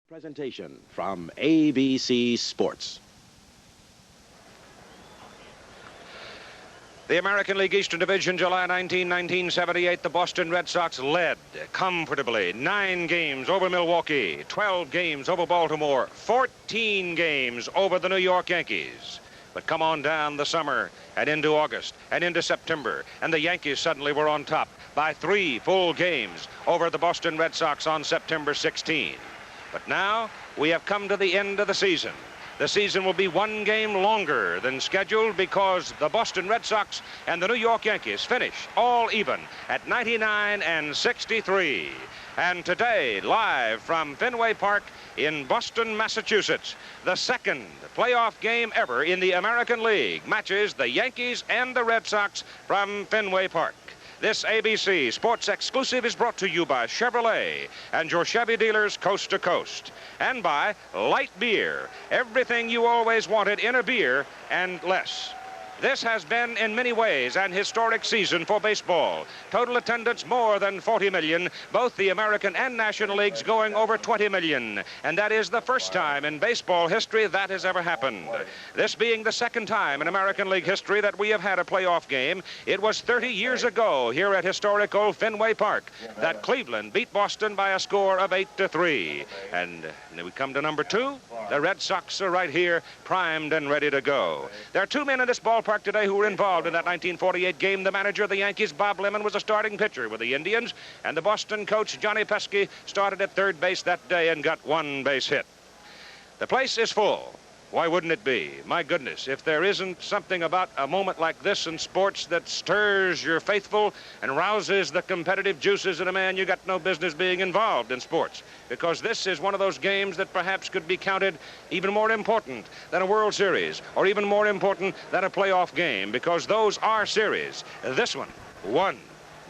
Presentation from ABC Sports. The American League Eastern Division, July 19, 1978, the Boston Red Sox led comfortably 9 games over Milwaukee, 12 games over Baltimore, 14 games over the New York Yankees. But come on down the summer and into August and into September, and the Yankees suddenly were on top by 3 full games over the Boston Red Sox on September 16. But now we have come to the end of the season. The season will be 1 game longer than scheduled because the Boston Red Sox and the New York Yankees finish all even at 99 and 63. And today, live from Fenway Park in Boston, Massachusetts, the second playoff game ever in the American League matches the Yankees and the Red Sox from Fenway Park. This ABC Sports Exclusive is brought to you by Chevrolet and your Chevy dealers coast to coast. And by Light Beer, everything you always wanted in a beer and less. This has been, in many ways, an historic season for baseball. Total attendance more than 40 million, both the American and National Leagues going over 20 million. And that is the first time in baseball history that has ever happened. This being the second time in American League history that we have had a playoff game. It was 30 years ago here at historic old Fenway Park that Cleveland beat Boston by a score of 8-3. And we come to number 2. The Red Sox are right here, primed and ready to go. There are 2 men in this ballpark today who were involved in that 1948 game. The manager of the Yankees, Bob Lemon, was a starting pitcher with the Indians, and the Boston coach, Johnny Pesky, started at third base that day and got 1 base hit. The place is full. Why wouldn't it be? My goodness, if there isn't something about a moment like this in sports that stirs your faithful and rouses the competitive juices in a man, you got no business being involved in sports. Because this is one of those games that perhaps could be counted even more important than a World Series, or even more important than a playoff game, because those are series. This one, 1.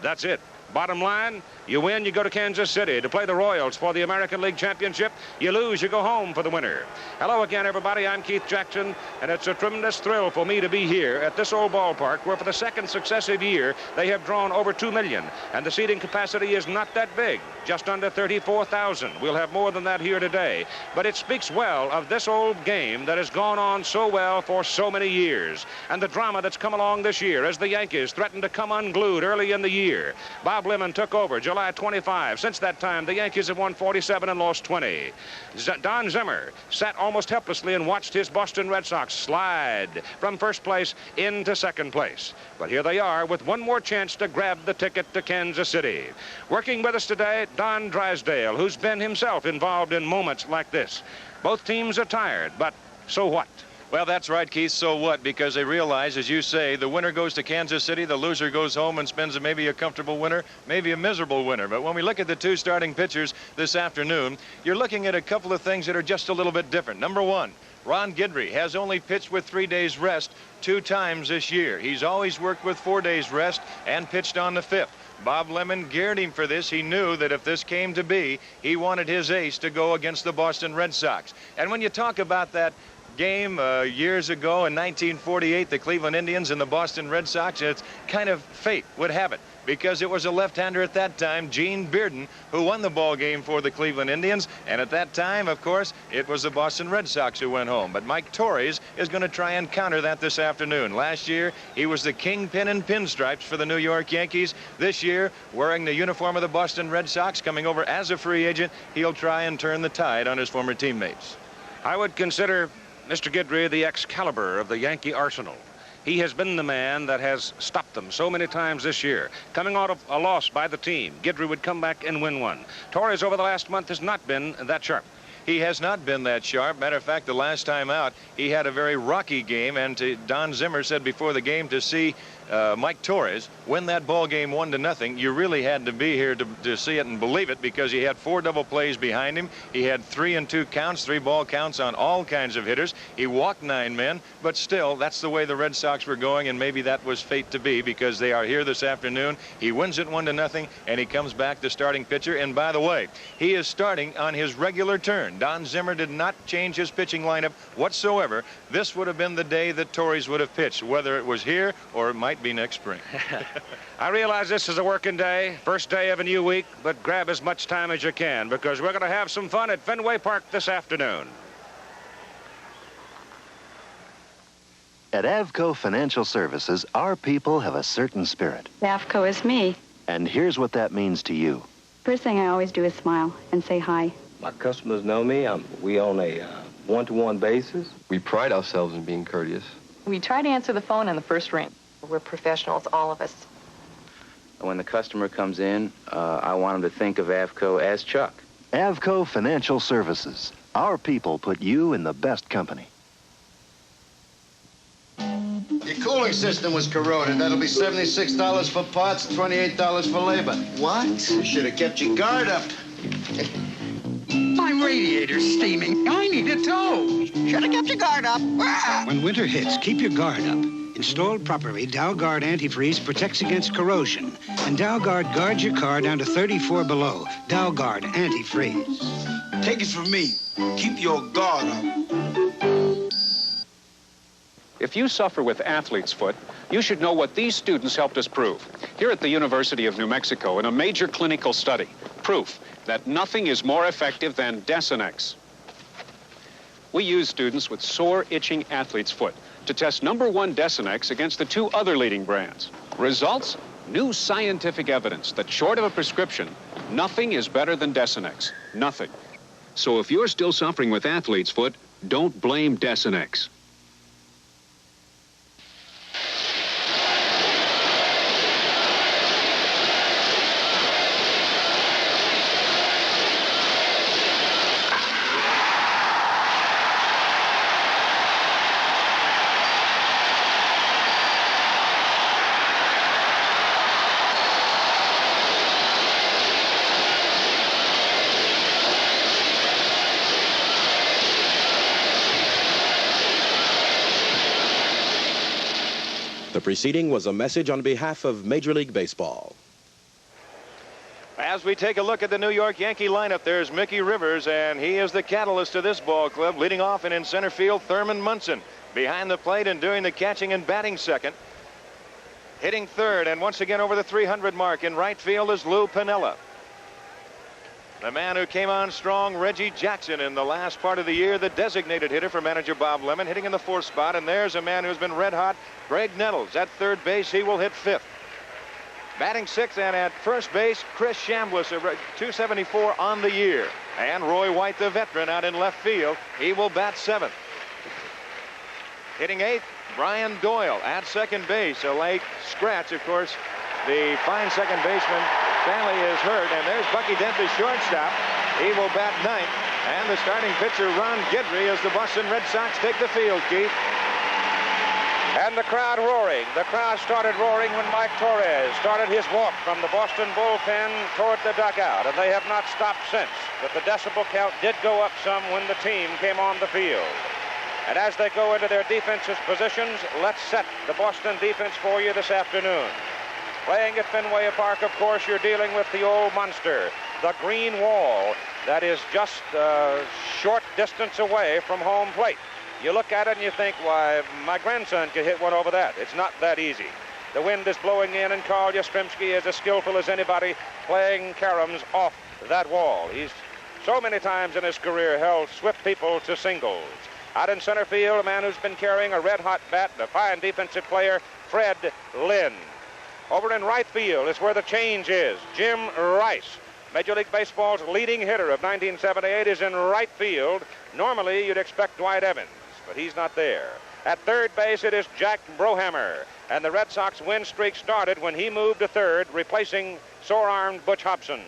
That's it. Bottom line, you win, you go to Kansas City to play the Royals for the American League Championship. You lose, you go home for the winner. Hello again, everybody. I'm Keith Jackson, and it's a tremendous thrill for me to be here at this old ballpark where for the second successive year they have drawn over 2 million, and the seating capacity is not that big, just under 34,000. We'll have more than that here today, but it speaks well of this old game that has gone on so well for so many years, and the drama that's come along this year as the Yankees threatened to come unglued early in the year. Bob Lemon took over July 25. Since that time, the Yankees have won 47 and lost 20. Don Zimmer sat almost helplessly and watched his Boston Red Sox slide from first place into second place. But here they are with 1 more chance to grab the ticket to Kansas City. Working with us today, Don Drysdale, who's been himself involved in moments like this. Both teams are tired, but so what? Well, that's right, Keith. So what? Because they realize, as you say, the winner goes to Kansas City, the loser goes home and spends maybe a comfortable winner, maybe a miserable winner. But when we look at the 2 starting pitchers this afternoon, you're looking at a couple of things that are just a little bit different. Number 1, Ron Guidry has only pitched with 3 days rest 2 times this year. He's always worked with 4 days rest and pitched on the 5th. Bob Lemon geared him for this. He knew that if this came to be, he wanted his ace to go against the Boston Red Sox. And when you talk about that game years ago in 1948, the Cleveland Indians and the Boston Red Sox, it's kind of fate would have it, because it was a left-hander at that time, Gene Bearden, who won the ball game for the Cleveland Indians, and at that time, of course, it was the Boston Red Sox who went home. But Mike Torres is going to try and counter that this afternoon. Last year, he was the kingpin in pinstripes for the New York Yankees. This year, wearing the uniform of the Boston Red Sox, coming over as a free agent, he'll try and turn the tide on his former teammates. I would consider Mr. Guidry the Excalibur of the Yankee arsenal. He has been the man that has stopped them so many times this year. Coming out of a loss by the team, Guidry would come back and win one. Torres over the last month has not been that sharp. He has not been that sharp. Matter of fact, the last time out, he had a very rocky game, and Don Zimmer said before the game, to see Mike Torres win that ball game 1-0, you really had to be here to see it and believe it, because he had 4 double plays behind him. He had 3-2 counts, 3 ball counts on all kinds of hitters. He walked 9 men, but still, that's the way the Red Sox were going, and maybe that was fate to be, because they are here this afternoon. He wins it 1-0, and he comes back the starting pitcher. And by the way, he is starting on his regular turn. Don Zimmer did not change his pitching lineup whatsoever. This would have been the day that Torres would have pitched, whether it was here or it might be next spring. I realize this is a working day, first day of a new week, but grab as much time as you can because we're going to have some fun at Fenway Park this afternoon. At Avco Financial Services, our people have a certain spirit. Avco is me. And here's what that means to you. First thing I always do is smile and say hi. My customers know me. We on a one-to-one basis. We pride ourselves in being courteous. We try to answer the phone on the first ring. We're professionals, all of us. When the customer comes in, I want them to think of Avco as Chuck. Avco Financial Services. Our people put you in the best company. Your cooling system was corroded. That'll be $76 for parts, $28 for labor. What? You should have kept your guard up. My radiator's steaming. I need a tow. Should have kept your guard up. When winter hits, keep your guard up. Installed properly, DowGuard antifreeze protects against corrosion. And DowGuard guards your car down to 34 below. DowGuard antifreeze. Take it from me. Keep your guard up. If you suffer with athlete's foot, you should know what these students helped us prove. Here at the University of New Mexico in a major clinical study, proof that nothing is more effective than Desenex. We used students with sore, itching athlete's foot to test #1 Desenex against the 2 other leading brands. Results? New scientific evidence that short of a prescription, nothing is better than Desenex. Nothing. So if you're still suffering with athlete's foot, don't blame Desenex. The preceding was a message on behalf of Major League Baseball. As we take a look at the New York Yankee lineup, there's Mickey Rivers, and he is the catalyst of this ball club. Leading off and in center field, Thurman Munson. Behind the plate and doing the catching and batting second. Hitting third, and once again over the 300 mark in right field is Lou Piniella. The man who came on strong, Reggie Jackson, in the last part of the year, the designated hitter for manager Bob Lemon, hitting in the 4th spot. And there's a man who's been red hot, Greg Nettles. At third base, he will hit 5th. Batting 6th, and at first base, Chris Chambliss, 274 on the year. And Roy White, the veteran, out in left field. He will bat 7th. Hitting 8th, Brian Doyle at second base. A late scratch, of course. The fine second baseman, Stanley, is hurt, and there's Bucky Dent, the shortstop. He will bat 9th. And the starting pitcher, Ron Guidry, as the Boston Red Sox take the field, Keith. And the crowd roaring. The crowd started roaring when Mike Torres started his walk from the Boston bullpen toward the dugout, and they have not stopped since. But the decibel count did go up some when the team came on the field. And as they go into their defensive positions, let's set the Boston defense for you this afternoon. Playing at Fenway Park, of course, you're dealing with the old monster, the green wall that is just a short distance away from home plate. You look at it and you think, why, my grandson could hit one over that. It's not that easy. The wind is blowing in, and Carl Yastrzemski is as skillful as anybody playing caroms off that wall. He's so many times in his career held swift people to singles. Out in center field, a man who's been carrying a red-hot bat, a fine defensive player, Fred Lynn. Over in right field is where the change is. Jim Rice, Major League Baseball's leading hitter of 1978, is in right field. Normally, you'd expect Dwight Evans, but he's not there. At third base, it is Jack Brohammer, and the Red Sox win streak started when he moved to third, replacing sore-armed Butch Hobson.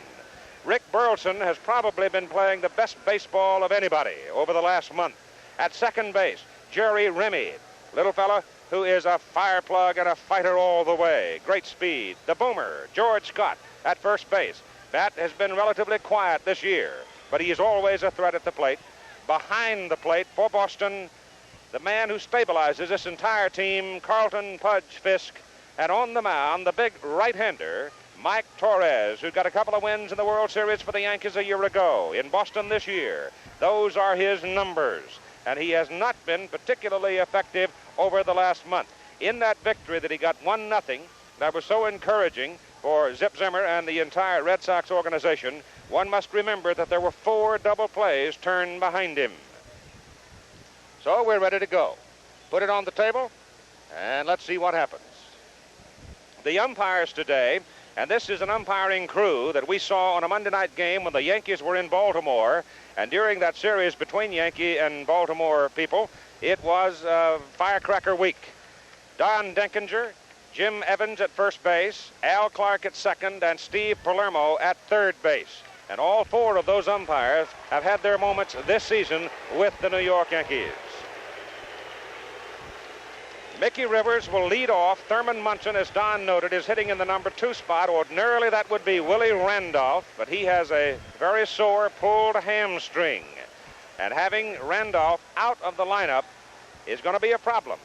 Rick Burleson has probably been playing the best baseball of anybody over the last month. At second base, Jerry Remy, little fella who is a fire plug and a fighter all the way. Great speed. The boomer, George Scott, at first base. Bat has been relatively quiet this year, but he is always a threat at the plate. Behind the plate for Boston, the man who stabilizes this entire team, Carlton Pudge Fisk. And on the mound, the big right-hander, Mike Torres, who got a couple of wins in the World Series for the Yankees a year ago, in Boston this year. Those are his numbers, and he has not been particularly effective over the last month. In that victory that he got 1-0, that was so encouraging for Zip Zimmer and the entire Red Sox organization, one must remember that there were 4 double plays turned behind him. So we're ready to go. Put it on the table, and let's see what happens. The umpires today, and this is an umpiring crew that we saw on a Monday night game when the Yankees were in Baltimore, and during that series between Yankee and Baltimore people, it was Firecracker Week. Don Denkinger, Jim Evans at first base, Al Clark at second, and Steve Palermo at third base. And all 4 of those umpires have had their moments this season with the New York Yankees. Mickey Rivers will lead off. Thurman Munson, as Don noted, is hitting in the number 2 spot. Ordinarily, that would be Willie Randolph, but he has a very sore pulled hamstring. And having Randolph out of the lineup is going to be a problem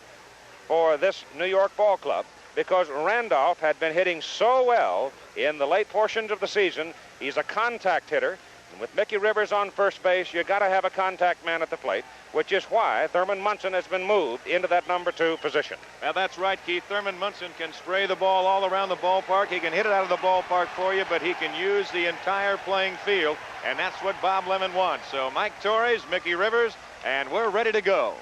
for this New York ball club, because Randolph had been hitting so well in the late portions of the season. He's a contact hitter. And with Mickey Rivers on first base, you got to have a contact man at the plate, which is why Thurman Munson has been moved into that number 2 position. Well, that's right, Keith. Thurman Munson can spray the ball all around the ballpark. He can hit it out of the ballpark for you, but he can use the entire playing field, and that's what Bob Lemon wants. So Mike Torres, Mickey Rivers, and we're ready to go.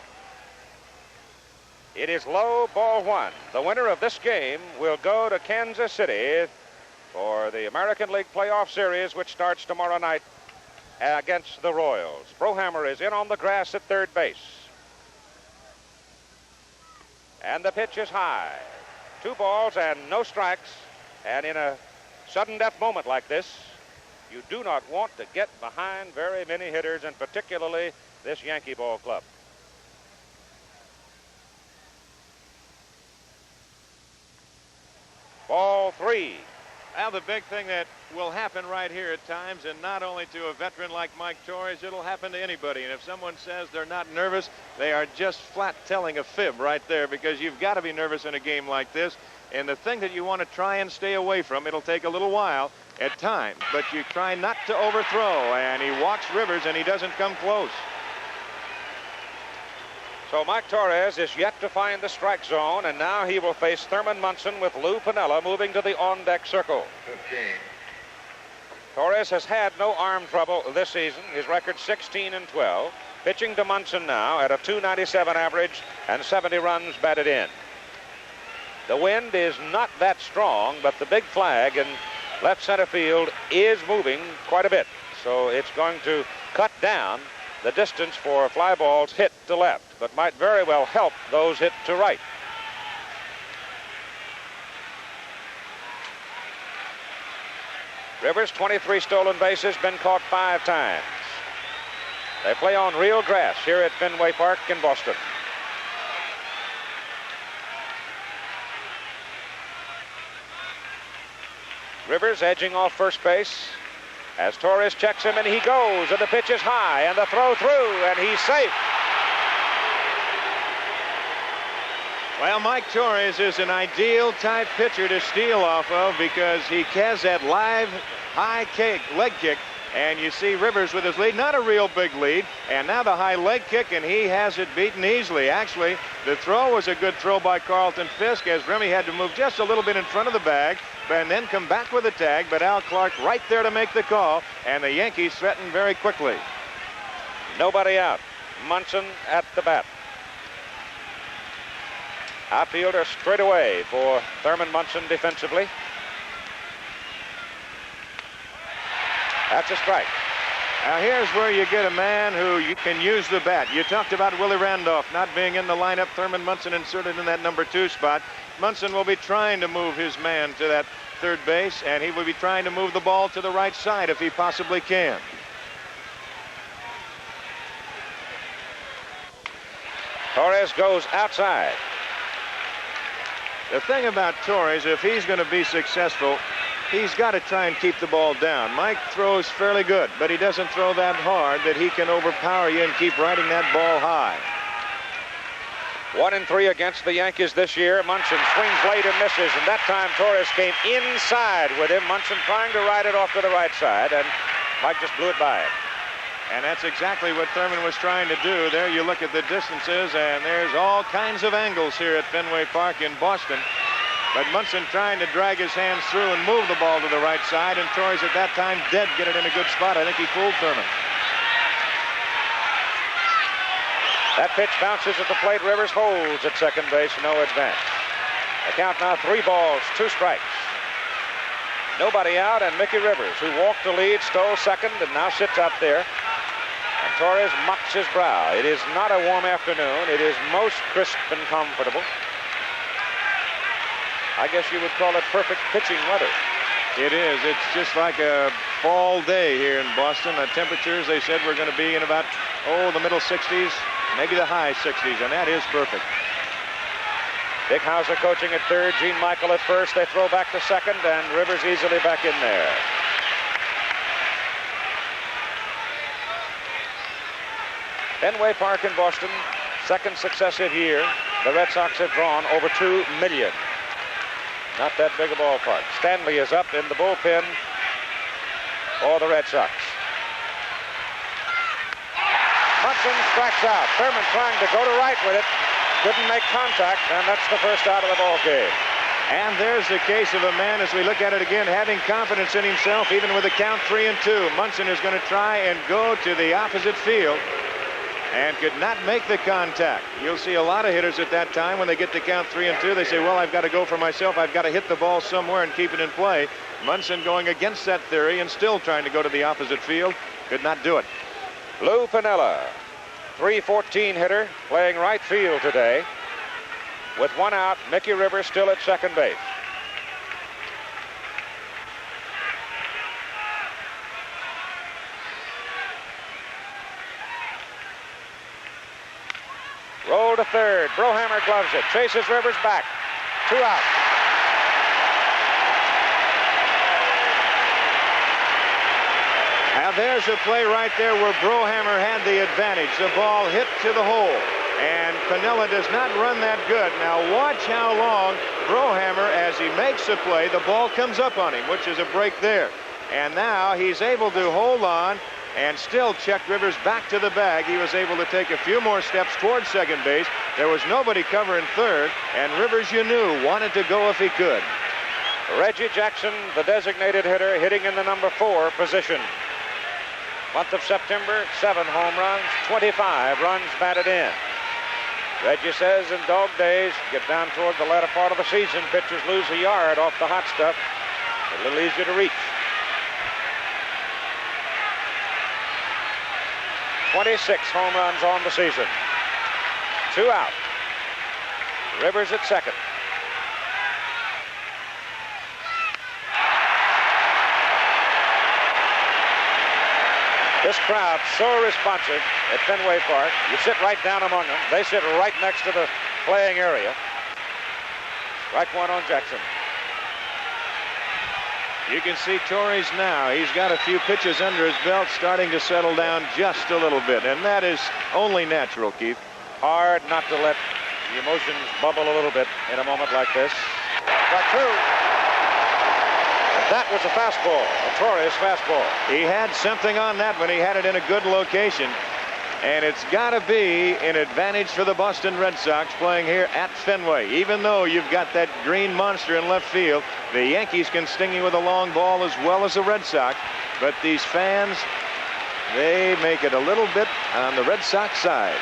It is low, ball 1. The winner of this game will go to Kansas City for the American League Playoff Series, which starts tomorrow night against the Royals. Brohammer is in on the grass at third base. And the pitch is high. 2 balls and no strikes. And in a sudden death moment like this, you do not want to get behind very many hitters, and particularly this Yankee ball club. Ball 3. Now, the big thing that will happen right here at times, and not only to a veteran like Mike Torres, it'll happen to anybody. And if someone says they're not nervous, they are just flat telling a fib right there, because you've got to be nervous in a game like this. And the thing that you want to try and stay away from, it'll take a little while at times, but you try not to overthrow. And he walks Rivers, and he doesn't come close. So Mike Torres is yet to find the strike zone, and now he will face Thurman Munson with Lou Piniella moving to the on-deck circle. 15. Torres has had no arm trouble this season. His record 16-12. Pitching to Munson now at a .297 average and 70 runs batted in. The wind is not that strong, but the big flag in left center field is moving quite a bit. So it's going to cut down the distance for fly balls hit to left, but might very well help those hit to right. Rivers, 23 stolen bases, been caught 5 times. They play on real grass here at Fenway Park in Boston. Rivers edging off first base as Torres checks him, and he goes, and the pitch is high, and the throw through, and he's safe. Well, Mike Torres is an ideal type pitcher to steal off of, because he has that live high kick, leg kick, and you see Rivers with his lead, not a real big lead, and now the high leg kick, and he has it beaten easily. Actually, the throw was a good throw by Carlton Fisk, as Remy had to move just a little bit in front of the bag and then come back with a tag, but Al Clark right there to make the call, and the Yankees threaten very quickly. Nobody out. Munson at the bat. Outfielder straight away for Thurman Munson defensively. That's a strike. Now here's where you get a man who you can use the bat. You talked about Willie Randolph not being in the lineup. Thurman Munson inserted in that number 2 spot. Munson will be trying to move his man to that third base, and he will be trying to move the ball to the right side if he possibly can. Torres goes outside. The thing about Torres, if he's going to be successful, he's got to try and keep the ball down. Mike throws fairly good, but he doesn't throw that hard that he can overpower you and keep riding that ball high. 1-3 against the Yankees this year. Munson swings late and misses, and that time Torres came inside with him. Munson trying to ride it off to the right side, and Mike just blew it by it. And that's exactly what Thurman was trying to do. There you look at the distances, and there's all kinds of angles here at Fenway Park in Boston. But Munson trying to drag his hands through and move the ball to the right side, and Torres at that time did get it in a good spot. I think he fooled Thurman. That pitch bounces at the plate. Rivers holds at second base. No advance. The count now 3 balls, 2 strikes. Nobody out, and Mickey Rivers, who walked the lead, stole second, and now sits out there. And Torres mops his brow. It is not a warm afternoon. It is most crisp and comfortable. I guess you would call it perfect pitching weather. It is. It's just like a fall day here in Boston. The temperatures, they said, were going to be in about, the middle 60s, maybe the high 60s, and that is perfect. Dick Hauser coaching at third, Gene Michael at first. They throw back to second, and Rivers easily back in there. Fenway Park in Boston, second successive year. The Red Sox have drawn over 2 million. Not that big a ballpark. Stanley is up in the bullpen for the Red Sox. Munson strikes out. Thurman trying to go to right with it. Couldn't make contact, and that's the first out of the ball game. And there's the case of a man, as we look at it again, having confidence in himself, even with the count 3-2. Munson is going to try and go to the opposite field and could not make the contact. You'll see a lot of hitters at that time when they get to count 3-2. They say, well, I've got to go for myself. I've got to hit the ball somewhere and keep it in play. Munson going against that theory and still trying to go to the opposite field. Could not do it. Lou Piniella, .314 hitter, playing right field today. With 1 out, Mickey Rivers still at second base. Roll to third. Brohammer gloves it. Chases Rivers back. 2 out. Now there's a play right there where Brohammer had the advantage. The ball hit to the hole, and Piniella does not run that good. Now watch how long Brohammer, as he makes the play, the ball comes up on him, which is a break there. And now he's able to hold on and still check Rivers back to the bag. He was able to take a few more steps towards second base. There was nobody covering third, and Rivers, you knew, wanted to go if he could. Reggie Jackson, the designated hitter, hitting in the number 4 position. Month of September, 7 home runs, 25 runs batted in. Reggie says in dog days, get down toward the latter part of the season, pitchers lose a yard off the hot stuff. A little easier to reach. 26 home runs on the season. 2 out. Rivers at second. This crowd so responsive at Fenway Park. You sit right down among them. They sit right next to the playing area. Strike 1 on Jackson. You can see Torres now. He's got a few pitches under his belt, starting to settle down just a little bit, and that is only natural, Keith. Hard not to let the emotions bubble a little bit in a moment like this. Strike 2. That was a fastball, a Torres fastball. He had something on that when he had it in a good location. And it's got to be an advantage for the Boston Red Sox playing here at Fenway. Even though you've got that green monster in left field, the Yankees can sting you with a long ball as well as the Red Sox. But these fans, they make it a little bit on the Red Sox side.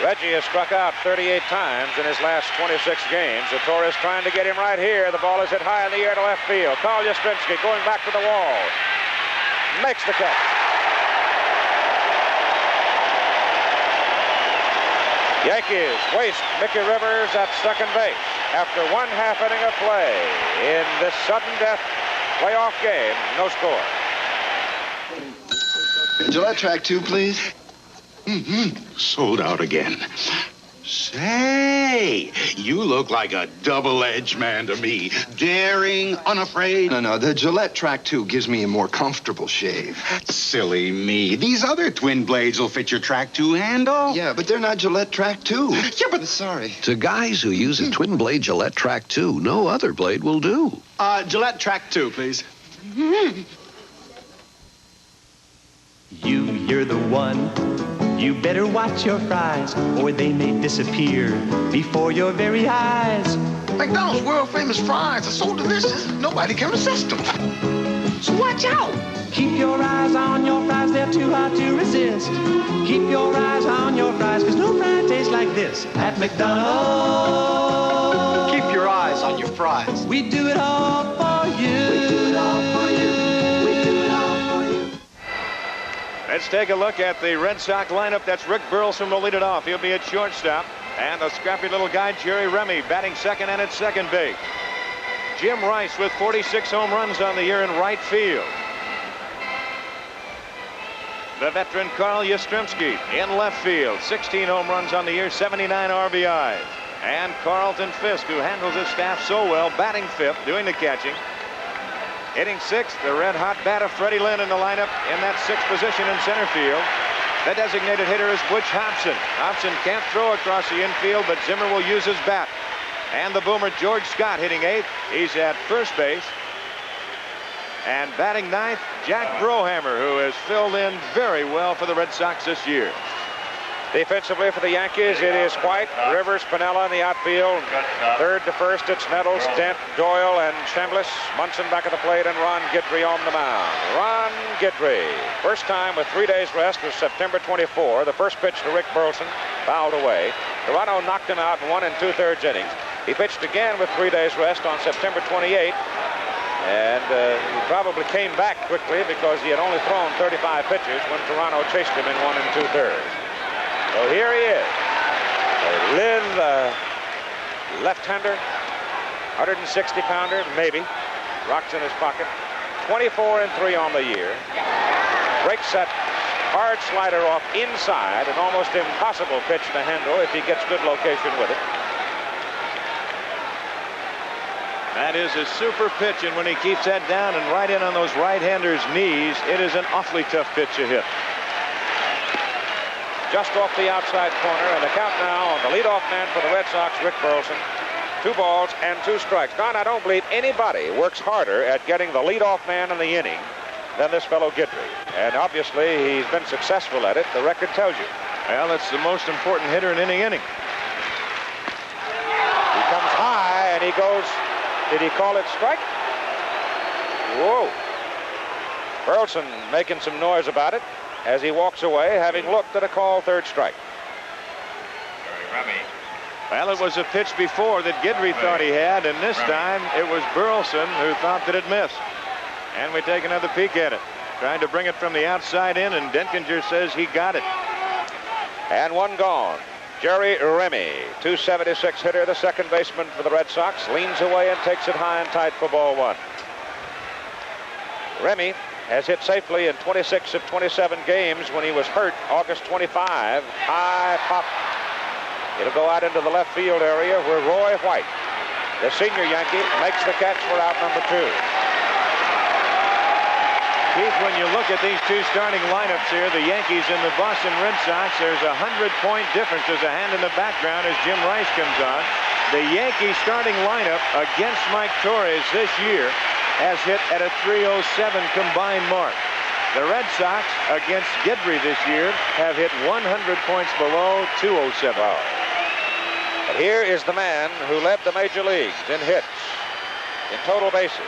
Reggie has struck out 38 times in his last 26 games. So Torres trying to get him right here. The ball is hit high in the air to left field. Carl Yastrzemski going back to the wall. Makes the catch. Yankees waste Mickey Rivers at second base after 1/2 inning of play in this sudden death playoff game. No score. Gillette track 2, please. Sold out again. Say, you look like a double-edged man to me. Daring, unafraid. No, the Gillette Track 2 gives me a more comfortable shave. Silly me. These other twin blades will fit your Track 2 handle. Yeah, but they're not Gillette Track 2. Yeah, but... Sorry. To guys who use a twin blade Gillette Track 2, no other blade will do. Gillette Track 2, please. You're the one. You better watch your fries, or they may disappear before your very eyes. McDonald's world-famous fries are so delicious, nobody can resist them. So watch out. Keep your eyes on your fries, they're too hard to resist. Keep your eyes on your fries, because no fry tastes like this at McDonald's. Keep your eyes on your fries. We do it all for you. We do it all for you. We do it all for you. Let's take a look at the Red Sox lineup. That's Rick Burleson will lead it off. He'll be at shortstop. And a scrappy little guy, Jerry Remy, batting second and at second base. Jim Rice with 46 home runs on the year in right field. The veteran Carl Yastrzemski in left field. 16 home runs on the year, 79 RBIs. And Carlton Fisk, who handles his staff so well, batting fifth, doing the catching. Hitting sixth, the red-hot bat of Freddie Lynn in the lineup in that sixth position in center field. The designated hitter is Butch Hobson. Hobson can't throw across the infield, but Zimmer will use his bat. And the boomer George Scott hitting eighth. He's at first base. And batting ninth, Jack Brohammer, who has filled in very well for the Red Sox this year. Defensively for the Yankees, it is White, Rivers, Pinella in the outfield. Third to first, it's Nettles, Dent, Doyle, and Chambliss. Munson back at the plate, and Ron Guidry on the mound. Ron Guidry, first time with 3 days rest was September 24. The first pitch to Rick Burleson, fouled away. Toronto knocked him out in 1 2/3 innings. He pitched again with 3 days rest on September 28. And he probably came back quickly because he had only thrown 35 pitches when Toronto chased him in 1 2/3. So here he is, a lithe left-hander, 160-pounder, maybe. Rocks in his pocket. 24-3 on the year. Breaks that hard slider off inside, an almost impossible pitch to handle if he gets good location with it. That is a super pitch, and when he keeps that down and right in on those right-handers' knees, it is an awfully tough pitch to hit. Just off the outside corner, and the count now on the leadoff man for the Red Sox, Rick Burleson. 2 balls and 2 strikes. Don, I don't believe anybody works harder at getting the leadoff man in the inning than this fellow Guidry. And obviously, he's been successful at it. The record tells you. Well, that's the most important hitter in any inning. He comes high, and he goes, did he call it strike? Whoa. Burleson making some noise about it as he walks away, having looked at a call third strike. Well, it was a pitch before that Guidry thought he had, and this time it was Burleson who thought that it missed. And we take another peek at it. Trying to bring it from the outside in, and Denkinger says he got it. And 1 gone. Jerry Remy, 276 hitter, the second baseman for the Red Sox, leans away and takes it high and tight for ball 1. Remy has hit safely in 26 of 27 games when he was hurt August 25. High pop. It'll go out into the left field area where Roy White, the senior Yankee, makes the catch for out number 2. Keith, when you look at these 2 starting lineups here, the Yankees and the Boston Red Sox, there's a 100-point difference. There's a hand in the background as Jim Rice comes on. The Yankee starting lineup against Mike Torres this year has hit at a 307 combined mark. The Red Sox against Guidry this year have hit 100 points below 207. Wow. But here is the man who led the major leagues in hits, in total bases,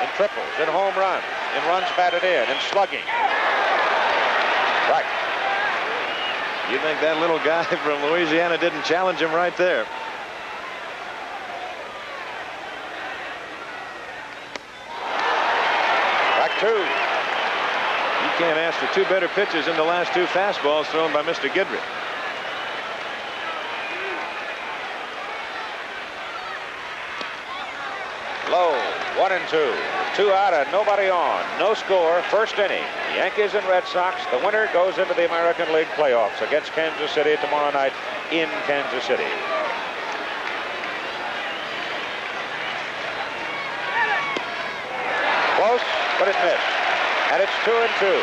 in triples, in home runs, in runs batted in slugging. Right. You think that little guy from Louisiana didn't challenge him right there? Two. You can't ask for 2 better pitches in the last 2 fastballs thrown by Mr. Guidry. Low. 1-2. 2 out and nobody on. No score. First inning. Yankees and Red Sox. The winner goes into the American League playoffs against Kansas City tomorrow night in Kansas City. Close, but it missed. And it's 2-2.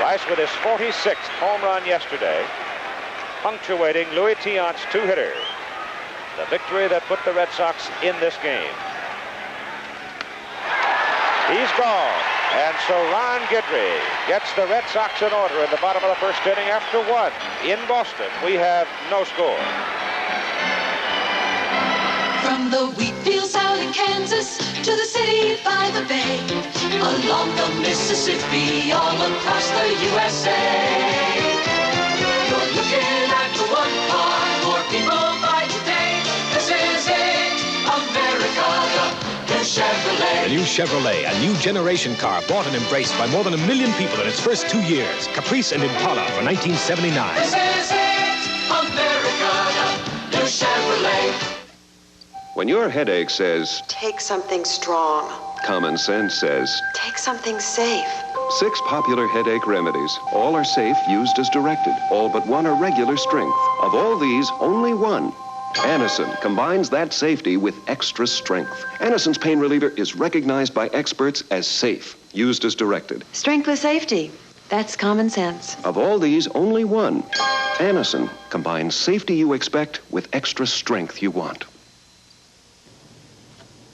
Rice with his 46th home run yesterday, punctuating Louis Tiant's two-hitter. The victory that put the Red Sox in this game. He's gone. And so Ron Guidry gets the Red Sox in order in the bottom of the first inning after 1. In Boston, we have no score. From the wheat fields out in Kansas to the city by the bay, along the Mississippi, all across the USA. You're looking at the one car more people buy today. This is it, America, the new Chevrolet. The new Chevrolet, a new generation car bought and embraced by more than 1 million people in its first 2 years. Caprice and Impala for 1979. This is it, America, the new Chevrolet. When your headache says, take something strong. common sense says, Take something safe. 6 popular headache remedies. All are safe, used as directed. All but one are regular strength. Of all these, only one. Anacin combines that safety with extra strength. Anacin's pain reliever is recognized by experts as safe, used as directed. Strength with safety. That's common sense. Of all these, only one. Anacin combines safety you expect with extra strength you want.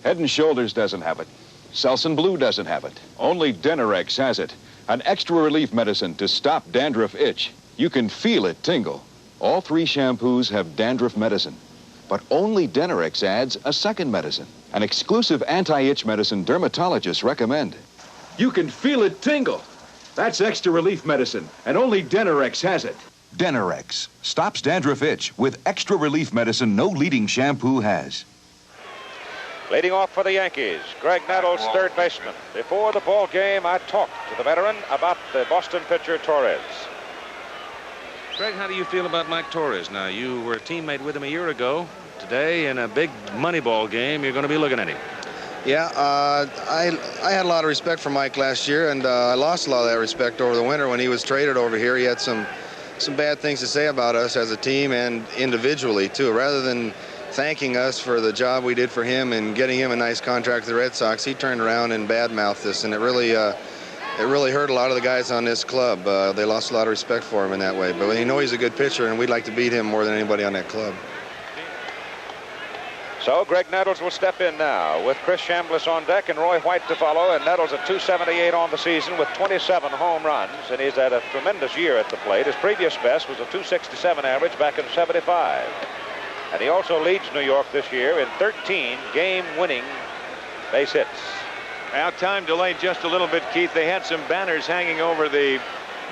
Head and Shoulders doesn't have it. Selsun Blue doesn't have it. Only Denerex has it. An extra relief medicine to stop dandruff itch. You can feel it tingle. All 3 shampoos have dandruff medicine. But only Denerex adds a second medicine. An exclusive anti-itch medicine dermatologists recommend. You can feel it tingle. That's extra relief medicine, and only Denerex has it. Denerex stops dandruff itch with extra relief medicine no leading shampoo has. Leading off for the Yankees, Greg Nettles, third baseman. Before the ball game, I talked to the veteran about the Boston pitcher Torres. Greg, how do you feel about Mike Torres? Now, you were a teammate with him a year ago. Today, in a big money ball game, you're going to be looking at him. Yeah, I had a lot of respect for Mike last year, and I lost a lot of that respect over the winter when he was traded over here. He had some bad things to say about us as a team and individually, too. Rather than thanking us for the job we did for him and getting him a nice contract with the Red Sox, he turned around and badmouthed us, and it really hurt a lot of the guys on this club. They lost a lot of respect for him in that way. But you know he's a good pitcher, and we'd like to beat him more than anybody on that club. So Greg Nettles will step in now with Chris Chambliss on deck and Roy White to follow. And Nettles at .278 on the season with 27 home runs, and he's had a tremendous year at the plate. His previous best was a .267 average back in '75. And he also leads New York this year in 13 game-winning base hits. Now, time delayed just a little bit, Keith. They had some banners hanging over the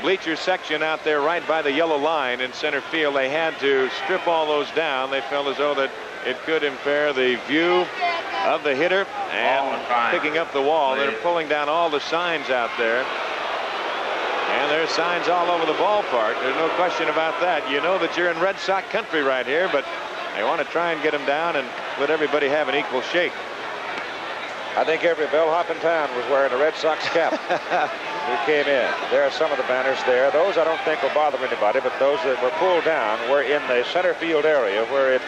bleacher section out there right by the yellow line in center field. They had to strip all those down. They felt as though that it could impair the view of the hitter and picking up the wall. They're pulling down all the signs out there. And there's signs all over the ballpark. There's no question about that. You know that you're in Red Sox country right here, but they want to try and get them down and let everybody have an equal shake. I think every bellhop in town was wearing a Red Sox cap who came in. There are some of the banners there. Those I don't think will bother anybody, but those that were pulled down were in the center field area where it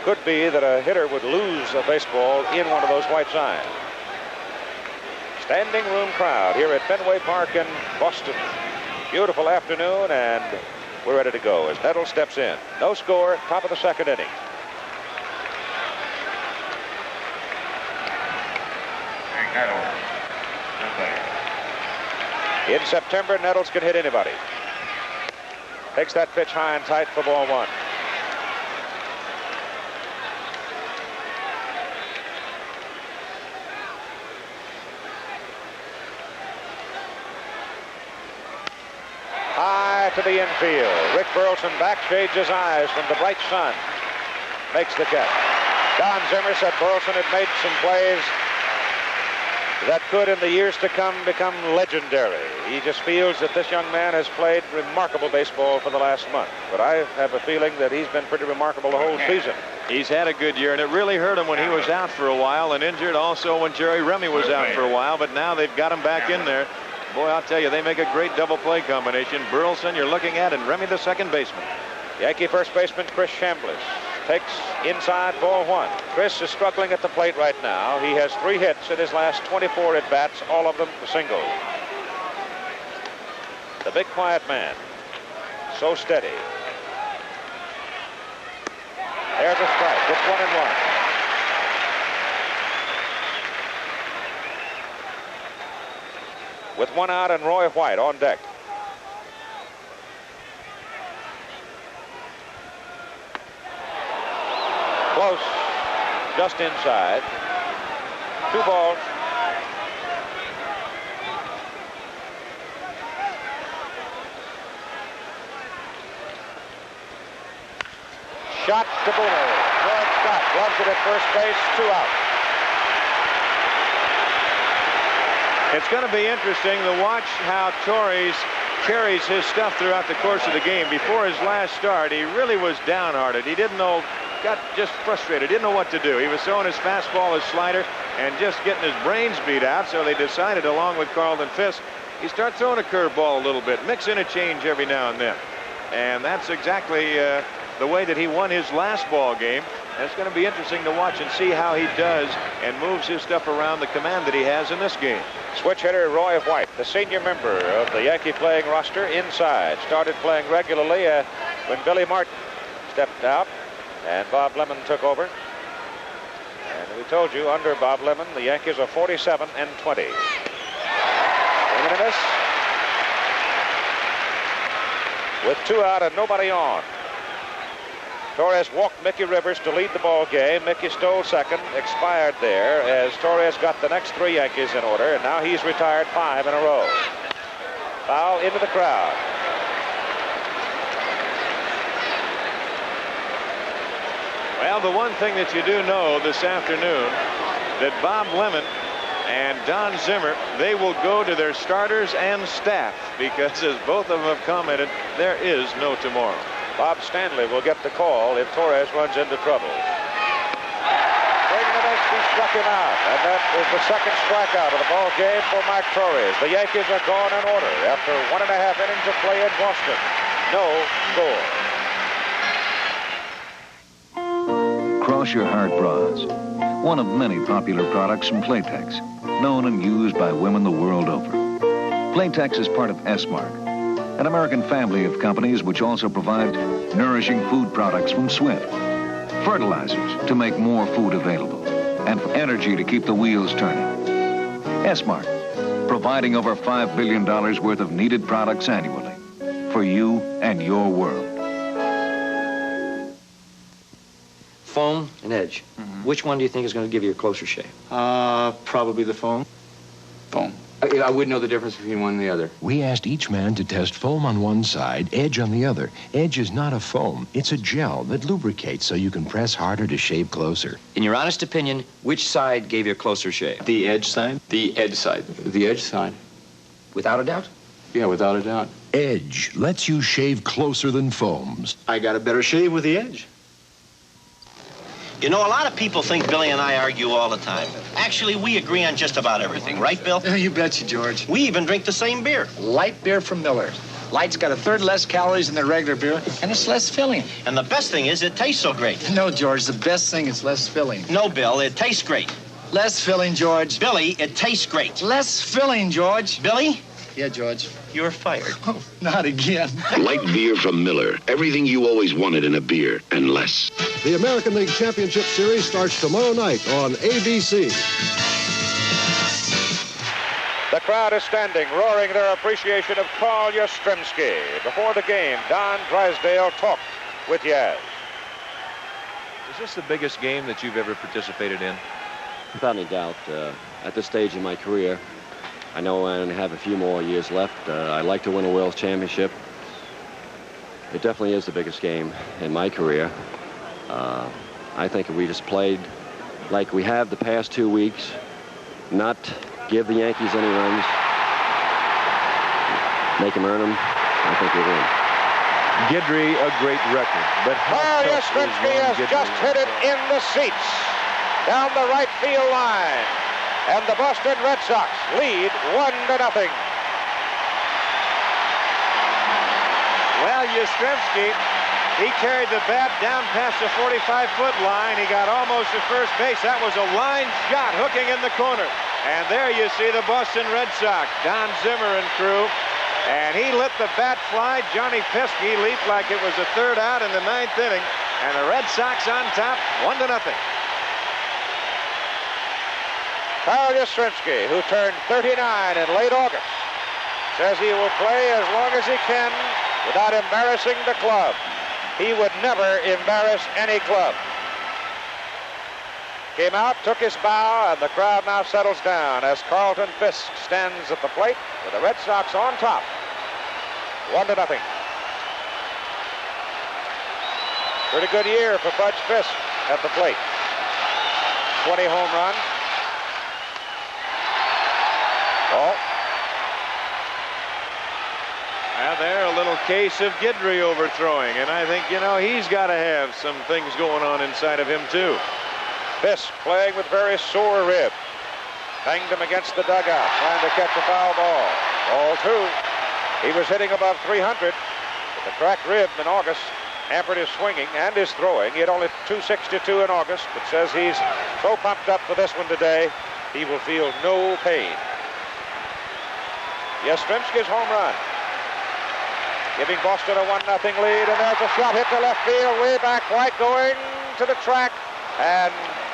could be that a hitter would lose a baseball in one of those white signs. Standing room crowd here at Fenway Park in Boston. Beautiful afternoon, and we're ready to go as Nettles steps in. No score, top of the second inning. In September, Nettles can hit anybody. Takes that pitch high and tight for ball 1. High to the infield. Rick Burleson back shades his eyes from the bright sun. Makes the catch. Don Zimmer said Burleson had made some plays that could in the years to come become legendary. He just feels that this young man has played remarkable baseball for the last month. But I have a feeling that he's been pretty remarkable the whole season. He's had a good year, and it really hurt him when he was out for a while and injured, also when Jerry Remy was out for a while, but now they've got him back in there. Boy, I'll tell you, they make a great double play combination. Burleson you're looking at, and Remy the second baseman. Yankee first baseman Chris Chambliss takes inside, ball 1. Chris is struggling at the plate right now. He has 3 hits in his last 24 at-bats, all of them singles. The big quiet man, so steady. There's a strike. It's 1-1. With 1 out and Roy White on deck. Close, just inside. 2 balls. Shot to Boomer. George Scott gloves it at first base. 2 out. It's going to be interesting to watch how Torres carries his stuff throughout the course of the game. Before his last start, he really was downhearted. He didn't know, got just frustrated, didn't know what to do. He was throwing his fastball, his slider, and just getting his brains beat out. So they decided, along with Carlton Fisk, you start throwing a curveball a little bit, mix in a change every now and then. And that's exactly the way that he won his last ball game. And it's going to be interesting to watch and see how he does and moves his stuff around the command that he has in this game. Switch hitter Roy White, the senior member of the Yankee playing roster, inside. Started playing regularly when Billy Martin stepped out and Bob Lemon took over. And we told you, under Bob Lemon, the Yankees are 47-20. Swing and a miss. With 2 out and nobody on. Torres walked Mickey Rivers to lead the ball game. Mickey stole second, expired there as Torres got the next 3 Yankees in order, and now he's retired 5 in a row. Foul into the crowd. Well, the one thing that you do know this afternoon, that Bob Lemon and Don Zimmer, they will go to their starters and staff, because as both of them have commented, there is no tomorrow. Bob Stanley will get the call if Torres runs into trouble. Swing and a miss, he struck him out. And that is the second strikeout of the ball game for Mike Torres. The Yankees are gone in order after 1.5 innings of play in Boston. No score. Cross Your Heart Bras, one of many popular products from Playtex, known and used by women the world over. Playtex is part of S-Mark, an American family of companies which also provide nourishing food products from Swift, fertilizers to make more food available, and energy to keep the wheels turning. S-Mark, providing over $5 billion worth of needed products annually for you and your world. Foam and edge. Which one do you think is going to give you a closer shave? Probably the foam. Foam. I wouldn't know the difference between one and the other. We asked each man to test foam on one side, edge on the other. Edge is not a foam. It's a gel that lubricates so you can press harder to shave closer. In your honest opinion, which side gave you a closer shave? The edge side? The edge side. The edge side. Without a doubt? Yeah, without a doubt. Edge lets you shave closer than foams. I got a better shave with the edge. You know, a lot of people think Billy and I argue all the time. Actually, we agree on just about everything, right, Bill? You betcha, George. We even drink the same beer. Light beer from Miller. Light's got 1/3 less calories than their regular beer, and it's less filling. And the best thing is it tastes so great. No, George, the best thing is less filling. No, Bill, it tastes great. Less filling, George. Billy, it tastes great. Less filling, George. Billy? Yeah, George. You're fired. Oh, not again. Light beer from Miller. Everything you always wanted in a beer, and less. The American League Championship Series starts tomorrow night on ABC. The crowd is standing, roaring their appreciation of Carl Yastrzemski. Before the game, Don Drysdale talked with Yaz. Is this the biggest game that you've ever participated in? Without any doubt. At this stage in my career, I know I have a few more years left. I'd like to win a World Championship. It definitely is the biggest game in my career. I think if we just played like we have the past 2 weeks, not give the Yankees any runs, make them earn them, I think we win. Guidry, a great record. But Carl Yastrzemski has just hit it in the seats down the right field line. And the Boston Red Sox lead 1-0. Well, Yastrzemski, he carried the bat down past the 45-foot line. He got almost to first base. That was a line shot hooking in the corner. And there you see the Boston Red Sox, Don Zimmer and crew. And he let the bat fly. Johnny Pesky leaped like it was the third out in the ninth inning. And the Red Sox on top, 1-0. Carl Yastrzemski, who turned 39 in late August, says he will play as long as he can without embarrassing the club. He would never embarrass any club. Came out, took his bow, and the crowd now settles down as Carlton Fisk stands at the plate with the Red Sox on top. 1-0. Pretty good year for Butch Fisk at the plate. 20 home runs. Oh. Now there, a little case of Guidry overthrowing, and I think, you know, he's got to have some things going on inside of him, too. Fisk playing with very sore rib. Banged him against the dugout, trying to catch a foul ball. Ball 2. He was hitting above 300, but the cracked rib in August hampered his swinging and his throwing. He had only 262 in August, but says he's so pumped up for this one today, he will feel no pain. Yastrzemski's home run, giving Boston a 1-0 lead, and there's a shot hit to left field, way back right, going to the track, and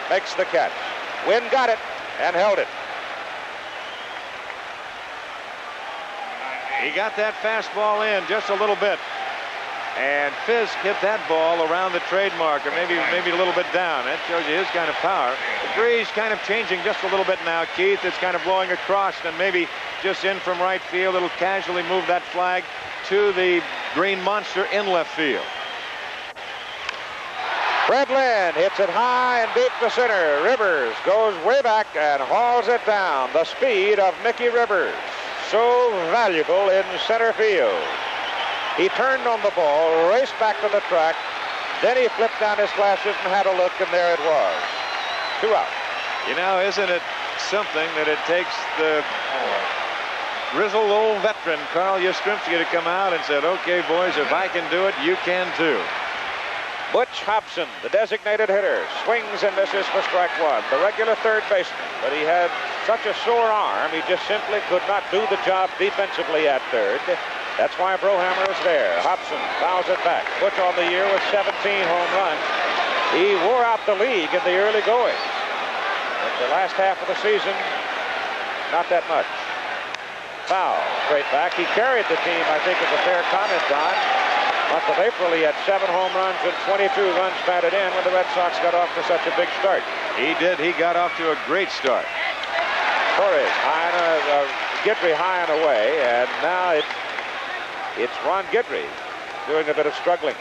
makes the catch. Wynn got it and held it. He got that fastball in just a little bit, and Fisk hit that ball around the trademark, or maybe a little bit down. That shows you his kind of power. The breeze kind of changing just a little bit now, Keith. It's kind of blowing across, and maybe just in from right field. It'll casually move that flag to the green monster in left field. Fred Lynn hits it high and deep to center. Rivers goes way back and hauls it down. The speed of Mickey Rivers, so valuable in center field. He turned on the ball, raced back to the track, then he flipped down his glasses and had a look, and there it was. 2 out. You know, isn't it something that it takes the grizzled old veteran Carl Yastrzemski to come out and said, okay, boys, if I can do it, you can too. Butch Hobson, the designated hitter, swings and misses for strike 1, the regular third baseman, but he had such a sore arm, he just simply could not do the job defensively at third. That's why Brohammer is there. Hobson fouls it back. Butch on the year with 17 home runs. He wore out the league in the early going. But the last half of the season, not that much. Foul, straight back. He carried the team, I think, is a fair comment, Don. Month of April, he had 7 home runs and 22 runs batted in when the Red Sox got off to such a big start. He did. He got off to a great start. Torres, Guidry high and away, and now it's Ron Guidry doing a bit of struggling.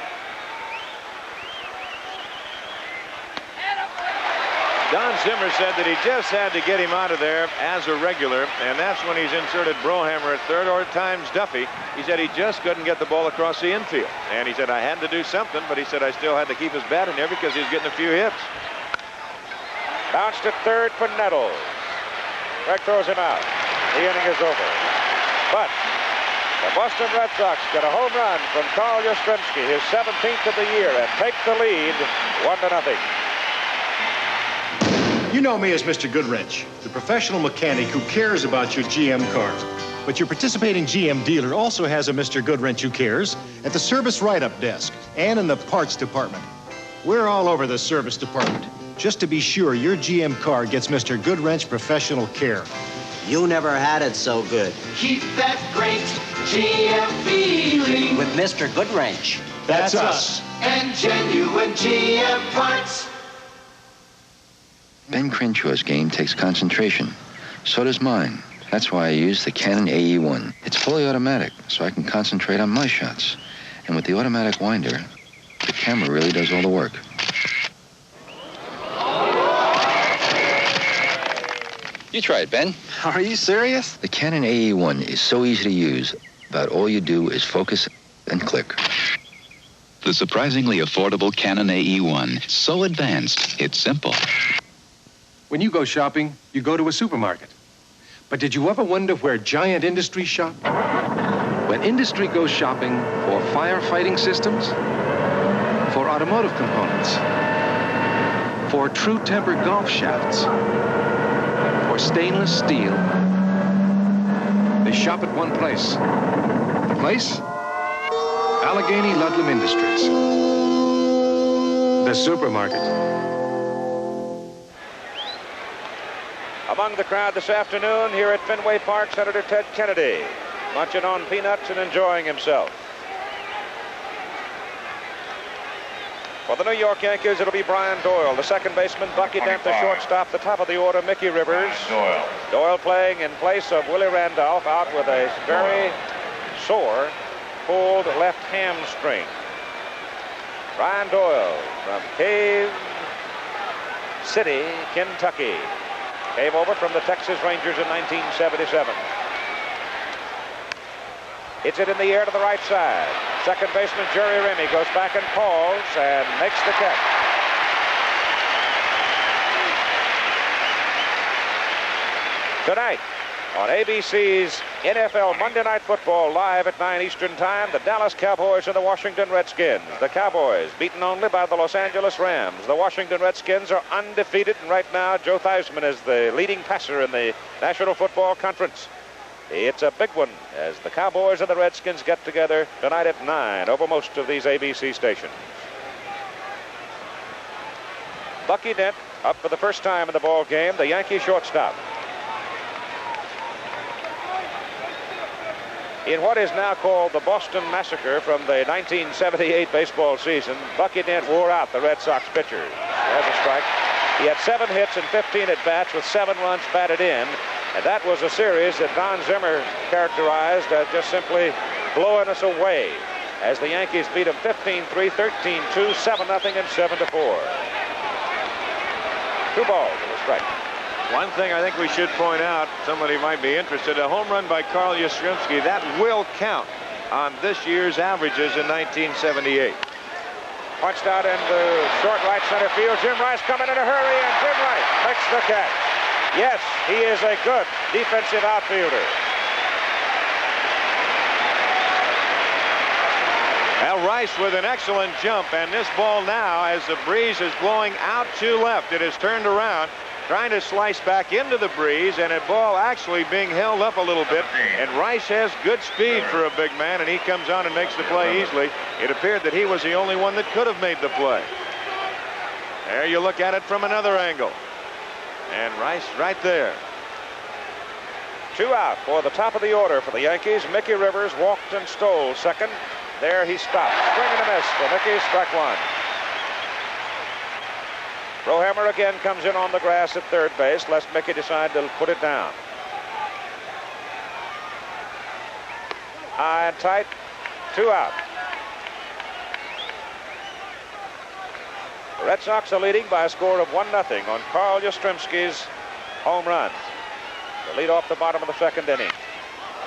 Don Zimmer said that he just had to get him out of there as a regular, and that's when he's inserted Brohammer at third, or at times Duffy. He said he just couldn't get the ball across the infield. And he said, I had to do something, but he said I still had to keep his bat in there because he was getting a few hits. Bounced at third for Nettles. Craig throws him out. The inning is over. But the Boston Red Sox get a home run from Carl Yastrzemski, his 17th of the year, and take the lead 1-0. You know me as Mr. Goodwrench, the professional mechanic who cares about your GM car. But your participating GM dealer also has a Mr. Goodwrench who cares at the service write-up desk and in the parts department. We're all over the service department, just to be sure your GM car gets Mr. Goodwrench professional care. You never had it so good. Keep that great GM feeling With Mr. Goodwrench. That's us. And genuine GM parts. Ben Crenshaw's game takes concentration. So does mine. That's why I use the Canon AE1. It's fully automatic, so I can concentrate on my shots. And with the automatic winder, the camera really does all the work. You try it, Ben. Are you serious? The Canon AE1 is so easy to use. About all you do is focus and click. The surprisingly affordable Canon AE1. So advanced, it's simple. When you go shopping, you go to a supermarket. But did you ever wonder where giant industry shop? When industry goes shopping for firefighting systems, for automotive components, for true tempered golf shafts, for stainless steel, they shop at one place. The place? Allegheny Ludlam Industries. The supermarket. Among the crowd this afternoon here at Fenway Park, Senator Ted Kennedy, munching on peanuts and enjoying himself. For the New York Yankees, it'll be Brian Doyle, the second baseman, Bucky Dent, the shortstop, the top of the order, Mickey Rivers. Doyle playing in place of Willie Randolph, out with a very sore, pulled left hamstring. Brian Doyle from Cave City, Kentucky. Came over from the Texas Rangers in 1977. Hits it in the air to the right side. Second baseman Jerry Remy goes back and calls and makes the catch. Tonight on ABC's NFL Monday Night Football, live at 9 Eastern Time, the Dallas Cowboys and the Washington Redskins. The Cowboys beaten only by the Los Angeles Rams. The Washington Redskins are undefeated, and right now Joe Theismann is the leading passer in the National Football Conference. It's a big one as the Cowboys and the Redskins get together tonight at 9 over most of these ABC stations. Bucky Dent up for the first time in the ball game, the Yankee shortstop. In what is now called the Boston Massacre from the 1978 baseball season, Bucky Dent wore out the Red Sox pitchers. There's a strike. He had 7 hits and 15 at-bats with 7 runs batted in. And that was a series that Don Zimmer characterized as just simply blowing us away as the Yankees beat them 15-3, 13-2, 7-0, and 7-4. 2 balls and a strike. One thing I think we should point out, somebody might be interested, a home run by Carl Yastrzemski, that will count on this year's averages in 1978. Punched out into short right center field. Jim Rice coming in a hurry, and Jim Rice makes the catch. Yes, he is a good defensive outfielder. Well, Rice with an excellent jump, and this ball now, as the breeze is blowing out to left, it has turned around, trying to slice back into the breeze, and a ball actually being held up a little bit. And Rice has good speed for a big man, and he comes on and makes the play easily. It appeared that he was the only one that could have made the play. There you look at it from another angle. And Rice right there. 2 out for the top of the order for the Yankees. Mickey Rivers walked and stole second. There he stopped. Swing and a miss for Mickey. Strike 1. Rohammer again comes in on the grass at third base, lest Mickey decide to put it down. High and tight. 2 out. The Red Sox are leading by a score of 1-0 on Carl Yastrzemski's home run. The lead off the bottom of the second inning.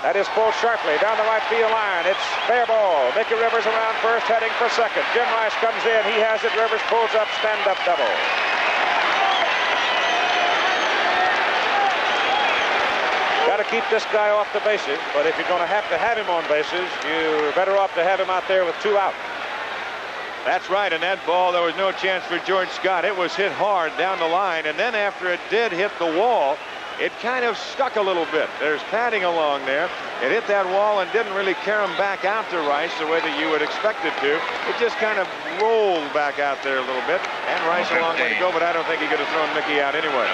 That is pulled sharply down the right field line. It's fair ball. Mickey Rivers around first, heading for second. Jim Rice comes in. He has it. Rivers pulls up, stand-up double. Got to keep this guy off the bases, but if you're going to have him on bases, you're better off to have him out there with 2 out. That's right, and that ball, there was no chance for George Scott. It was hit hard down the line, and then after it did hit the wall, it kind of stuck a little bit. There's padding along there. It hit that wall and didn't really carry him back out to Rice the way that you would expect it to. It just kind of rolled back out there a little bit, and Rice a long way to go, but I don't think he could have thrown Mickey out anyway.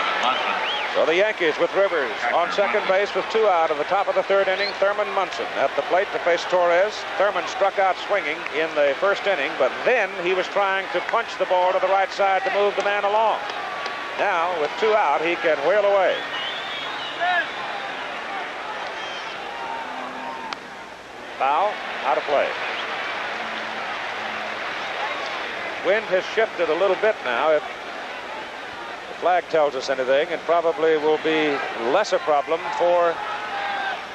So the Yankees with Rivers on second base with 2 out of the top of the third inning. Thurman Munson at the plate to face Torres. Thurman struck out swinging in the first inning, but then he was trying to punch the ball to the right side to move the man along. Now, with 2 out, he can wheel away. Foul, out of play. Wind has shifted a little bit now. If the flag tells us anything, it probably will be less a problem for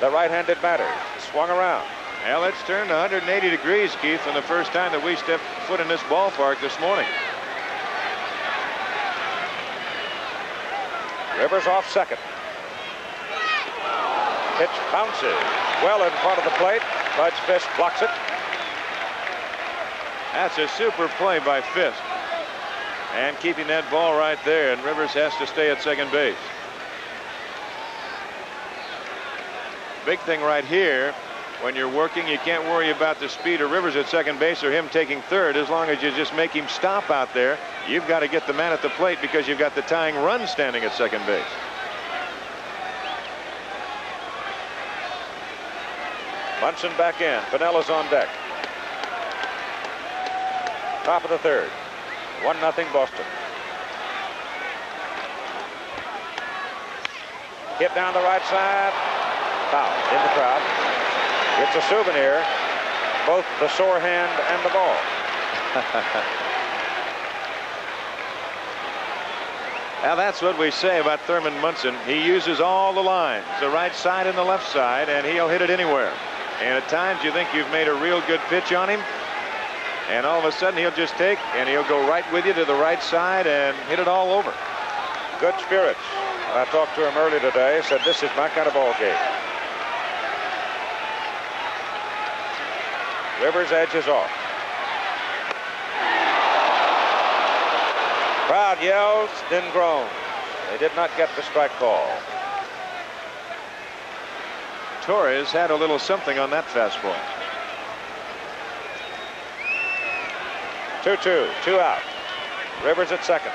the right-handed batter. Swung around. Well, it's turned 180 degrees, Keith, from the first time that we stepped foot in this ballpark this morning. Rivers off second. Pitch bounces well in front of the plate. Bud's Fisk blocks it. That's a super play by Fisk. And keeping that ball right there, and Rivers has to stay at second base. Big thing right here, when you're working, you can't worry about the speed of Rivers at second base or him taking third. As long as you just make him stop out there, you've got to get the man at the plate because you've got the tying run standing at second base. Munson back in. Pinella's on deck. Top of the third. 1-0 Boston. Hit down the right side. Foul in the crowd. It's a souvenir. Both the sore hand and the ball. Now that's what we say about Thurman Munson. He uses all the lines, the right side and the left side, and he'll hit it anywhere. And at times you think you've made a real good pitch on him, and all of a sudden he'll just take and he'll go right with you to the right side and hit it all over. Good spirits. I talked to him earlier today. Said this is my kind of ball game. Rivers edges off. Crowd yells, then groans. They did not get the strike call. Torres had a little something on that fastball. 2-2, 2 out. Rivers at second.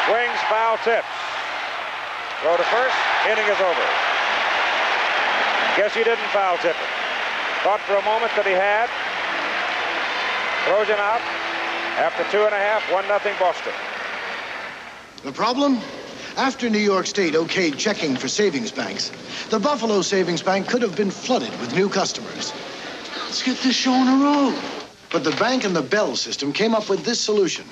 Swings, foul, tips. Throw to first, inning is over. Guess he didn't foul tip it. Thought for a moment that he had. Throws him out. After 2.5, 1-0 Boston. The problem? After New York State okayed checking for savings banks, the Buffalo Savings Bank could have been flooded with new customers. Let's get this show on the road. But the bank and the Bell system came up with this solution.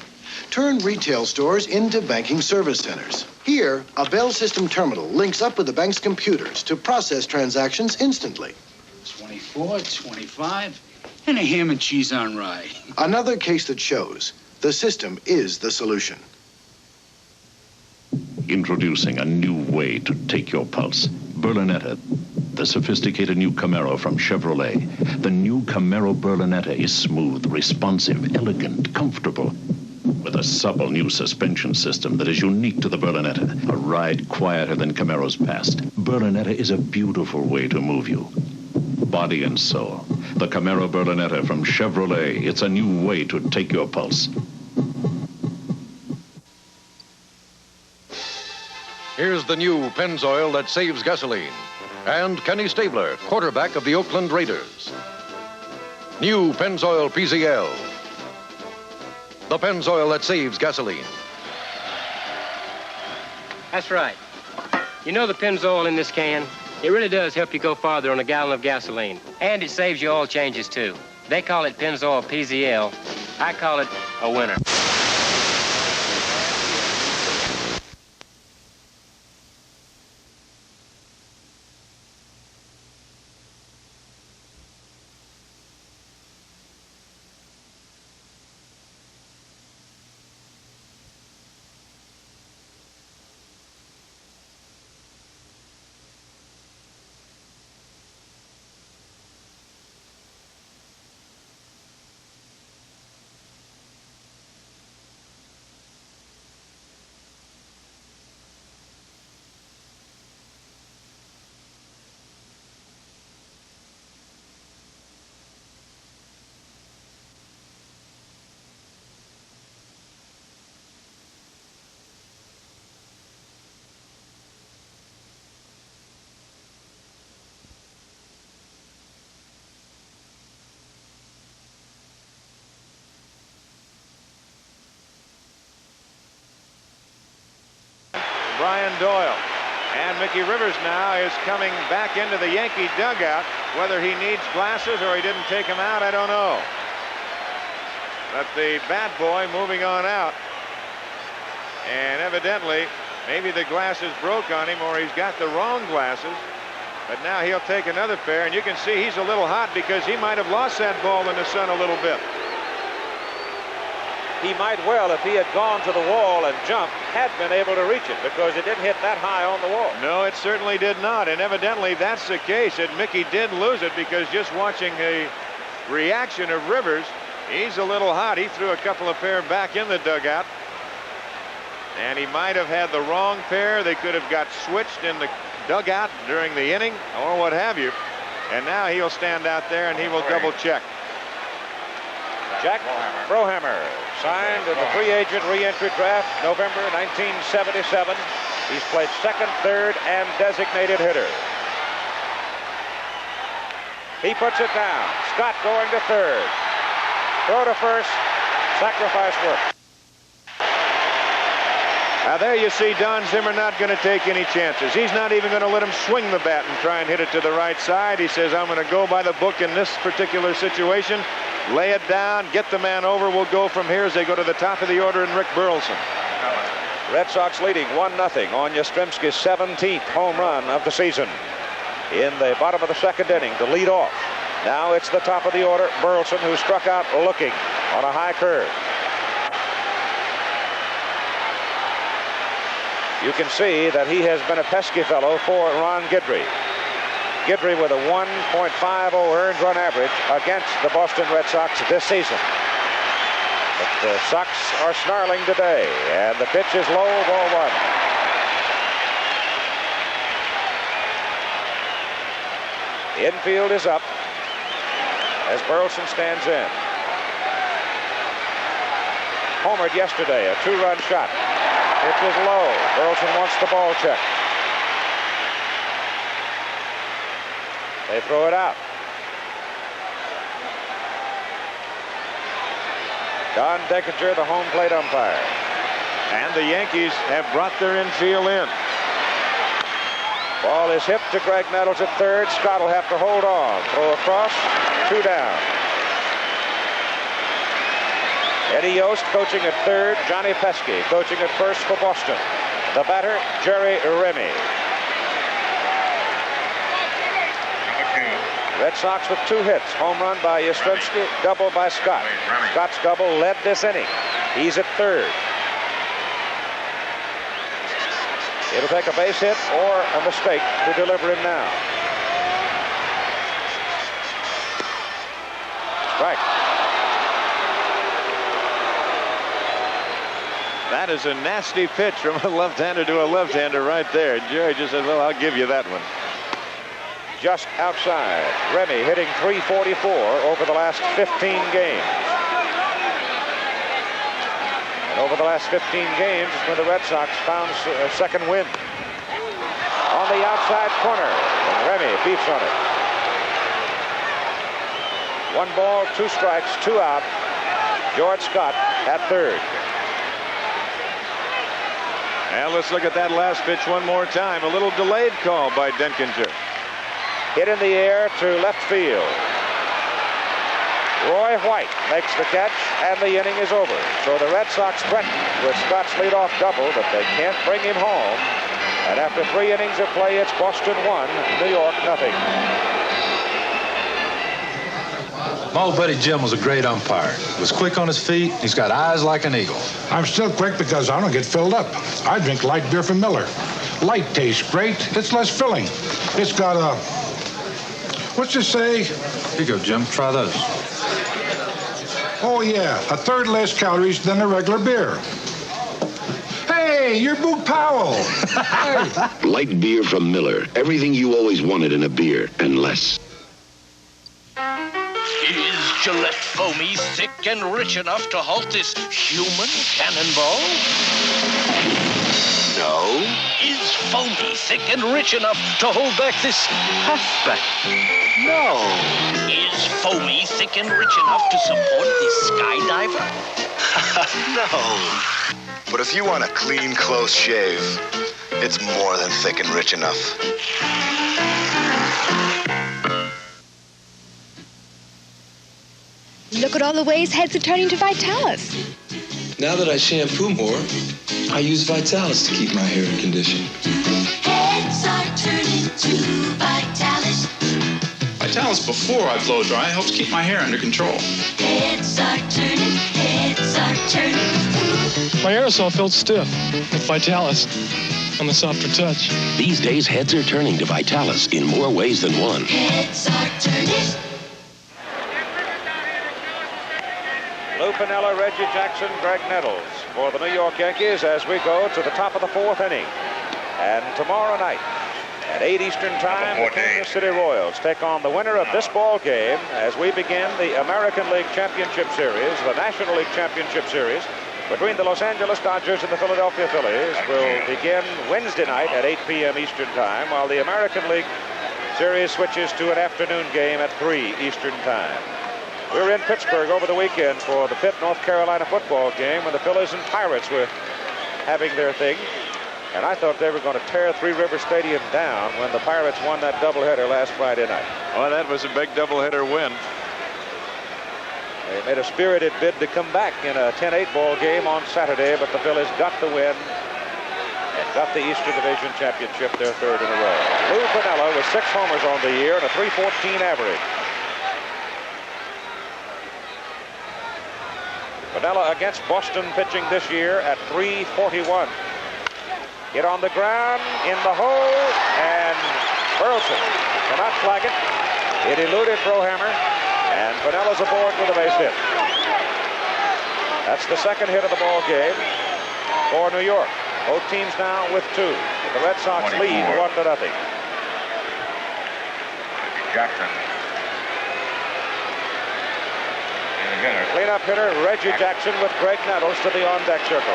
Turn retail stores into banking service centers. Here, a Bell system terminal links up with the bank's computers to process transactions instantly. 24, 25, and a ham and cheese on rye. Another case that shows the system is the solution. Introducing a new way to take your pulse. Berlinetta, the sophisticated new Camaro from Chevrolet. The new Camaro Berlinetta is smooth, responsive, elegant, comfortable. With a supple new suspension system that is unique to the Berlinetta. A ride quieter than Camaro's past. Berlinetta is a beautiful way to move you. Body and soul. The Camaro Berlinetta from Chevrolet. It's a new way to take your pulse. Here's the new Pennzoil that saves gasoline. And Kenny Stabler, quarterback of the Oakland Raiders. New Pennzoil PZL. The Pennzoil that saves gasoline. That's right. You know the Pennzoil in this can? It really does help you go farther on a gallon of gasoline. And it saves you oil changes, too. They call it Pennzoil PZL. I call it a winner. Brian Doyle. And Mickey Rivers now is coming back into the Yankee dugout. Whether he needs glasses or he didn't take them out, I don't know. But the bad boy moving on out. And evidently, maybe the glasses broke on him or he's got the wrong glasses. But now he'll take another pair, and you can see he's a little hot because he might have lost that ball in the sun a little bit. He might well, if he had gone to the wall and jumped, had been able to reach it because it didn't hit that high on the wall. No, it certainly did not. And evidently that's the case, that Mickey did lose it, because just watching the reaction of Rivers, he's a little hot. He threw a couple of pair back in the dugout. And he might have had the wrong pair. They could have got switched in the dugout during the inning or what have you. And now he'll stand out there and he will double check. Jack Brohammer signed in the free agent re-entry draft November 1977. He's played second, third, and designated hitter. He puts it down. Scott going to third. Throw to first. Sacrifice work. Now there you see Don Zimmer not going to take any chances. He's not even going to let him swing the bat and try and hit it to the right side. He says, I'm going to go by the book in this particular situation. Lay it down, get the man over. We'll go from here as they go to the top of the order and Rick Burleson. Red Sox leading 1-0 on Yastrzemski's 17th home run of the season. In the bottom of the second inning to lead off. Now it's the top of the order, Burleson, who struck out looking on a high curve. You can see that he has been a pesky fellow for Ron Guidry. Guidry with a 1.50 earned run average against the Boston Red Sox this season. But the Sox are snarling today, and the pitch is low, ball one. Infield is up as Burleson stands in. Homered yesterday, a two-run shot. Pitch is low. Burleson wants the ball check. They throw it out. Don Denkinger, the home plate umpire. And the Yankees have brought their infield in. Ball is hit to Greg Nettles at third. Scott will have to hold on. Throw across, two down. Eddie Yost coaching at third. Johnny Pesky coaching at first for Boston. The batter, Jerry Remy. Red Sox with two hits. Home run by Yastrzemski, double by Scott. Scott's double led this inning. He's at third. It'll take a base hit or a mistake to deliver him now. Strike. That is a nasty pitch from a left-hander to a left-hander right there. Jerry just said, well, I'll give you that one. Just outside. Remy hitting .344 over the last 15 games. And over the last 15 games is when the Red Sox found a second win. On the outside corner, and Remy beats on it. 1 ball, 2 strikes, 2 out. George Scott at third. And let's look at that last pitch one more time. A little delayed call by Denkinger. Hit in the air to left field. Roy White makes the catch, and the inning is over. So the Red Sox threaten with Scott's leadoff double, but they can't bring him home. And after 3 innings of play, it's Boston 1, New York nothing. My old buddy Jim was a great umpire. He was quick on his feet. He's got eyes like an eagle. I'm still quick because I don't get filled up. I drink light beer from Miller. Light tastes great. It's less filling. It's got a... What's it say? Here you go, Jim. Try those. Oh, yeah. A third less calories than a regular beer. Hey, you're Boog Powell. Hey. Light beer from Miller. Everything you always wanted in a beer, and less. Is Gillette Foamy thick and rich enough to halt this human cannonball? No. Is Foamy thick and rich enough to hold back this halfback? No. Is Foamy thick and rich enough to support this skydiver? No. But if you want a clean, close shave, it's more than thick and rich enough. Look at all the ways heads are turning to Vitalis. Now that I shampoo more, I use Vitalis to keep my hair in condition. Heads are turning to Vitalis. Vitalis before I blow dry helps keep my hair under control. Heads are turning, heads are turning. My aerosol felt stiff. With Vitalis, on the softer touch. These days, heads are turning to Vitalis in more ways than one. Heads are turning. Lou Piniella, Reggie Jackson, Greg Nettles for the New York Yankees as we go to the top of the 4th inning. And tomorrow night at 8 Eastern Time, the Kansas City Royals take on the winner of this ball game as we begin the American League Championship Series, the National League Championship Series between the Los Angeles Dodgers and the Philadelphia Phillies will begin Wednesday night at 8 p.m. Eastern Time, while the American League Series switches to an afternoon game at 3 Eastern Time. We were in Pittsburgh over the weekend for the Pitt, North Carolina football game when the Phillies and Pirates were having their thing. And I thought they were going to tear Three River Stadium down when the Pirates won that doubleheader last Friday night. Well, that was a big doubleheader win. They made a spirited bid to come back in a 10-8 ball game on Saturday, but the Phillies got the win and got the Eastern Division Championship, their 3rd in a row. Lou Piniella with 6 homers on the year and a .314 average. Piniella against Boston pitching this year at .341. Hit on the ground, in the hole, and Burleson cannot flag it. It eluded Brohammer, and Piniella's aboard with a base hit. That's the 2nd hit of the ball game for New York. Both teams now with 2. The Red Sox 24. lead 1-0. Jackson. Cleanup hitter Reggie Jackson with Greg Nettles to the on-deck circle.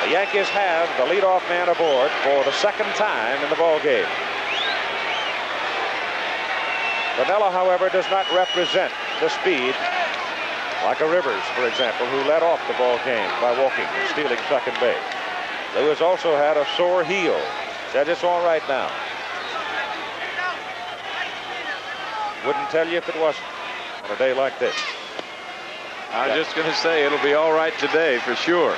The Yankees have the leadoff man aboard for the 2nd time in the ball game. Piniella, however, does not represent the speed like a Rivers, for example, who led off the ball game by walking and stealing second base. Lewis also had a sore heel. Said it's all right now. Wouldn't tell you if it wasn't on a day like this. I was just going to say it'll be all right today for sure.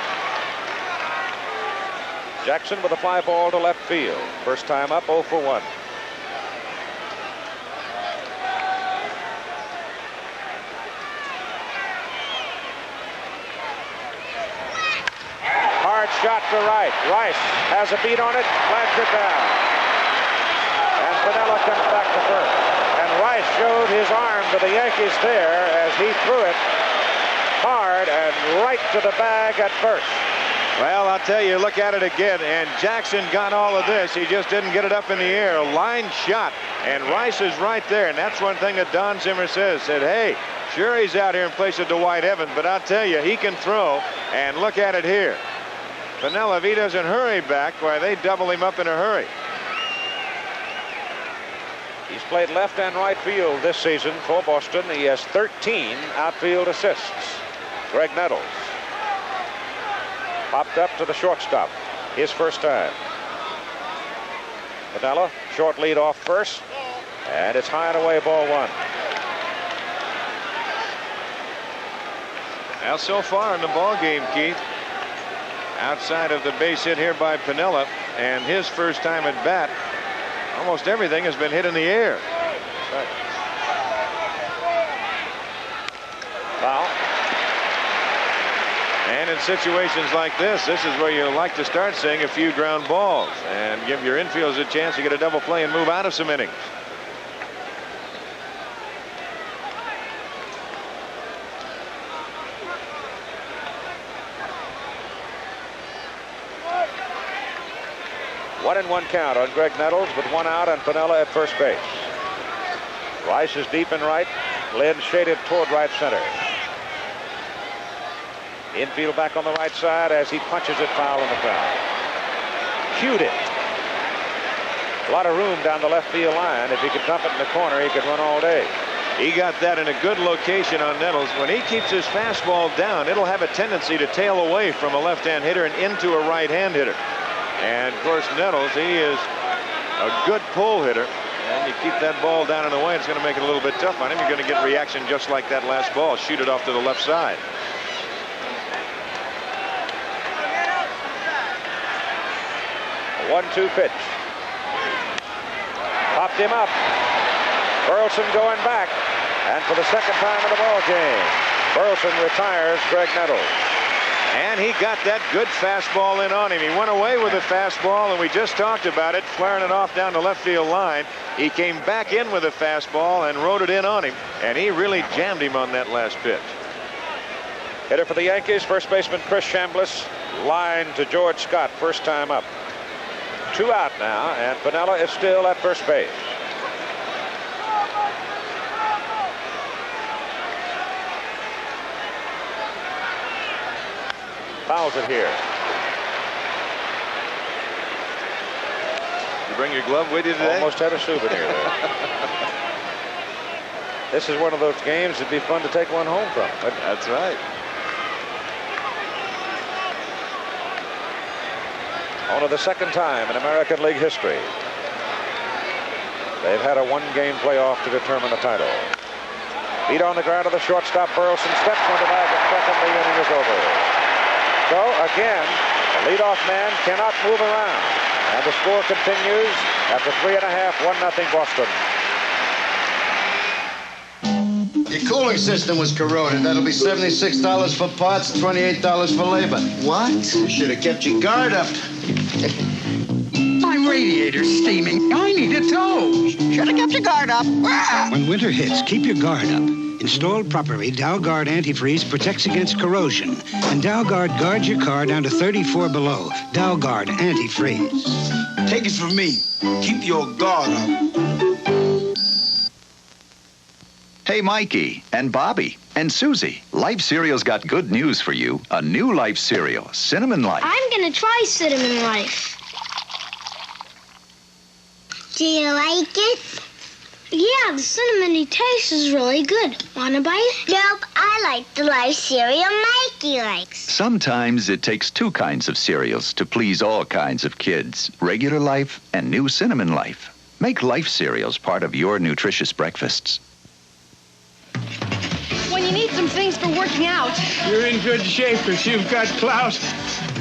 Jackson with a fly ball to left field. First time up, 0 for 1. Hard shot to right. Rice has a beat on it, flags it down. And Piniella comes back to first. And Rice showed his arm to the Yankees there as he threw it hard and right to the bag at first. Well, I'll tell you, look at it again, and Jackson got all of this. He just didn't get it up in the air. A line shot, and Rice is right there, and that's one thing that Don Zimmer said, hey, sure he's out here in place of Dwight Evans, but I'll tell you, he can throw, and look at it here. Piniella, if he doesn't hurry back, why, they double him up in a hurry. He's played left and right field this season for Boston. He has 13 outfield assists. Greg Nettles popped up to the shortstop, his first time. Piniella, short lead off first, and it's high and away, ball 1. Now, so far in the ball game, Keith, outside of the base hit here by Piniella and his first time at bat, almost everything has been hit in the air. Right. Foul. And in situations like this is where you like to start seeing a few ground balls and give your infielders a chance to get a double play and move out of some innings. One and 1 count on Greg Nettles with 1 out and Piniella at first base. Rice is deep in right. Lynn shaded toward right center. Infield back on the right side as he punches it foul in the crowd. Cued it. A lot of room down the left field line. If he could dump it in the corner, he could run all day. He got that in a good location on Nettles. When he keeps his fastball down, it'll have a tendency to tail away from a left-hand hitter and into a right-hand hitter. And of course, Nettles, he is a good pull hitter. And you keep that ball down and away, it's going to make it a little bit tough on him. You're going to get reaction just like that last ball. Shoot it off to the left side. A 1-2 pitch. Popped him up. Burleson going back. And for the second time in the ball game, Burleson retires Greg Nettles. And he got that good fastball in on him. He went away with the fastball, and we just talked about it, flaring it off down the left field line. He came back in with a fastball and rode it in on him, and he really jammed him on that last pitch. Hitter for the Yankees, first baseman Chris Chambliss, line to George Scott, first time up. 2 out now, and Piniella is still at first base. Fouls it here. You bring your glove with you today? Almost had a souvenir there. This is one of those games that'd be fun to take one home from. That's right. Only the second time in American League history they've had a one-game playoff to determine the title. Beat on the ground to the shortstop. Burleson steps on the bag at second. The inning is over. So, again, the leadoff man cannot move around. And the score continues after 3.5, 1-0 Boston. Your cooling system was corroded. That'll be $76 for parts, $28 for labor. What? You should have kept your guard up. My radiator's steaming. I need a tow. Should have kept your guard up. When winter hits, keep your guard up. Installed properly, Dalguard antifreeze protects against corrosion. And Dalguard guards your car down to 34 below. Dalguard antifreeze. Take it from me. Keep your guard up. Hey, Mikey and Bobby and Susie, Life Cereal's got good news for you. A new Life Cereal, Cinnamon Life. I'm gonna try Cinnamon Life. Do you like it? Yeah, the cinnamony taste is really good. Wanna bite? Nope, I like the Life cereal Mikey likes. Sometimes it takes 2 kinds of cereals to please all kinds of kids. Regular Life and new Cinnamon Life. Make Life cereals part of your nutritious breakfasts. When you need some things for working out. You're in good shape because you've got clout.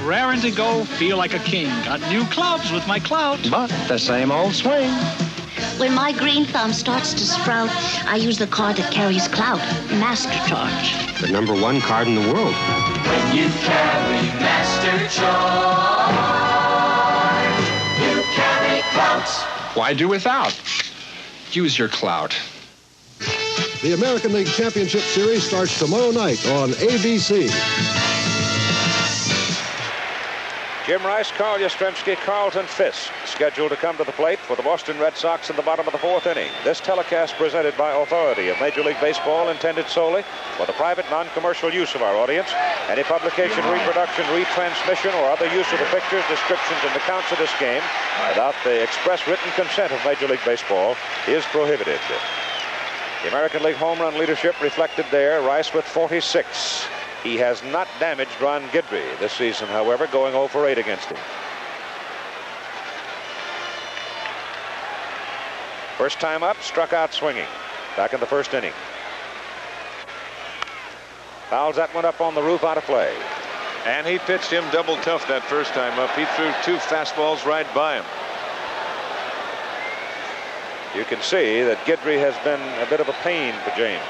Raring to go, feel like a king. Got new clubs with my clout. But the same old swing. When my green thumb starts to sprout, I use the card that carries clout, Master Charge. The #1 card in the world. When you carry Master Charge, you carry clout. Why do without? Use your clout. The American League Championship Series starts tomorrow night on ABC. Jim Rice, Carl Yastrzemski, Carlton Fisk scheduled to come to the plate for the Boston Red Sox in the bottom of the 4th inning. This telecast presented by authority of Major League Baseball, intended solely for the private non-commercial use of our audience. Any publication, reproduction, retransmission, or other use of the pictures, descriptions, and accounts of this game without the express written consent of Major League Baseball is prohibited. The American League home run leadership reflected there, Rice with 46. He has not damaged Ron Guidry this season, however, going 0 for 8 against him. First time up, struck out swinging. Back in the 1st inning. Fouls that one up on the roof, out of play. And he pitched him double tough that first time up. He threw 2 fastballs right by him. You can see that Guidry has been a bit of a pain for James.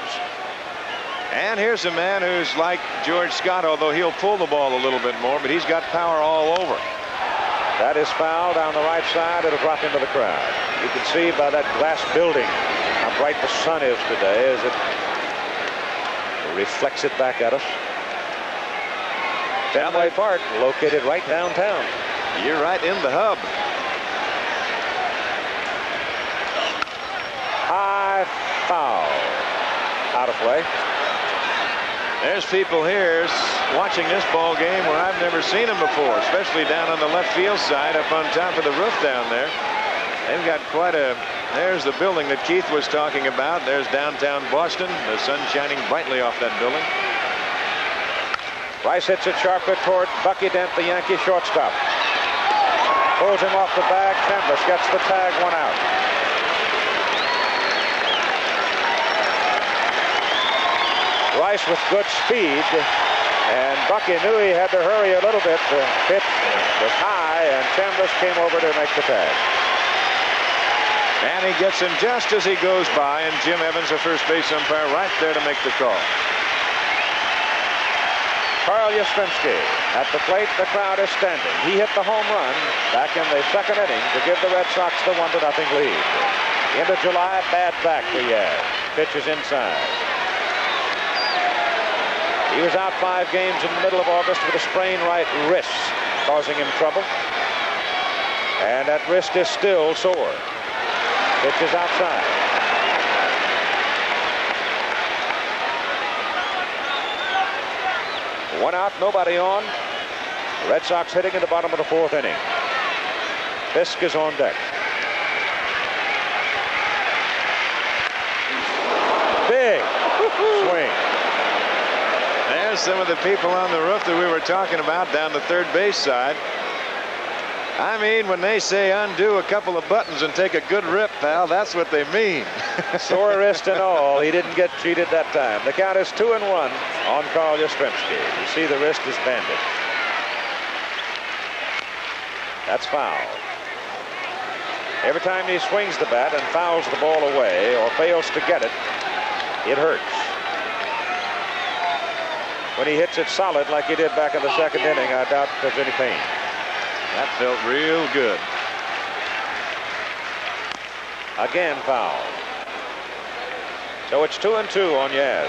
And here's a man who's like George Scott, although he'll pull the ball a little bit more, but he's got power all over. That is foul down the right side. It'll drop into the crowd. You can see by that glass building how bright the sun is today as it reflects it back at us. Fenway Park, located right downtown. You're right in the hub. High foul. Out of play. There's people here watching this ball game where I've never seen them before, especially down on the left field side up on top of the roof down there. They've got quite a... There's the building that Keith was talking about. There's downtown Boston. The sun shining brightly off that building. Rice hits it sharply toward Bucky Dent, the Yankee shortstop. Pulls him off the bag. Chambliss gets the tag, 1 out. Rice with good speed, and Bucky knew he had to hurry a little bit. The pitch was high, and Chambliss came over to make the tag. And he gets him just as he goes by, and Jim Evans, the first base umpire, right there to make the call. Carl Yastrzemski at the plate. The crowd is standing. He hit the home run back in the second inning to give the Red Sox the 1-0 lead. Into July, bad back for Yaz. Pitches inside. He was out 5 games in the middle of August with a sprained right wrist, causing him trouble. And that wrist is still sore. Pitches outside. One out, nobody on. The Red Sox hitting in the bottom of the 4th inning. Fisk is on deck. Big swing. There's some of the people on the roof that we were talking about down the third base side. I mean, when they say undo a couple of buttons and take a good rip, pal, that's what they mean. Sore wrist and all. He didn't get cheated that time. The count is 2-1 on Carl Yastrzemski. You see the wrist is banded. That's foul. Every time he swings the bat and fouls the ball away or fails to get it, it hurts. When he hits it solid like he did back in the second inning, I doubt there's any pain. That felt real good. Again foul. So it's 2-2 on Yaz.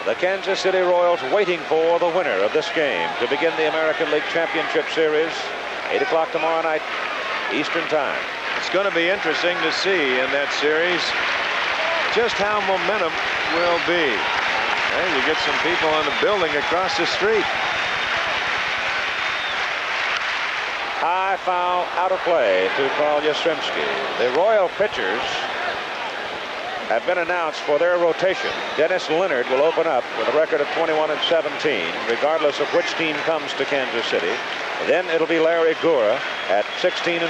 The Kansas City Royals waiting for the winner of this game to begin the American League Championship Series. 8 o'clock tomorrow night, Eastern Time. It's going to be interesting to see in that series just how momentum will be. Hey, you get some people on the building across the street. High foul out of play to Carl Yastrzemski. The Royal pitchers have been announced for their rotation. Dennis Leonard will open up with a record of 21-17, regardless of which team comes to Kansas City. Then it'll be Larry Gura at 16-4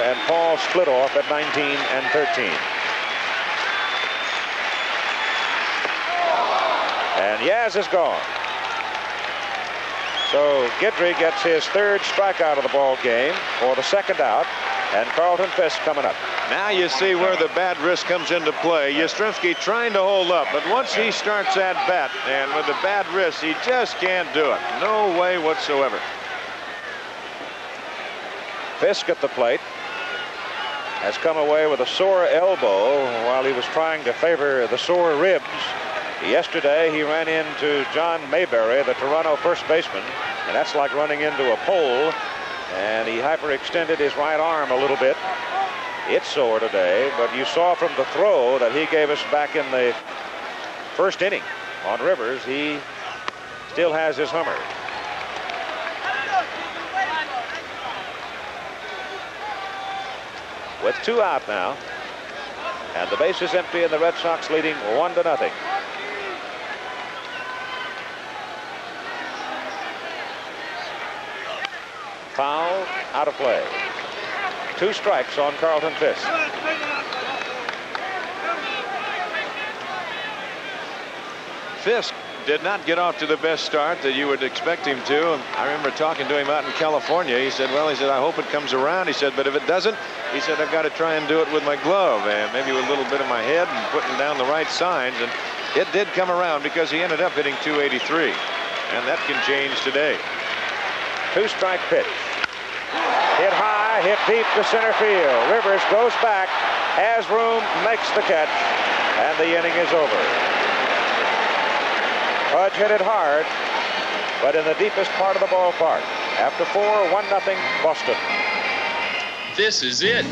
and Paul Splitoff at 19-13. And Yaz is gone. So Guidry gets his 3rd strikeout of the ball game for the 2nd out, and Carlton Fisk coming up. Now you see where the bad wrist comes into play. Yastrzemski trying to hold up, but once he starts at bat, and with the bad wrist, he just can't do it. No way whatsoever. Fisk at the plate has come away with a sore elbow while he was trying to favor the sore ribs. Yesterday, he ran into John Mayberry, the Toronto first baseman, and that's like running into a pole, and he hyperextended his right arm a little bit. It's sore today, but you saw from the throw that he gave us back in the 1st inning on Rivers, he still has his Hummer. With 2 out now, and the base is empty, and the Red Sox leading 1-0. Foul, out of play. 2 strikes on Carlton Fisk. Fisk did not get off to the best start that you would expect him to. I remember talking to him out in California. He said, well, I hope it comes around. He said, but if it doesn't, he said, I've got to try and do it with my glove and maybe with a little bit of my head and putting down the right signs. And it did come around because he ended up hitting .283. And that can change today. 2-strike pitch. Hit high, hit deep to center field. Rivers goes back, has room, makes the catch, and the inning is over. Pudge hit it hard, but in the deepest part of the ballpark. After 4, 1-0 Boston. This is it.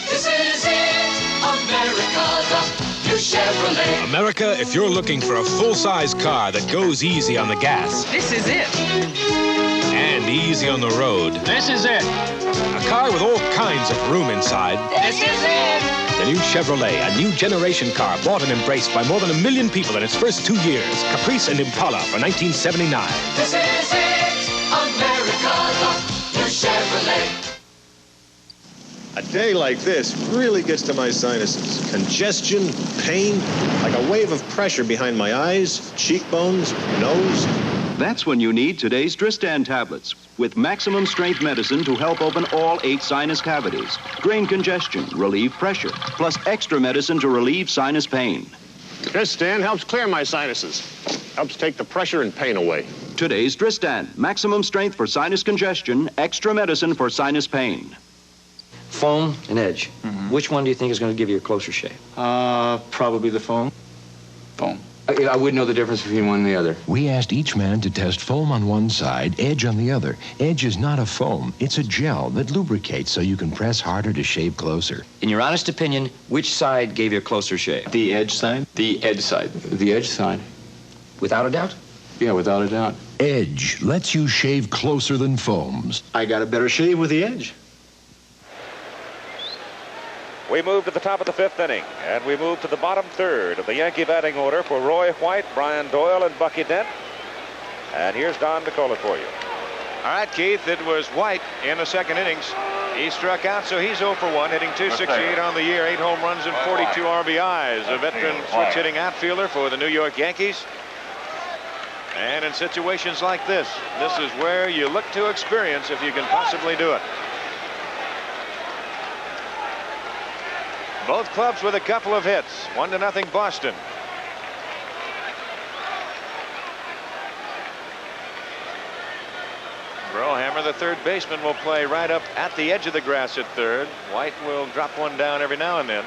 This is it, America, the new Chevrolet. America, if you're looking for a full-size car that goes easy on the gas. This is it. And easy on the road. This is it. A car with all kinds of room inside. This is it. The new Chevrolet, a new generation car bought and embraced by more than 1 million people in its first 2 years. Caprice and Impala for 1979. This is it, America, the new Chevrolet. A day like this really gets to my sinuses. Congestion, pain, like a wave of pressure behind my eyes, cheekbones, nose. That's when you need today's Dristan tablets with maximum strength medicine to help open all 8 sinus cavities, drain congestion, relieve pressure, plus extra medicine to relieve sinus pain. Dristan helps clear my sinuses. Helps take the pressure and pain away. Today's Dristan, maximum strength for sinus congestion, extra medicine for sinus pain. Foam and edge. Which one do you think is going to give you a closer shave? Probably the foam. Foam. I wouldn't know the difference between one and the other. We asked each man to test foam on one side, edge on the other. Edge is not a foam. It's a gel that lubricates so you can press harder to shave closer. In your honest opinion, which side gave you a closer shave? The edge side? The edge side. The edge side. Without a doubt? Yeah, without a doubt. Edge lets you shave closer than foams. I got a better shave with the edge. We move to the top of the 5th inning, and we move to the bottom 3rd of the Yankee batting order for Roy White, Brian Doyle, and Bucky Dent. And here's Don to call it for you. All right, Keith, it was White in the 2nd innings. He struck out, so he's 0 for 1, hitting .268 on the year, 8 home runs and 42 RBIs. A veteran switch-hitting outfielder for the New York Yankees. And in situations like this is where you look to experience if you can possibly do it. Both clubs with a couple of hits. 1-0 Boston. Brohammer, the third baseman, will play right up at the edge of the grass at third. White will drop one down every now and then.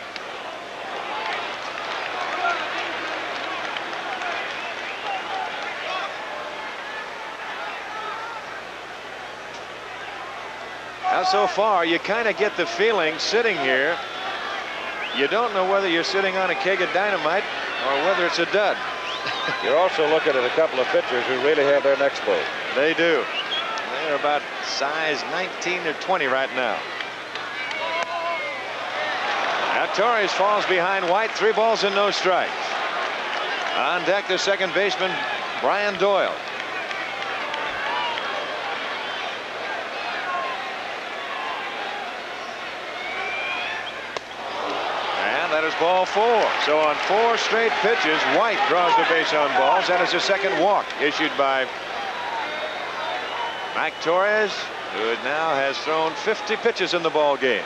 Now, so far, you kind of get the feeling sitting here, you don't know whether you're sitting on a keg of dynamite or whether it's a dud. You're also looking at a couple of pitchers who really have their necks exposed. They do. They're about size 19 or 20 right now. Now Torres falls behind White. 3 balls and no strikes. On deck, the second baseman, Brian Doyle. That is ball 4. So on 4 straight pitches, White draws the base on balls. That is a second walk issued by Mike Torres, who now has thrown 50 pitches in the ball game.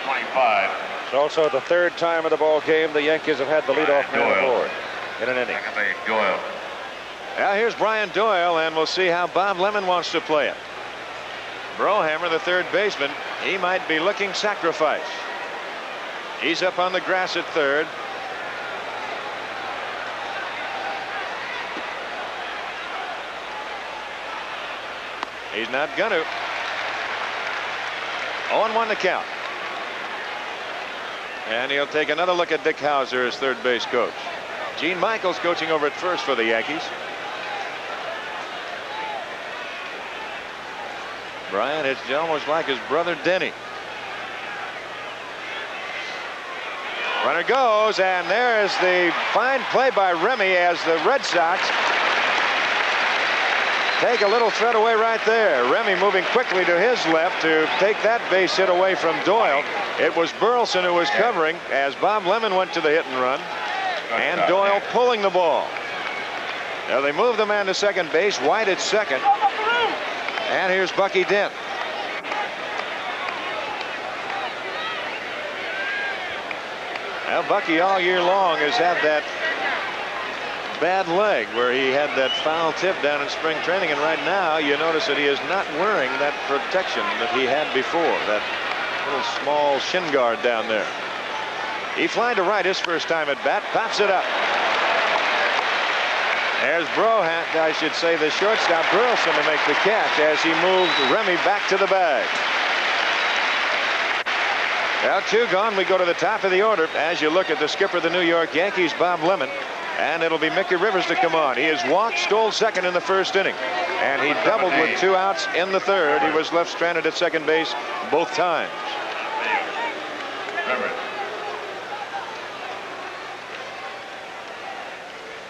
25. It's also the 3rd time of the ball game the Yankees have had the leadoff man aboard in an inning. Doyle. Now here's Brian Doyle, and we'll see how Bob Lemon wants to play it. Brohammer, the third baseman, he might be looking sacrifice. He's up on the grass at third. He's not gonna. 0-1 to count. And he'll take another look at Dick Hauser as third base coach. Gene Michaels coaching over at first for the Yankees. Brian, it's almost like his brother Denny. Runner goes, and there is the fine play by Remy as the Red Sox take a little threat away right there. Remy moving quickly to his left to take that base hit away from Doyle. It was Burleson who was covering as Bob Lemon went to the hit and run, and Doyle pulling the ball. Now they move the man to second base. White at second. And here's Bucky Dent. Now, Bucky all year long has had that bad leg where he had that foul tip down in spring training, and right now you notice that he is not wearing that protection that he had before, that little small shin guard down there. He flying to right his first time at bat, pops it up. There's I should say the shortstop Burleson to make the catch as he moved Remy back to the bag. Now 2 gone. We go to the top of the order as you look at the skipper of the New York Yankees, Bob Lemon, and it'll be Mickey Rivers to come on. He has walked, stole second in the first inning, and he doubled with 2 outs in the third. He was left stranded at second base both times.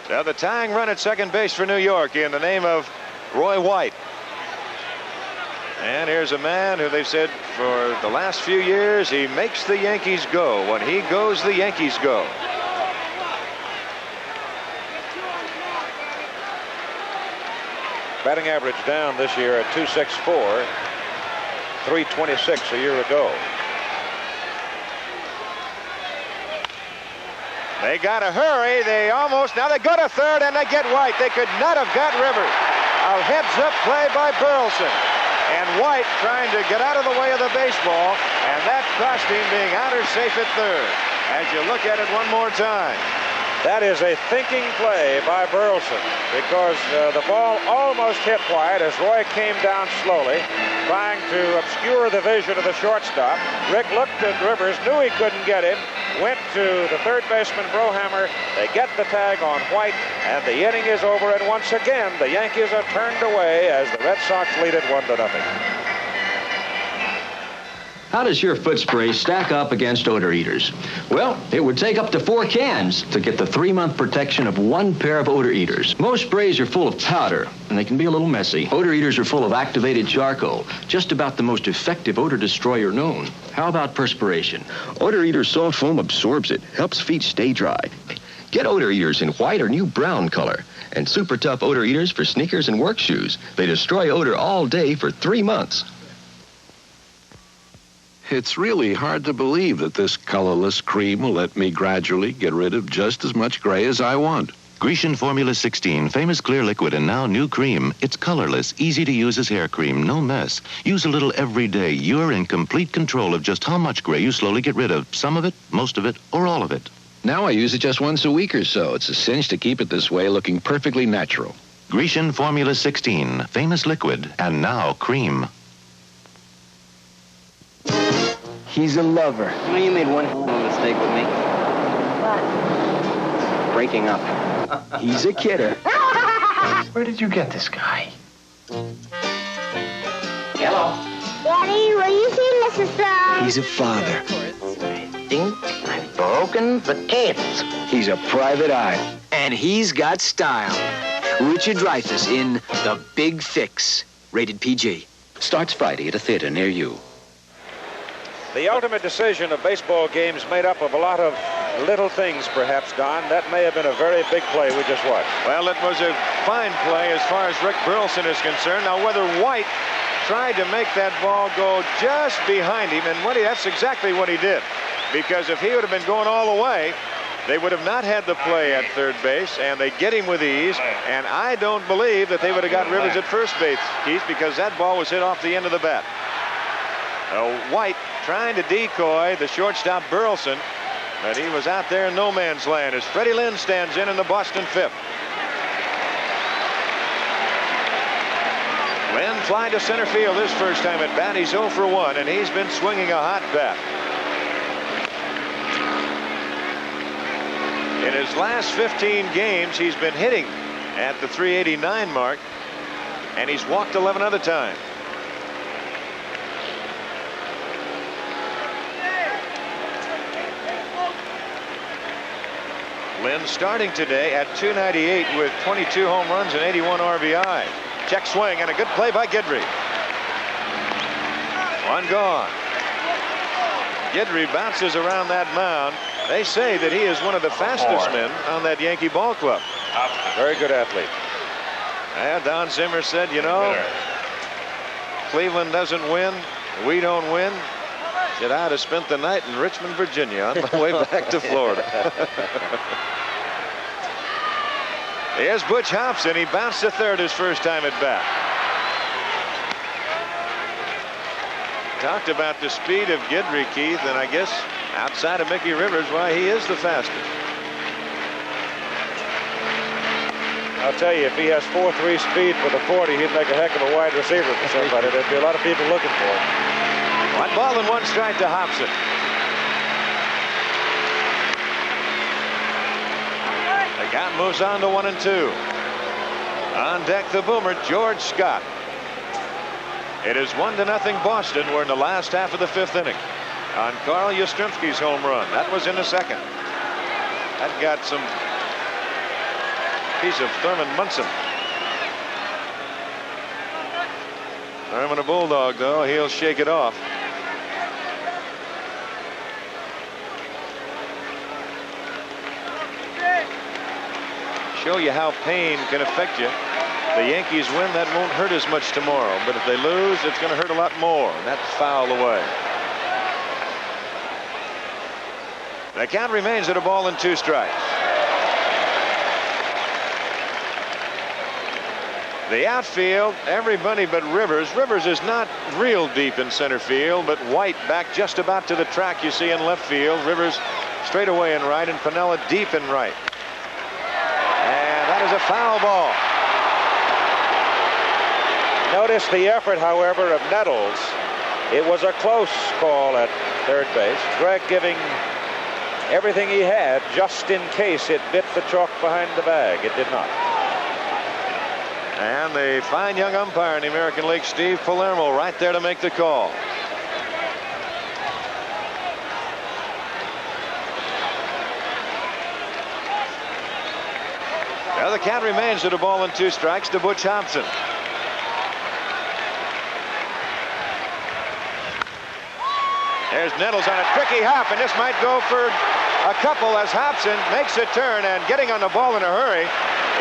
Now the tying run at second base for New York in the name of Roy White. And here's a man who they said for the last few years he makes the Yankees go. When he goes, the Yankees go. Batting average down this year at .264, .326 a year ago. They got to hurry. Now they go to third and they get White. They could not have got Rivers. A heads-up play by Burleson. And White trying to get out of the way of the baseball. And that cost him being out or safe at third. As you look at it one more time. That is a thinking play by Burleson, because the ball almost hit White as Roy came down slowly, trying to obscure the vision of the shortstop. Rick looked at Rivers, knew he couldn't get him, went to the third baseman, Brohammer. They get the tag on White, and the inning is over. And once again, the Yankees are turned away as the Red Sox lead it 1-0. How does your foot spray stack up against odor eaters? Well, it would take up to 4 cans to get the 3-month protection of 1 pair of odor eaters. Most sprays are full of powder, and they can be a little messy. Odor eaters are full of activated charcoal, just about the most effective odor destroyer known. How about perspiration? Odor Eater Soft Foam absorbs it, helps feet stay dry. Get Odor Eaters in white or new brown color, and Super Tough Odor Eaters for sneakers and work shoes. They destroy odor all day for 3 months. It's really hard to believe that this colorless cream will let me gradually get rid of just as much gray as I want. Grecian Formula 16, famous clear liquid, and now new cream. It's colorless, easy to use as hair cream, no mess. Use a little every day. You're in complete control of just how much gray you slowly get rid of. Some of it, most of it, or all of it. Now I use it just once a week or so. It's a cinch to keep it this way, looking perfectly natural. Grecian Formula 16, famous liquid, and now cream. He's a lover. You know, you made one hell of a mistake with me. What? Breaking up. He's a kidder. Where did you get this guy? Hello. Daddy, will you see Mrs. Brown? He's a father. I think I've broken the cable. He's a private eye. And he's got style. Richard Dreyfuss in The Big Fix. Rated PG. Starts Friday at a theater near you. The ultimate decision of baseball games made up of a lot of little things, perhaps, Don. That may have been a very big play we just watched. Well, it was a fine play as far as Rick Burleson is concerned. Now, whether White tried to make that ball go just behind him, and that's exactly what he did. Because if he would have been going all the way, they would have not had the play at third base, and they get him with ease. And I don't believe that they would have got Rivers at first base, Keith, because that ball was hit off the end of the bat. White trying to decoy the shortstop Burleson, but he was out there in no man's land as Freddie Lynn stands in the Boston fifth. Lynn flying to center field his first time at bat. He's 0 for 1, and he's been swinging a hot bat. In his last 15 games, he's been hitting at the 389 mark, and he's walked 11 other times. Lynn starting today at .298 with 22 home runs and 81 RBI. Check swing and a good play by Guidry. One gone. Guidry bounces around that mound. They say that he is one of the fastest men on that Yankee ball club. Very good athlete. And Don Zimmer said, you know, Cleveland doesn't win, we don't win. Said I'd have spent the night in Richmond, Virginia on my way back to Florida. Here's Butch Hobson. He bounced to third his first time at bat. Talked about the speed of Guidry, Keith, and I guess outside of Mickey Rivers, why he is the fastest. I'll tell you, if he has 4.3 speed with a 40, he'd make a heck of a wide receiver for somebody. There'd be a lot of people looking for him. 1 ball and 1 strike to Hobson. The count moves on to 1 and 2. On deck the boomer, George Scott. It is 1-0 Boston. We're in the last half of the 5th inning. On Carl Yastrzemski's home run. That was in the 2nd. That got some piece of Thurman Munson. Herman a Bulldog, though. He'll shake it off. Show you how pain can affect you. The Yankees win, that won't hurt as much tomorrow. But if they lose, it's going to hurt a lot more. And that's foul away. The count remains at a ball and 2 strikes. The outfield, everybody but Rivers. Rivers is not real deep in center field, but White back just about to the track you see in left field. Rivers straight away in right, and Piniella deep in right. And that is a foul ball. Notice the effort, however, of Nettles. It was a close call at third base. Greg giving everything he had just in case it bit the chalk behind the bag. It did not. And the fine young umpire in the American League, Steve Palermo, right there to make the call. Now the count remains at a ball and 2 strikes to Butch Hobson. There's Nettles on a tricky hop, and this might go for a couple as Hobson makes a turn, and getting on the ball in a hurry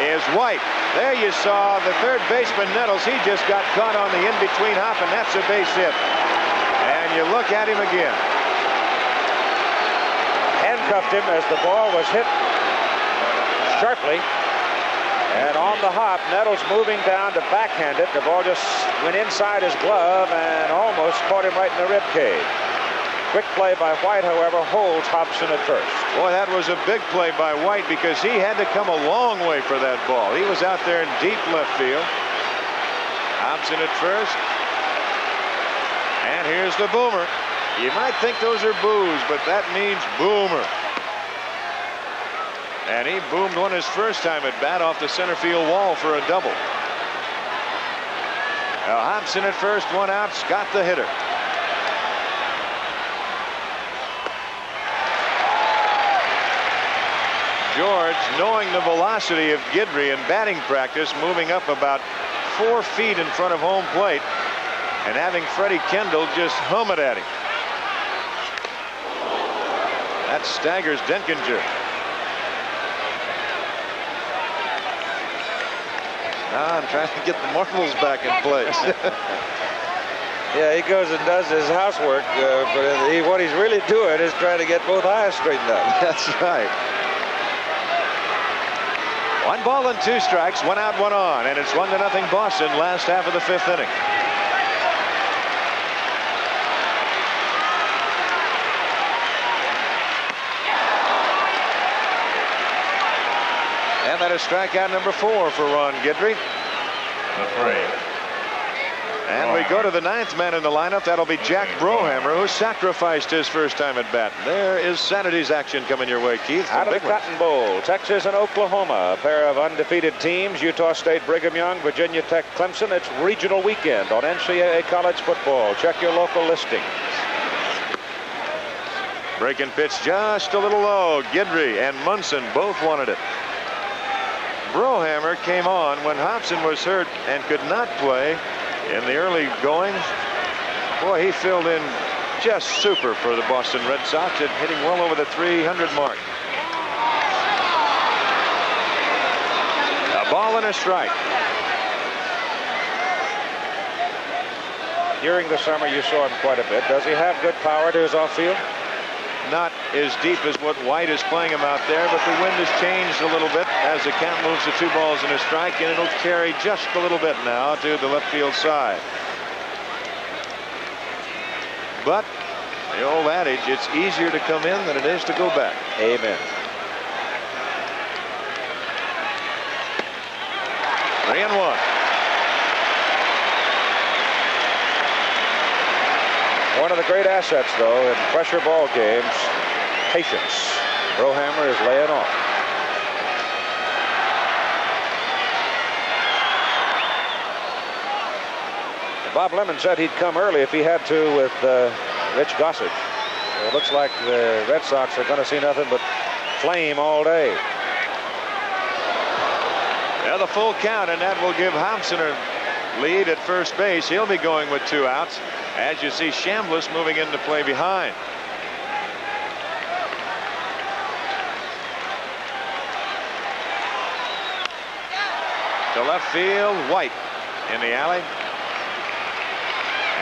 is White. There you saw the third baseman Nettles. He just got caught on the in-between hop, and that's a base hit. And you look at him again. Handcuffed him as the ball was hit sharply. And on the hop, Nettles moving down to backhand it. The ball just went inside his glove and almost caught him right in the rib cage. Quick play by White, however, holds Hobson at first. Boy, that was a big play by White because he had to come a long way for that ball. He was out there in deep left field. Hobson at first. And here's the boomer. You might think those are boos, but that means boomer. And he boomed one his first time at bat off the center field wall for a double. Now Hobson at first, 1 out. Scott the hitter. George, knowing the velocity of Guidry in batting practice, moving up about 4 feet in front of home plate and having Freddie Kendall just hum it at him. That staggers Denkinger. Now I'm trying to get the marbles back in place. Yeah, he goes and does his housework, but what he's really doing is trying to get both eyes straightened out. That's right. 1 ball and 2 strikes, 1 out, 1 on, and it's 1-0 Boston, last half of the 5th inning. And that is strikeout number 4 for Ron Guidry. And we go to the 9th man in the lineup. That'll be Jack Brohammer, who sacrificed his first time at bat. There is Saturday's action coming your way, Keith. Out of the Cotton Bowl, Texas and Oklahoma, a pair of undefeated teams. Utah State, Brigham Young, Virginia Tech, Clemson. It's regional weekend on NCAA college football. Check your local listings. Breaking pitch just a little low. Guidry and Munson both wanted it. Brohammer came on when Hobson was hurt and could not play in the early goings. Boy, he filled in just super for the Boston Red Sox and hitting well over the 300 mark. A ball and a strike. During the summer, you saw him quite a bit. Does he have good power to his off-field? Not as deep as what White is playing him out there, but the wind has changed a little bit as the count moves to 2 balls and a strike, and it'll carry just a little bit now to the left field side. But the old adage, it's easier to come in than it is to go back. Amen. 3-1. One of the great assets, though, in pressure ball games, patience. Brohammer is laying off. Bob Lemon said he'd come early if he had to with Rich Gossage. So it looks like the Red Sox are going to see nothing but flame all day. Yeah, the full count, and that will give Hobson a lead at first base. He'll be going with 2 outs as you see Chambliss moving into play behind. To left field, White in the alley.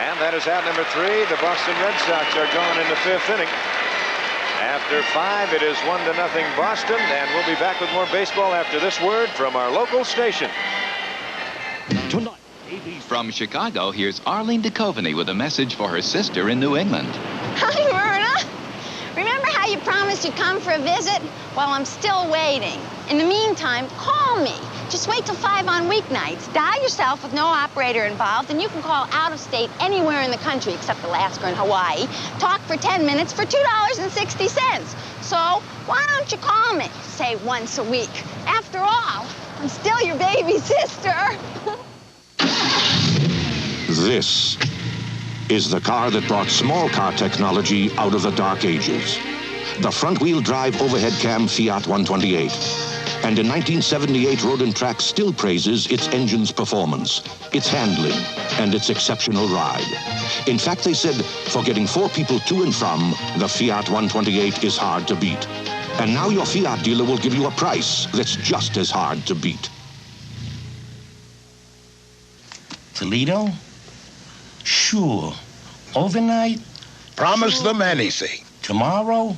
And that is out number 3. The Boston Red Sox are gone in the 5th inning. After 5, it is 1-0 Boston, and we'll be back with more baseball after this word from our local station. Tonight, from Chicago, here's Arlene DeCoveney with a message for her sister in New England. Hi, Myrna. Remember how you promised you'd come for a visit? Well, I'm still waiting. In the meantime, call me. Just wait till 5 on weeknights. Dial yourself with no operator involved, and you can call out of state anywhere in the country except Alaska and Hawaii. Talk for 10 minutes for $2.60. So why don't you call me, say once a week? After all, I'm still your baby sister. This is the car that brought small car technology out of the dark ages. The front-wheel drive overhead cam Fiat 128. And in 1978, Road and Track still praises its engine's performance, its handling, and its exceptional ride. In fact, they said, for getting 4 people to and from, the Fiat 128 is hard to beat. And now your Fiat dealer will give you a price that's just as hard to beat. Toledo? Sure. Overnight? Promise them anything. Tomorrow?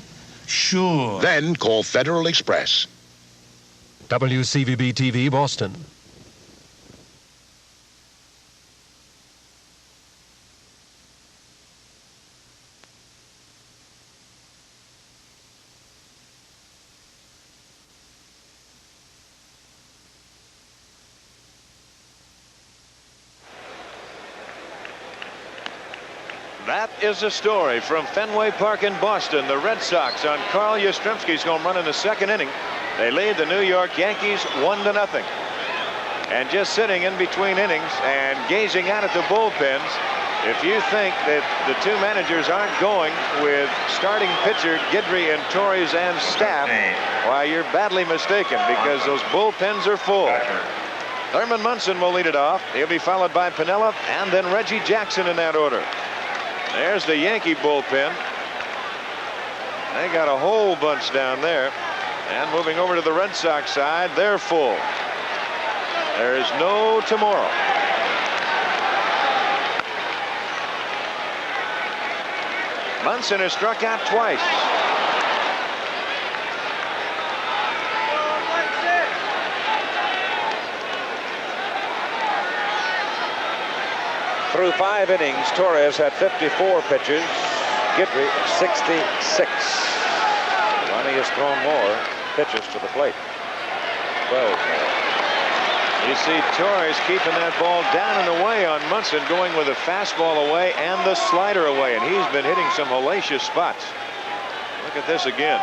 Sure. Then call Federal Express. WCVB-TV, Boston. That is a story from Fenway Park in Boston. The Red Sox on Carl Yastrzemski's home run in the 2nd inning. They lead the New York Yankees 1-0. And just sitting in between innings and gazing out at the bullpens, if you think that the 2 managers aren't going with starting pitcher Guidry and Torres and staff, why, you're badly mistaken, because those bullpens are full. Thurman Munson will lead it off. He'll be followed by Piniella and then Reggie Jackson in that order. There's the Yankee bullpen. They got a whole bunch down there. And moving over to the Red Sox side, they're full. There is no tomorrow. Munson has struck out twice. Through 5 innings, Torres had 54 pitches. Guidry 66. Ronnie has thrown more pitches to the plate. 12 more. You see Torres keeping that ball down and away on Munson, going with a fastball away and the slider away, and he's been hitting some hellacious spots. Look at this again.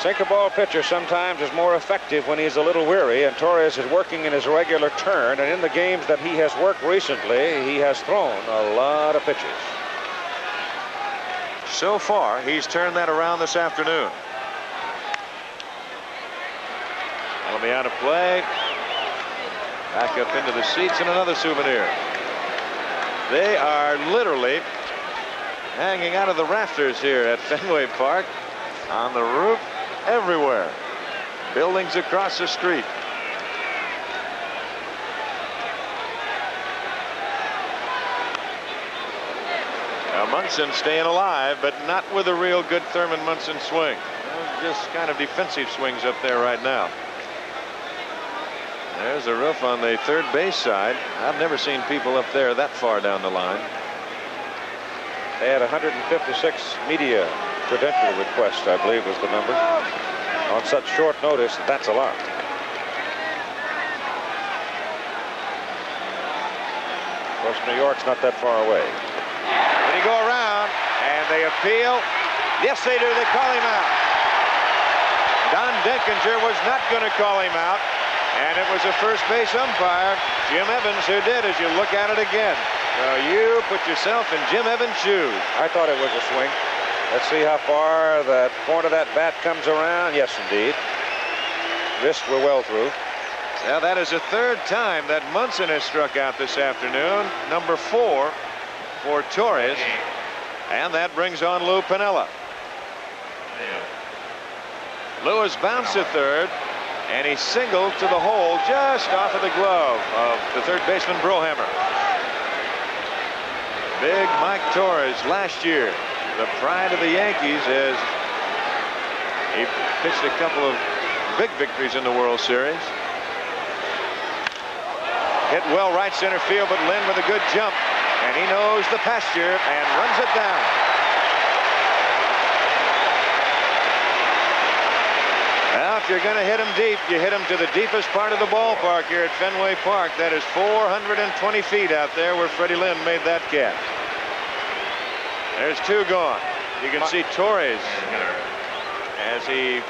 Sinker ball pitcher sometimes is more effective when he's a little weary, and Torres is working in his regular turn, and in the games that he has worked recently, he has thrown a lot of pitches. So far, he's turned that around this afternoon. That'll be out of play. Back up into the seats and another souvenir. They are literally hanging out of the rafters here at Fenway Park, on the roof, everywhere. Buildings across the street. Now Munson staying alive, but not with a real good Thurman Munson swing. Just kind of defensive swings up there right now. There's a roof on the 3rd base side. I've never seen people up there that far down the line. They had 156 media credential requests, I believe was the number. On such short notice, that's a lot. Of course, New York's not that far away. Did he go around? And they appeal. Yes, they do. They call him out. Don Denkinger was not going to call him out. And it was a first base umpire, Jim Evans, who did, as you look at it again. Now you put yourself in Jim Evans' shoes. I thought it was a swing. Let's see how far that point of that bat comes around. Yes, indeed. Wrists were well through. Now, that is the third time that Munson has struck out this afternoon. Number 4 for Torres. And that brings on Lou Piniella. Lou has bounced to third, and he singled to the hole just off of the glove of the third baseman Brohammer. Big Mike Torres last year, the pride of the Yankees, as he pitched a couple of big victories in the World Series. Hit well right center field, but Lynn with a good jump, and he knows the pasture and runs it down. Now, if you're going to hit him deep, you hit him to the deepest part of the ballpark here at Fenway Park. That is 420 feet out there where Freddie Lynn made that catch. There's 2 gone. You can see Torres as he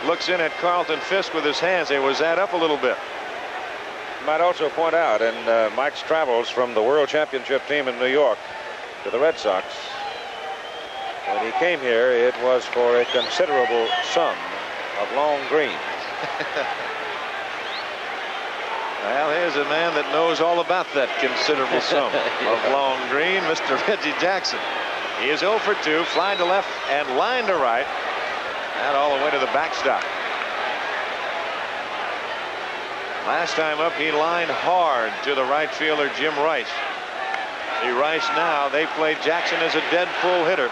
looks in at Carlton Fisk with his hands. He was that up a little bit. Might also point out in Mike's travels from the World Championship team in New York to the Red Sox, when he came here, it was for a considerable sum of long green. Well, here's a man that knows all about that considerable sum of long green, Mr. Reggie Jackson. He is 0 for 2, flying to left and line to right, and all the way to the backstop. Last time up, he lined hard to the right fielder, Jim Rice. See, Rice now, they played Jackson as a dead pull hitter.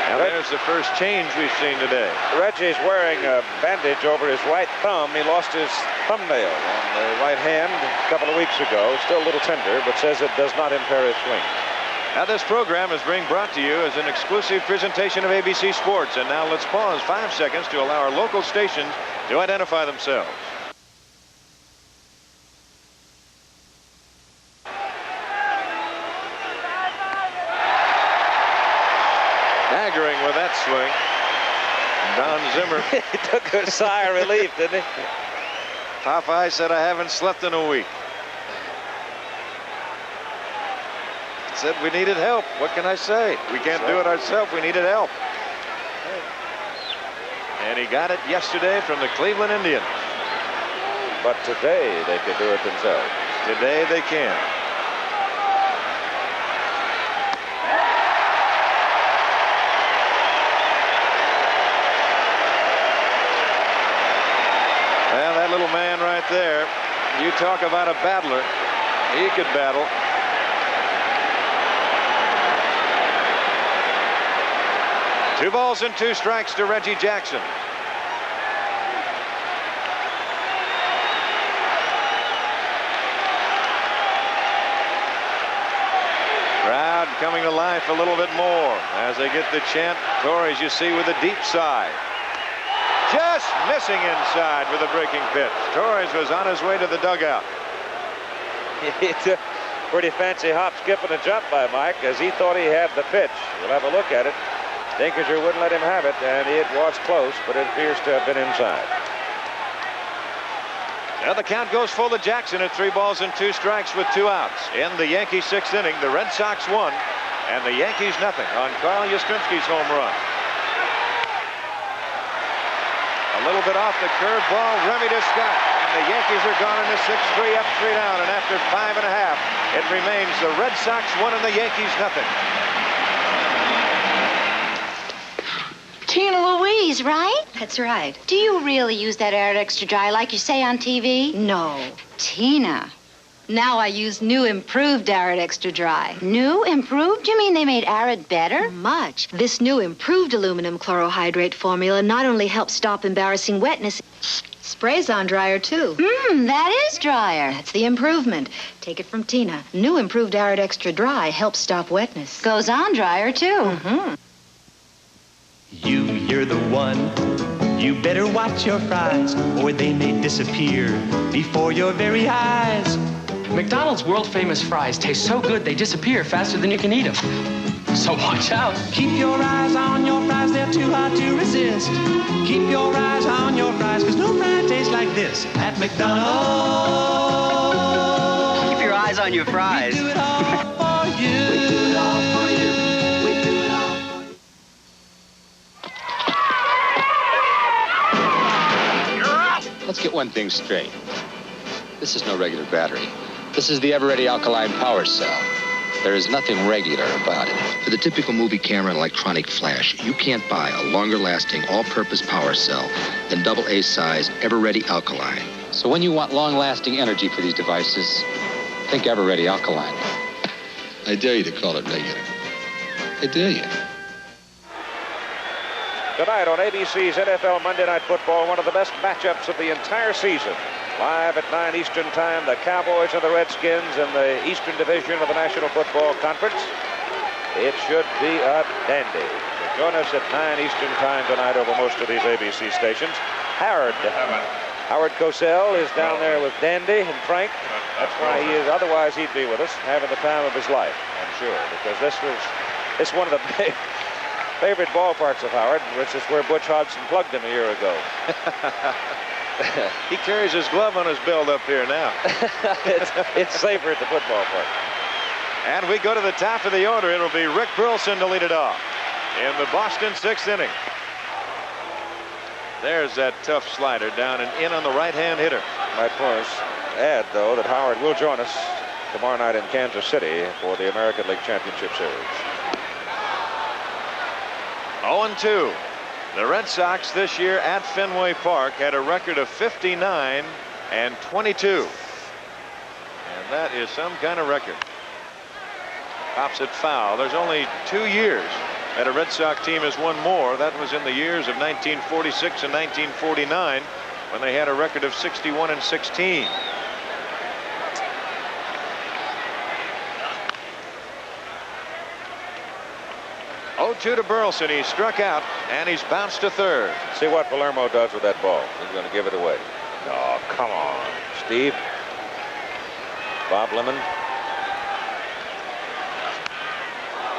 Now there's the first change we've seen today. Reggie's wearing a bandage over his right thumb. He lost his thumbnail on the right hand a couple of weeks ago. Still a little tender, but says it does not impair his swing. Now, this program is being brought to you as an exclusive presentation of ABC Sports. And now let's pause 5 seconds to allow our local stations to identify themselves. Staggering with that swing, Don Zimmer. He took a sigh of relief, didn't he? Popeye said, I haven't slept in a week. Said we needed help. What can I say? We can't do it ourselves. We needed help. And he got it yesterday from the Cleveland Indians. But today they could do it themselves. Today they can. Well, that little man right there, you talk about a battler. He could battle. Two balls and 2 strikes to Reggie Jackson. Crowd coming to life a little bit more as they get the chant. Torres, you see, with a deep sigh. Just missing inside with a breaking pitch. Torres was on his way to the dugout. He took a pretty fancy hop, skip, and a jump by Mike as he thought he had the pitch. We'll have a look at it. Dinkinger wouldn't let him have it, and it was close, but it appears to have been inside. Now the count goes full to Jackson at 3 balls and 2 strikes with 2 outs. In the Yankees' 6th inning, the Red Sox won, and the Yankees nothing on Carl Yastrzemski's home run. A little bit off the curveball, Remy to Scott, and the Yankees are gone in the 6-3 up, 3 down, and after 5 1/2, it remains the Red Sox 1 and the Yankees nothing. Tina Louise, right? That's right. Do you really use that Arid Extra Dry like you say on TV? No. Tina. Now I use new improved Arid Extra Dry. New? Improved? You mean they made Arid better? Much. This new improved aluminum chlorohydrate formula not only helps stop embarrassing wetness, sprays on drier, too. That is drier. That's the improvement. Take it from Tina. New improved Arid Extra Dry helps stop wetness. Goes on drier, too. You're the one. You better watch your fries, or they may disappear before your very eyes. McDonald's world-famous fries taste so good they disappear faster than you can eat them. So watch out. Keep your eyes on your fries, they're too hard to resist. Keep your eyes on your fries, because no fry tastes like this at McDonald's. Keep your eyes on your fries. We do it all for you. We do it all for you. We do it all for you. get one thing straight. This is no regular battery. This is the ever-ready alkaline power cell. There is nothing regular about it. For the typical movie camera and electronic flash, you can't buy a longer-lasting, all-purpose power cell than AA size, ever-ready alkaline. So when you want long-lasting energy for these devices, think ever-ready alkaline. I dare you to call it regular. I dare you. Tonight on ABC's NFL Monday Night Football, one of the best matchups of the entire season. Live at 9 Eastern Time, the Cowboys and the Redskins in the Eastern Division of the National Football Conference. It should be a dandy. So join us at 9 Eastern Time tonight over most of these ABC stations. Howard Cosell is down there with Dandy and Frank. That's why he is. Otherwise, he'd be with us, having the time of his life, I'm sure, because this is one of the favorite ballparks of Howard, which is where Butch Hodgson plugged him a year ago. He carries his glove on his belt up here now. it's safer at the football park. And we go to the top of the order. It'll be Rick Burleson to lead it off in the Boston 6th inning. There's that tough slider down and in on the right-hand hitter. Might first add, though, that Howard will join us tomorrow night in Kansas City for the American League Championship Series. 0-2. The Red Sox this year at Fenway Park had a record of 59 and 22. And that is some kind of record. Pops it foul. There's only 2 years that a Red Sox team has won more. That was in the years of 1946 and 1949 when they had a record of 61 and 16. To Burleson. He struck out and he's bounced to third. See what Palermo does with that ball. He's going to give it away. Oh, come on, Steve. Bob Lemon.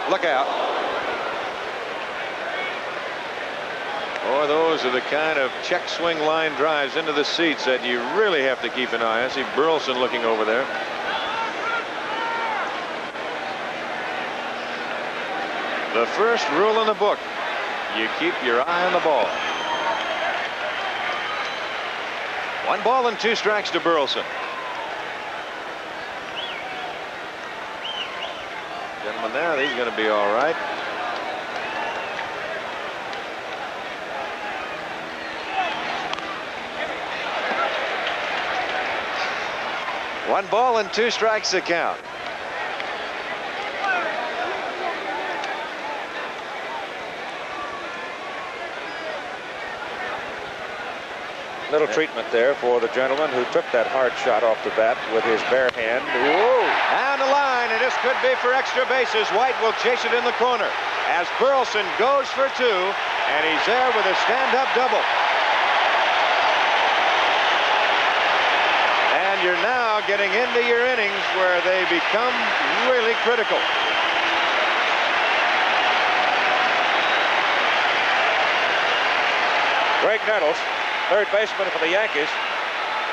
Look out. Boy, those are the kind of check swing line drives into the seats that you really have to keep an eye on. I see Burleson looking over there. The first rule in the book, you keep your eye on the ball. 1 ball and 2 strikes to Burleson. Gentleman there, he's going to be all right. One ball and 2 strikes to count. Little treatment there for the gentleman who took that hard shot off the bat with his bare hand. Whoa! Down the line, and this could be for extra bases. White will chase it in the corner as Burleson goes for 2, and he's there with a stand-up double. And you're now getting into your innings where they become really critical. Greg Nettles, third baseman for the Yankees,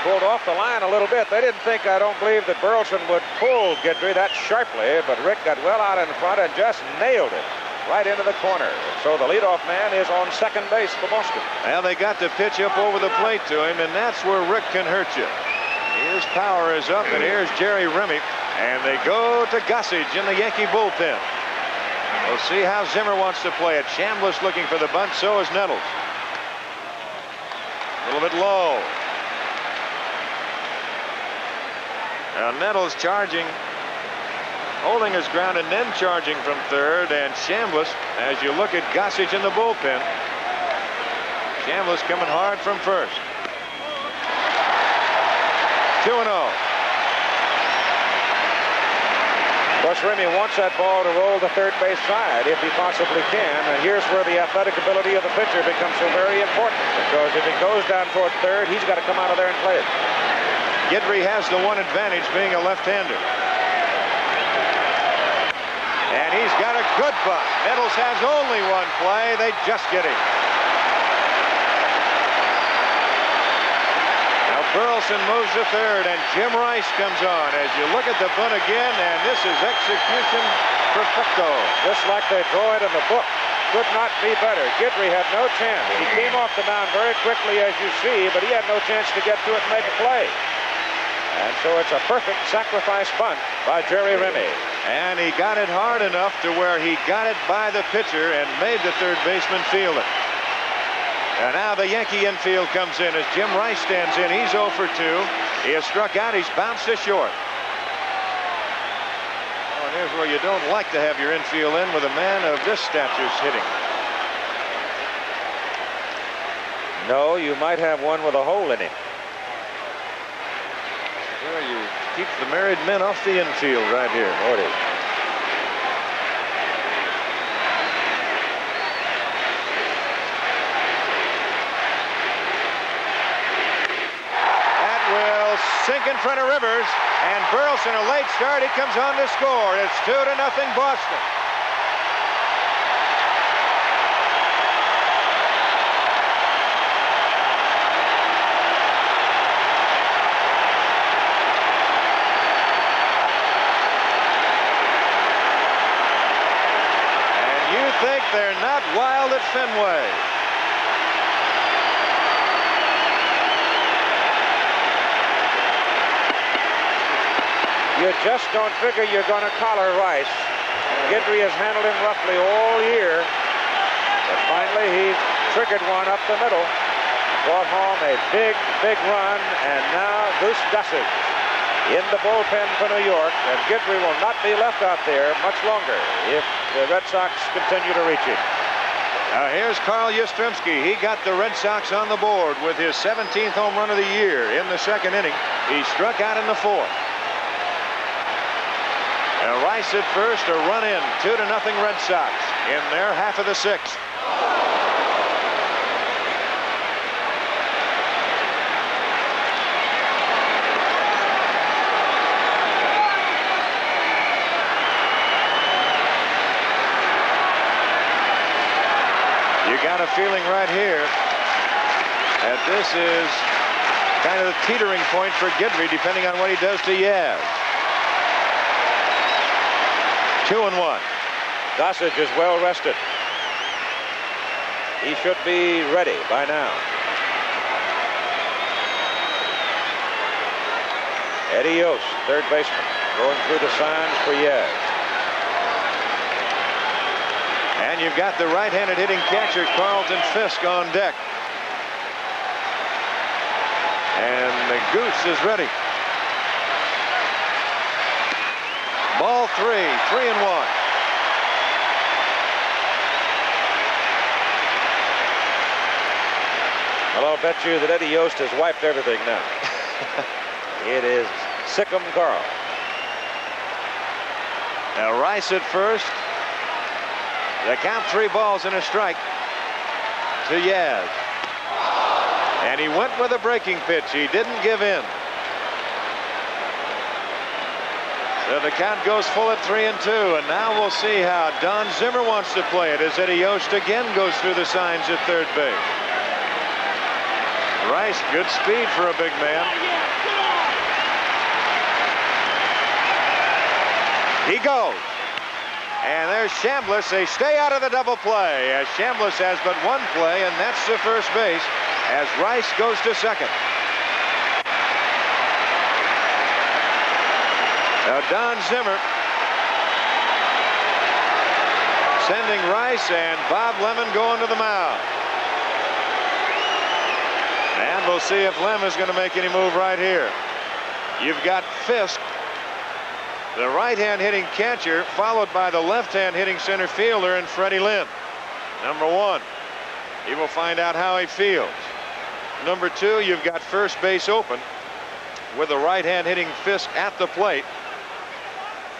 pulled off the line a little bit. They didn't think, I don't believe, that Burleson would pull Guidry that sharply, but Rick got well out in front and just nailed it right into the corner. So the leadoff man is on second base for Boston. Well, they got to pitch up over the plate to him, and that's where Rick can hurt you. His power is up, and here's Jerry Remy, and they go to Gossage in the Yankee bullpen. We'll see how Zimmer wants to play it. Chambliss looking for the bunt, so is Nettles. A little bit low. Now Nettles charging, holding his ground and then charging from third, and Chambliss, as you look at Gossage in the bullpen, Chambliss coming hard from first. 2-0. Gus Remy wants that ball to roll to third base side if he possibly can, and here's where the athletic ability of the pitcher becomes so very important, because if it goes down toward third, he's got to come out of there and play it. Guidry has the one advantage, being a left-hander. And he's got a good bunt. Nettles has only one play. They just get him. Now Burleson moves to third, and Jim Rice comes on as you look at the bunt again, and this is execution perfecto. Just like they draw it in the book. could not be better. Guidry had no chance. He came off the mound very quickly, as you see, but he had no chance to get to it and make a play. And so it's a perfect sacrifice bunt by Jerry Remy. And he got it hard enough to where he got it by the pitcher and made the third baseman field it. And now the Yankee infield comes in as Jim Rice stands in. He's 0 for 2. He has struck out. He's bounced to short. Oh, and here's where you don't like to have your infield in with a man of this stature's hitting. No, you might have one with a hole in him. Well, you keep the married men off the infield right here, Morty. That will sink in front of Rivers, and Burleson, a late start, he comes on to score. It's 2-0 Boston. Think they're not wild at Fenway. You just don't figure you're going to collar Rice. Guidry has handled him roughly all year, but finally he triggered one up the middle, brought home a big run, and now Goose Gossage in the bullpen for New York, and Guidry will not be left out there much longer if the Red Sox continue to reach him. Now here's Carl Yastrzemski. He got the Red Sox on the board with his 17th home run of the year in the second inning. He struck out in the fourth. And Rice at first, a run in, 2-0 Red Sox in their half of the sixth. Got a feeling right here that this is kind of the teetering point for Guidry, depending on what he does to Yaz. 2-1. Gossage is well rested. He should be ready by now. Eddie Yost, third baseman, going through the signs for Yaz. And you've got the right-handed hitting catcher, Carlton Fisk, on deck. And the Goose is ready. Ball 3-1. Well, I'll bet you that Eddie Yost has wiped everything now. It is Sick'em Carl. Now Rice at first. The count, 3 balls and a strike to Yaz. And he went with a breaking pitch. He didn't give in. So the count goes full at 3-2. And now we'll see how Don Zimmer wants to play it as Eddie Yost again goes through the signs at third base. Rice, good speed for a big man. He goes. And there's Chambliss. They stay out of the double play as Chambliss has but one play, and that's the first base as Rice goes to second. Now Don Zimmer sending Rice and Bob Lemon going to the mound. And we'll see if Lem is going to make any move right here. You've got Fisk, the right-hand hitting catcher, followed by the left-hand hitting center fielder and Freddie Lynn. Number 1, he will find out how he feels. Number 2, you've got first base open with the right-hand hitting Fisk at the plate.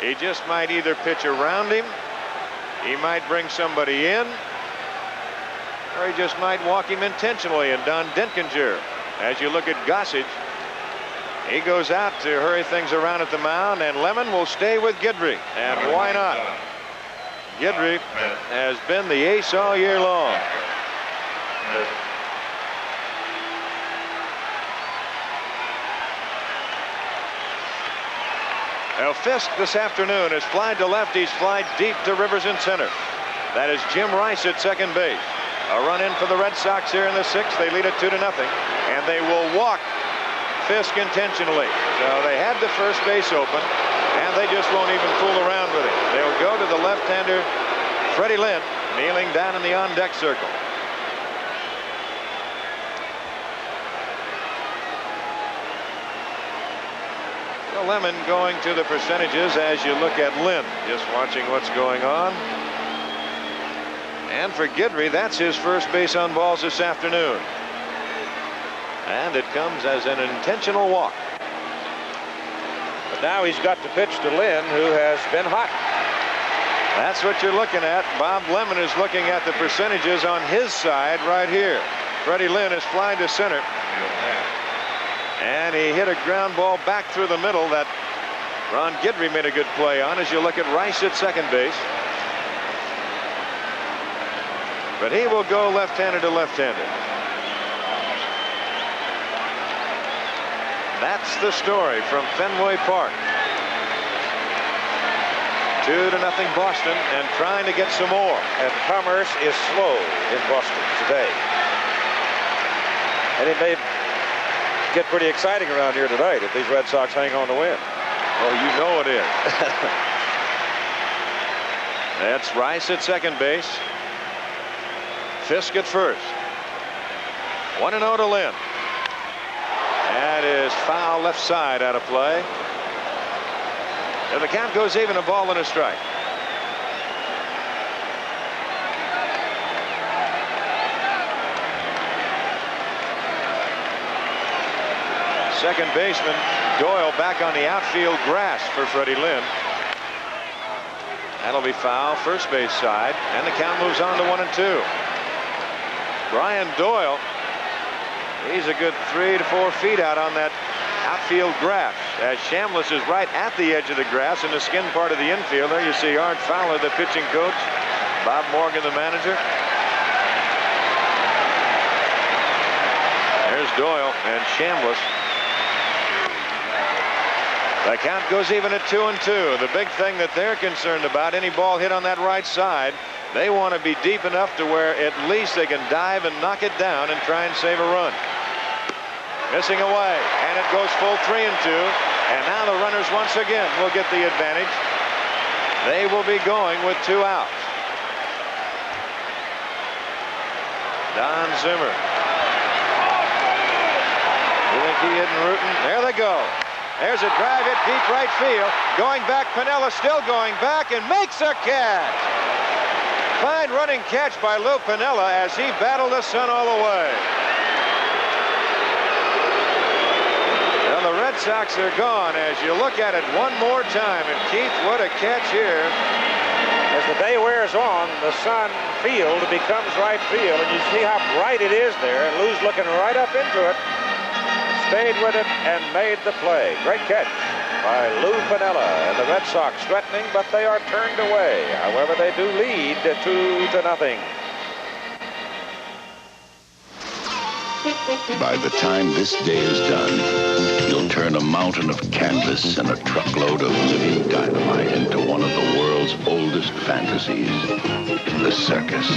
He just might either pitch around him, he might bring somebody in, or he just might walk him intentionally. And Don Denkinger, as you look at Gossage, he goes out to hurry things around at the mound, and Lemon will stay with Guidry. And why not? Guidry has been the ace all year long. Now Fisk this afternoon has flied to left. He's flied deep to Rivers in center. That is Jim Rice at second base. A run in for the Red Sox here in the 6th. They lead it 2-0. And they will walk Fisk intentionally. So they had the first base open, and they just won't even fool around with it. They'll go to the left-hander, Freddie Lynn, kneeling down in the on-deck circle. Well, Lemon going to the percentages as you look at Lynn, just watching what's going on. And for Guidry, that's his first base on balls this afternoon. And it comes as an intentional walk. But now he's got to pitch to Lynn, who has been hot. That's what you're looking at. Bob Lemon is looking at the percentages on his side right here. Freddie Lynn is flying to center. And he hit a ground ball back through the middle that Ron Guidry made a good play on as you look at Rice at second base. But he will go left-handed to left-handed. That's the story from Fenway Park. 2-0 Boston, and trying to get some more. And commerce is slow in Boston today. And it may get pretty exciting around here tonight if these Red Sox hang on to win. Oh, you know it is. That's Rice at second base. Fisk at first. 1-0 to Lynn. That is foul left side out of play. And the count goes even, a ball and a strike. Second baseman Doyle back on the outfield grass for Freddie Lynn. That'll be foul, first base side, and the count moves on to 1-2. Brian Doyle, he's a good 3 to 4 feet out on that outfield grass, as Chambliss is right at the edge of the grass in the skin part of the infield. There you see Art Fowler, the pitching coach, Bob Morgan, the manager. There's Doyle and Chambliss. The count goes even at 2-2. The big thing that they're concerned about, any ball hit on that right side, they want to be deep enough to where at least they can dive and knock it down and try and save a run. Missing away, and it goes full 3-2. And now the runners once again will get the advantage. They will be going with 2 outs. Don Zimmer. Wilkie isn't rooting. There they go. There's a drive hit deep right field. Going back, Piniella still going back and makes a catch. Fine running catch by Lou Piniella as he battled the sun all the way. Now the Red Sox are gone as you look at it one more time. And Keith, what a catch here. As the day wears on, the sun field becomes right field, and you see how bright it is there. And Lou's looking right up into it. Stayed with it and made the play. Great catch by Lou Piniella, and the Red Sox threatening, but they are turned away. However, they do lead 2-0. By the time this day is done, you'll turn a mountain of canvas and a truckload of living dynamite into one of the world's oldest fantasies, the circus.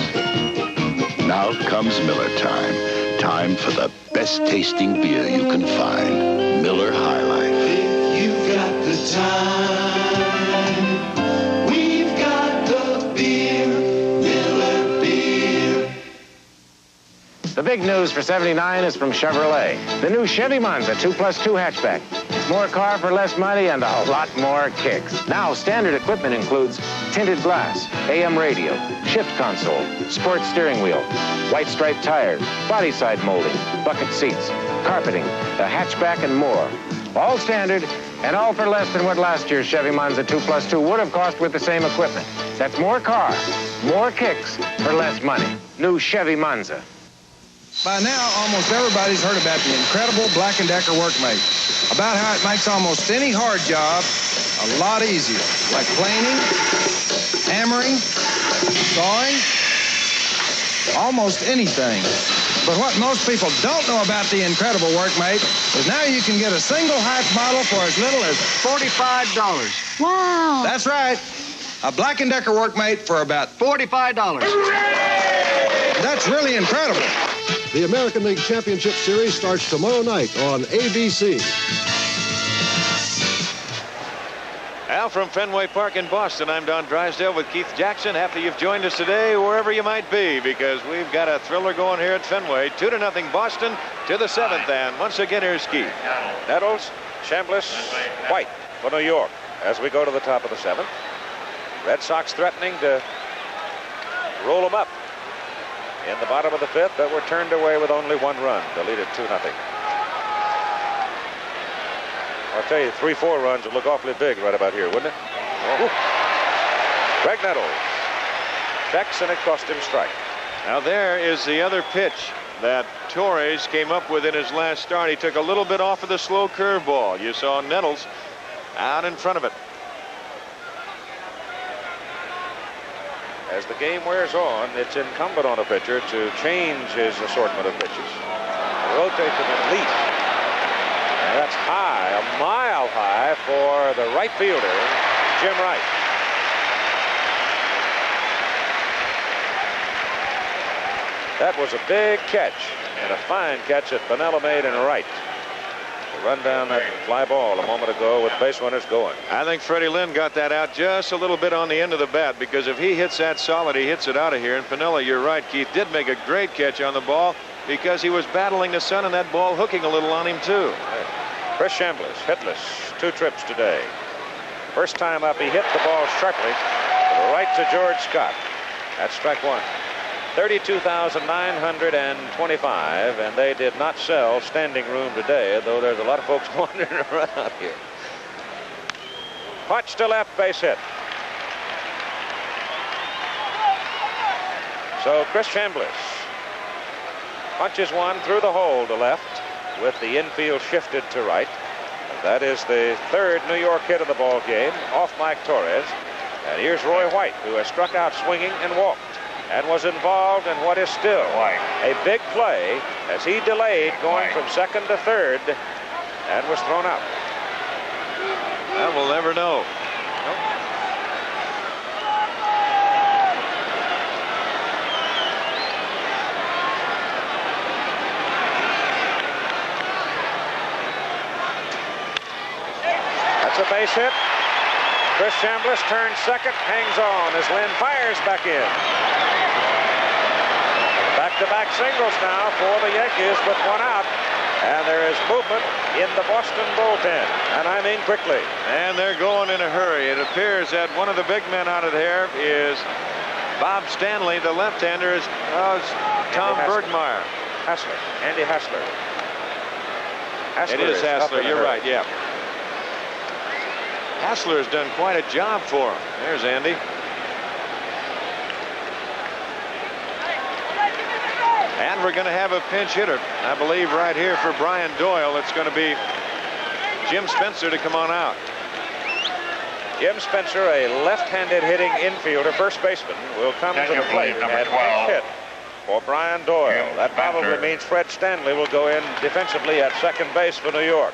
Now comes Miller time. Time for the best tasting beer you can find. Miller High Life. If you've got the time, we've got the beer, Miller beer. The big news for '79 is from Chevrolet. The new Chevy Monza 2+2 hatchback. It's more car for less money and a lot more kicks. Now, standard equipment includes tinted glass, AM radio, shift console, sports steering wheel, white striped tires, body side molding, bucket seats, carpeting, a hatchback, and more. All standard and all for less than what last year's Chevy Monza 2+2 would have cost with the same equipment. That's more car, more kicks for less money. New Chevy Monza. By now, almost everybody's heard about the incredible Black & Decker Workmate. About how it makes almost any hard job a lot easier, like planing, hammering, sawing, almost anything. But what most people don't know about the incredible Workmate is now you can get a single hatch model for as little as $45. Wow. That's right. A Black & Decker workmate for about $45. That's really incredible. The American League Championship Series starts tomorrow night on ABC. Al from Fenway Park in Boston, I'm Don Drysdale with Keith Jackson. Happy you've joined us today, wherever you might be, because we've got a thriller going here at Fenway. 2-0 Boston to the 7th, and once again, here's Keith. Nettles, Chambliss, White for New York as we go to the top of the 7th. Red Sox threatening to roll them up in the bottom of the 5th, but were turned away with only 1 run to lead it 2-0. I'll tell you, 3-4 runs would look awfully big right about here, wouldn't it? Oh. Greg Nettles checks, and it cost him strike. Now there is the other pitch that Torres came up with in his last start. He took a little bit off of the slow curveball. You saw Nettles out in front of it. As the game wears on, it's incumbent on a pitcher to change his assortment of pitches. Rotate them and leap. And that's high, a mile high for the right fielder, Jim Wright. That was a big catch, and a fine catch that Piniella made in right. To run down that fly ball a moment ago with base runners going. I think Freddie Lynn got that out just a little bit on the end of the bat, because if he hits that solid, he hits it out of here. And Piniella, you're right, Keith, did make a great catch on the ball because he was battling the sun and that ball hooking a little on him too. Chris Chambliss, hitless, 2 trips today. First time up, he hit the ball sharply to the right to George Scott. That's strike 1. 32,925, and they did not sell standing room today, though there's a lot of folks wandering around here. Punch to left, base hit. So Chris Chambliss punches one through the hole to left with the infield shifted to right. That is the 3rd New York hit of the ball game off Mike Torres. And here's Roy White, who has struck out swinging and walked, and was involved in what is still a big play as he delayed going from 2nd to 3rd and was thrown out. Well, we'll never know. That's a base hit. Chris Chambliss turns 2nd, hangs on as Lynn fires back in. Back-to-back singles now for the Yankees with 1 out. And there is movement in the Boston bullpen, and I mean quickly. And they're going in a hurry. It appears that one of the big men out of there is Bob Stanley. The left-hander is Tom Bergmeyer. Hassler, Andy Hassler. It is Hassler, you're right, yeah. Hassler has done quite a job for him. There's Andy. And we're going to have a pinch hitter, I believe, right here for Brian Doyle. It's going to be Jim Spencer to come on out. Jim Spencer, a left-handed hitting infielder, first baseman, will come to the plate and pinch hit for Brian Doyle. That probably means Fred Stanley will go in defensively at 2nd base for New York.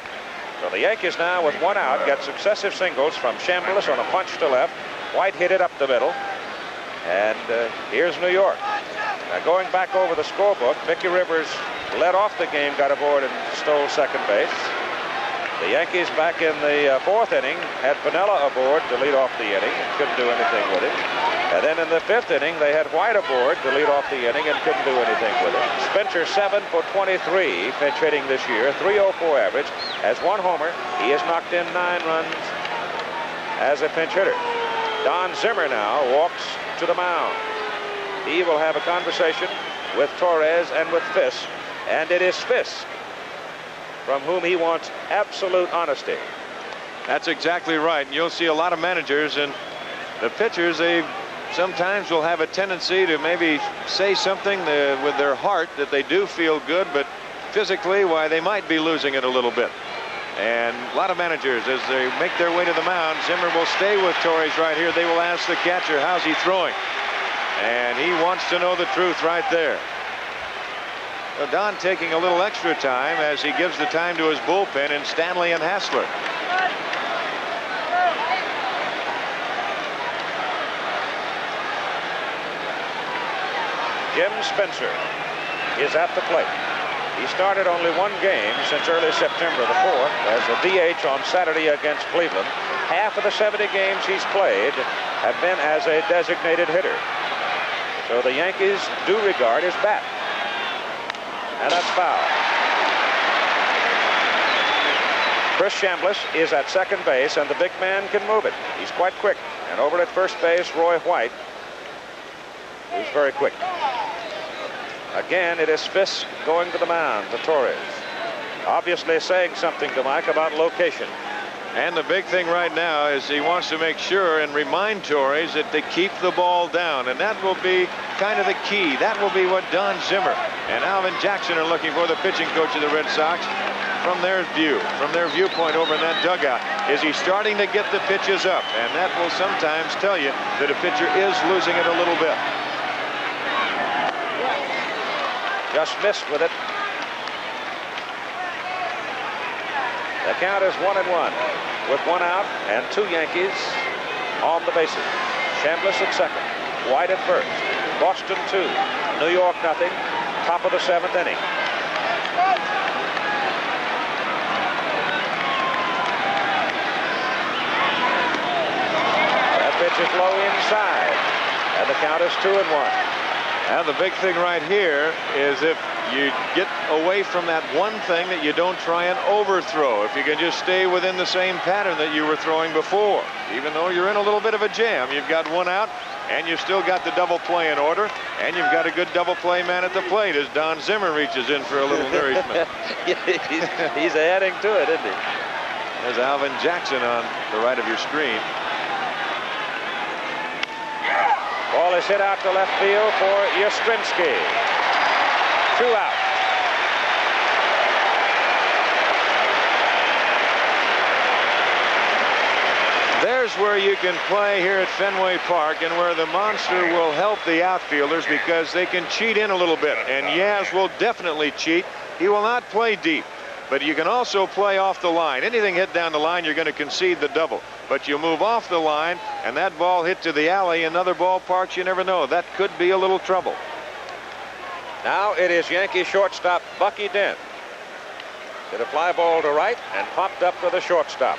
So the Yankees now with 1 out get successive singles from Chambliss on a punch to left. White hit it up the middle. And here's New York. Now going back over the scorebook, Mickey Rivers led off the game, got aboard and stole 2nd base. The Yankees back in the 4th inning had Piniella aboard to lead off the inning and couldn't do anything with it. And then in the 5th inning, they had White aboard to lead off the inning and couldn't do anything with it. Spencer 7 for 23 pinch hitting this year, 304 average, has 1 homer. He has knocked in 9 runs as a pinch hitter. Don Zimmer now walks to the mound. He will have a conversation with Torres and with Fisk, and it is Fisk from whom he wants absolute honesty. That's exactly right. And you'll see a lot of managers and the pitchers, they sometimes will have a tendency to maybe say something with their heart that they do feel good, but physically, why, they might be losing it a little bit. And a lot of managers, as they make their way to the mound, Zimmer will stay with Torres right here. They will ask the catcher, how's he throwing? And he wants to know the truth right there. So Don taking a little extra time as he gives the time to his bullpen in Stanley and Hassler. Jim Spencer is at the plate. He started only one game since early September the 4th as a DH on Saturday against Cleveland. Half of the 70 games he's played have been as a designated hitter. So the Yankees do regard his bat. And that's foul. Chris Chambliss is at second base, and the big man can move it. He's quite quick. And over at first base, Roy White, who's very quick. Again, it is Fisk going to the mound to Torres. Obviously saying something to Mike about location. And the big thing right now is he wants to make sure and remind Torres that they keep the ball down, and that will be kind of the key. That will be what Don Zimmer and Alvin Jackson are looking for, the pitching coach of the Red Sox, from their viewpoint over in that dugout. Is he starting to get the pitches up? And that will sometimes tell you that a pitcher is losing it a little bit. Just missed with it. The count is 1-1 with one out and two Yankees on the bases. Chambliss at second, White at first. Boston 2, New York nothing. Top of the 7th inning. That pitch is low inside, and the count is 2-1. Now the big thing right here is if you get away from that one thing that you don't try and overthrow. If you can just stay within the same pattern that you were throwing before. Even though you're in a little bit of a jam, you've got one out and you've still got the double play in order, and you've got a good double play man at the plate as Don Zimmer reaches in for a little nourishment. He's adding to it, isn't he? There's Alvin Jackson on the right of your screen. Ball is hit out to left field for Yastrzemski. 2 out. There's where you can play here at Fenway Park, and where the monster will help the outfielders because they can cheat in a little bit. And Yaz will definitely cheat. He will not play deep, but you can also play off the line. Anything hit down the line, you're going to concede the double. But you move off the line, and that ball hit to the alley in other ballparks, you never know. That could be a little trouble. Now it is Yankee shortstop Bucky Dent. Hit a fly ball to right and popped up to the shortstop.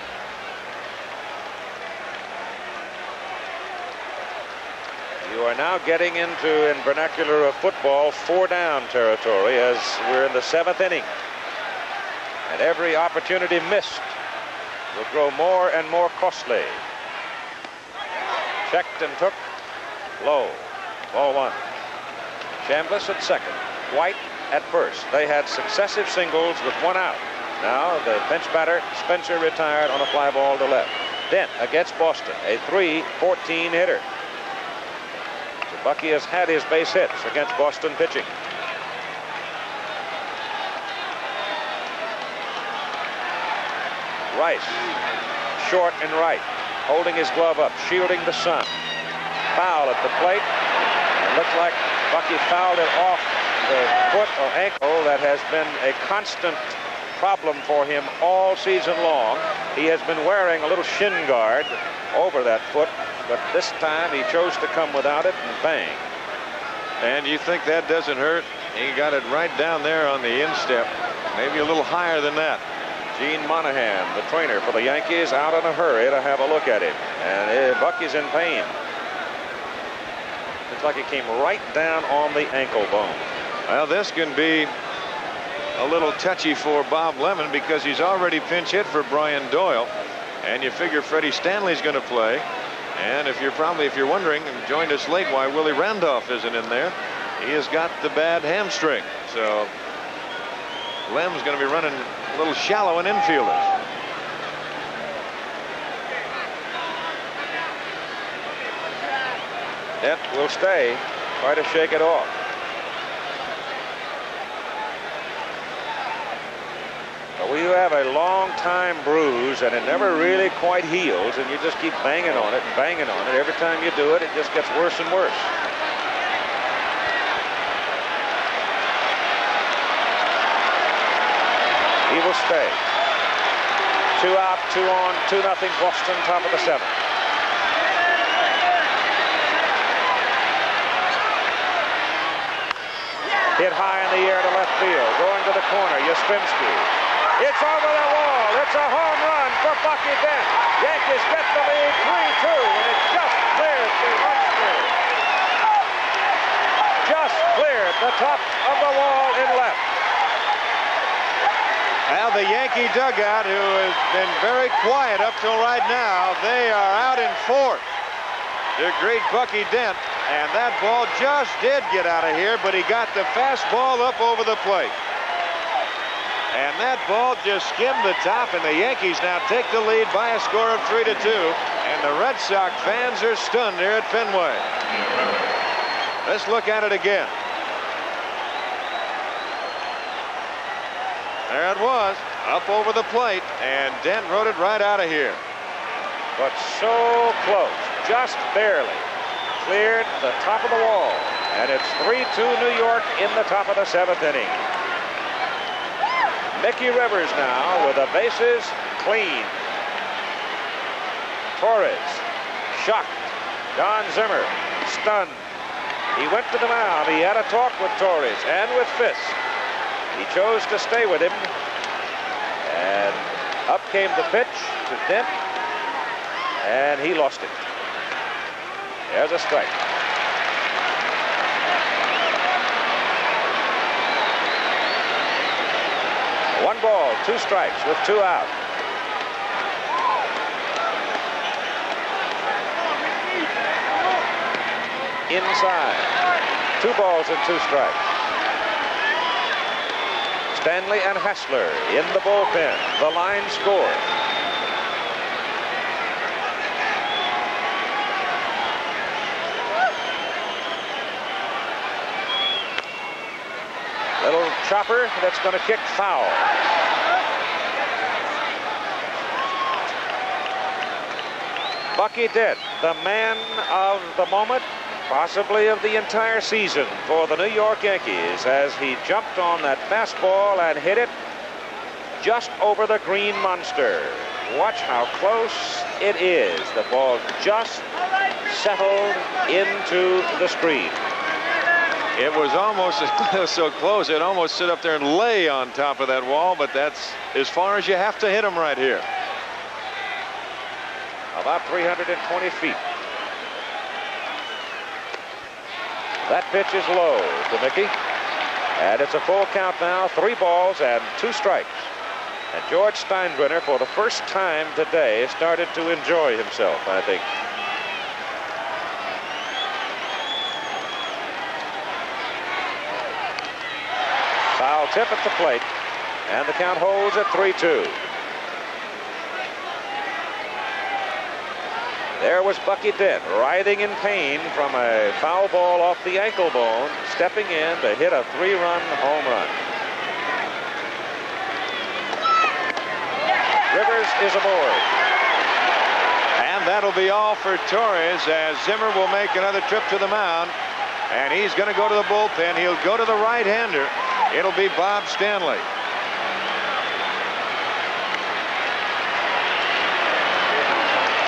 You are now getting into, in vernacular of football, 4-down territory as we're in the 7th inning. And every opportunity missed will grow more and more costly. Checked and took. Low. Ball 1. Chambliss at second. White at first. They had successive singles with one out. Now the bench batter Spencer retired on a fly ball to left. Dent against Boston, a 3-14 hitter. So Bucky has had his base hits against Boston pitching. Rice, short and right, holding his glove up, shielding the sun. Foul at the plate. It looks like Bucky fouled it off the foot or ankle that has been a constant problem for him all season long. He has been wearing a little shin guard over that foot, but this time he chose to come without it, and bang. And you think that doesn't hurt? He got it right down there on the instep, maybe a little higher than that. Gene Monahan, the trainer for the Yankees, out in a hurry to have a look at him. And Bucky's in pain. Looks like it came right down on the ankle bone. Well, this can be a little touchy for Bob Lemon because he's already pinch hit for Brian Doyle. And you figure Freddie Stanley's going to play. And if you're wondering and joined us late why Willie Randolph isn't in there, he has got the bad hamstring. So Lem's going to be running a little shallow in infielders. Dent will stay, try to shake it off. But when you have a long time bruise and it never really quite heals and you just keep banging on it and banging on it, every time you do it, it just gets worse and worse. He will stay. 2 out, 2 on, 2-0 Boston, top of the 7th. Hit high in the air to left field. Going to the corner, Yastrzemski. It's over the wall. It's a home run for Bucky Dent. Yankees get the lead 3-2, and it just cleared the run through. Just cleared the top of the wall in left. Now the Yankee dugout, who has been very quiet up till right now, they are out in fourth. The great Bucky Dent, and that ball just did get out of here, but he got the fastball up over the plate. And that ball just skimmed the top, and the Yankees now take the lead by a score of 3-2, and the Red Sox fans are stunned here at Fenway. Let's look at it again. There it was, up over the plate, and Dent rode it right out of here. But so close, just barely. Cleared the top of the wall, and it's 3-2 New York in the top of the 7th inning. Mickey Rivers now with the bases clean. Torres shocked. Don Zimmer stunned. He went to the mound. He had a talk with Torres and with Fisk. He chose to stay with him. And up came the pitch to Dent. And he lost it. There's a strike. One ball, 2 strikes with 2 out. Inside. 2 balls and 2 strikes. Stanley and Hessler in the bullpen. The line score. Little chopper that's going to kick foul. Bucky Dent, the man of the moment, possibly of the entire season for the New York Yankees, as he jumped on that fastball and hit it just over the green monster. Watch how close it is. The ball just settled into the screen. It was almost so close, it almost sit up there and lay on top of that wall, but that's as far as you have to hit him right here. About 320 feet. That pitch is low to Mickey. And it's a full count now, 3 balls and 2 strikes. And George Steinbrenner, for the first time today, started to enjoy himself, I think. Foul tip at the plate, and the count holds at 3-2. There was Bucky Dent, writhing in pain from a foul ball off the ankle bone, stepping in to hit a 3-run home run. Rivers is aboard. And that'll be all for Torres, as Zimmer will make another trip to the mound. And he's going to go to the bullpen. He'll go to the right-hander. It'll be Bob Stanley.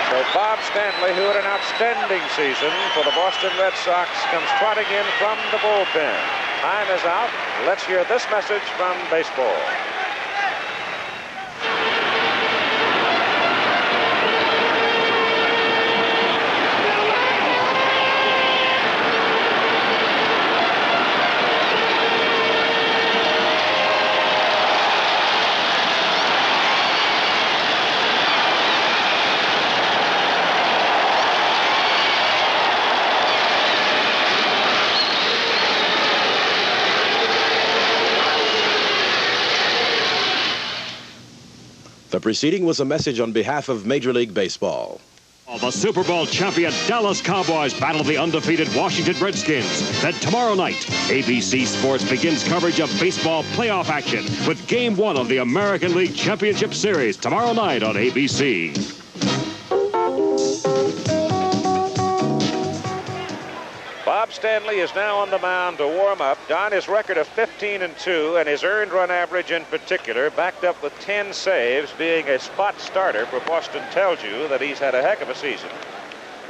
So Bob Stanley, who had an outstanding season for the Boston Red Sox, comes trotting in from the bullpen. Time is out. Let's hear this message from baseball. The preceding was a message on behalf of Major League Baseball. The Super Bowl champion Dallas Cowboys battle the undefeated Washington Redskins. Then tomorrow night, ABC Sports begins coverage of baseball playoff action with Game 1 of the American League Championship Series tomorrow night on ABC. Bob Stanley is now on the mound to warm up. Don, his record of 15-2 and his earned run average in particular, backed up with 10 saves, being a spot starter for Boston, tells you that he's had a heck of a season.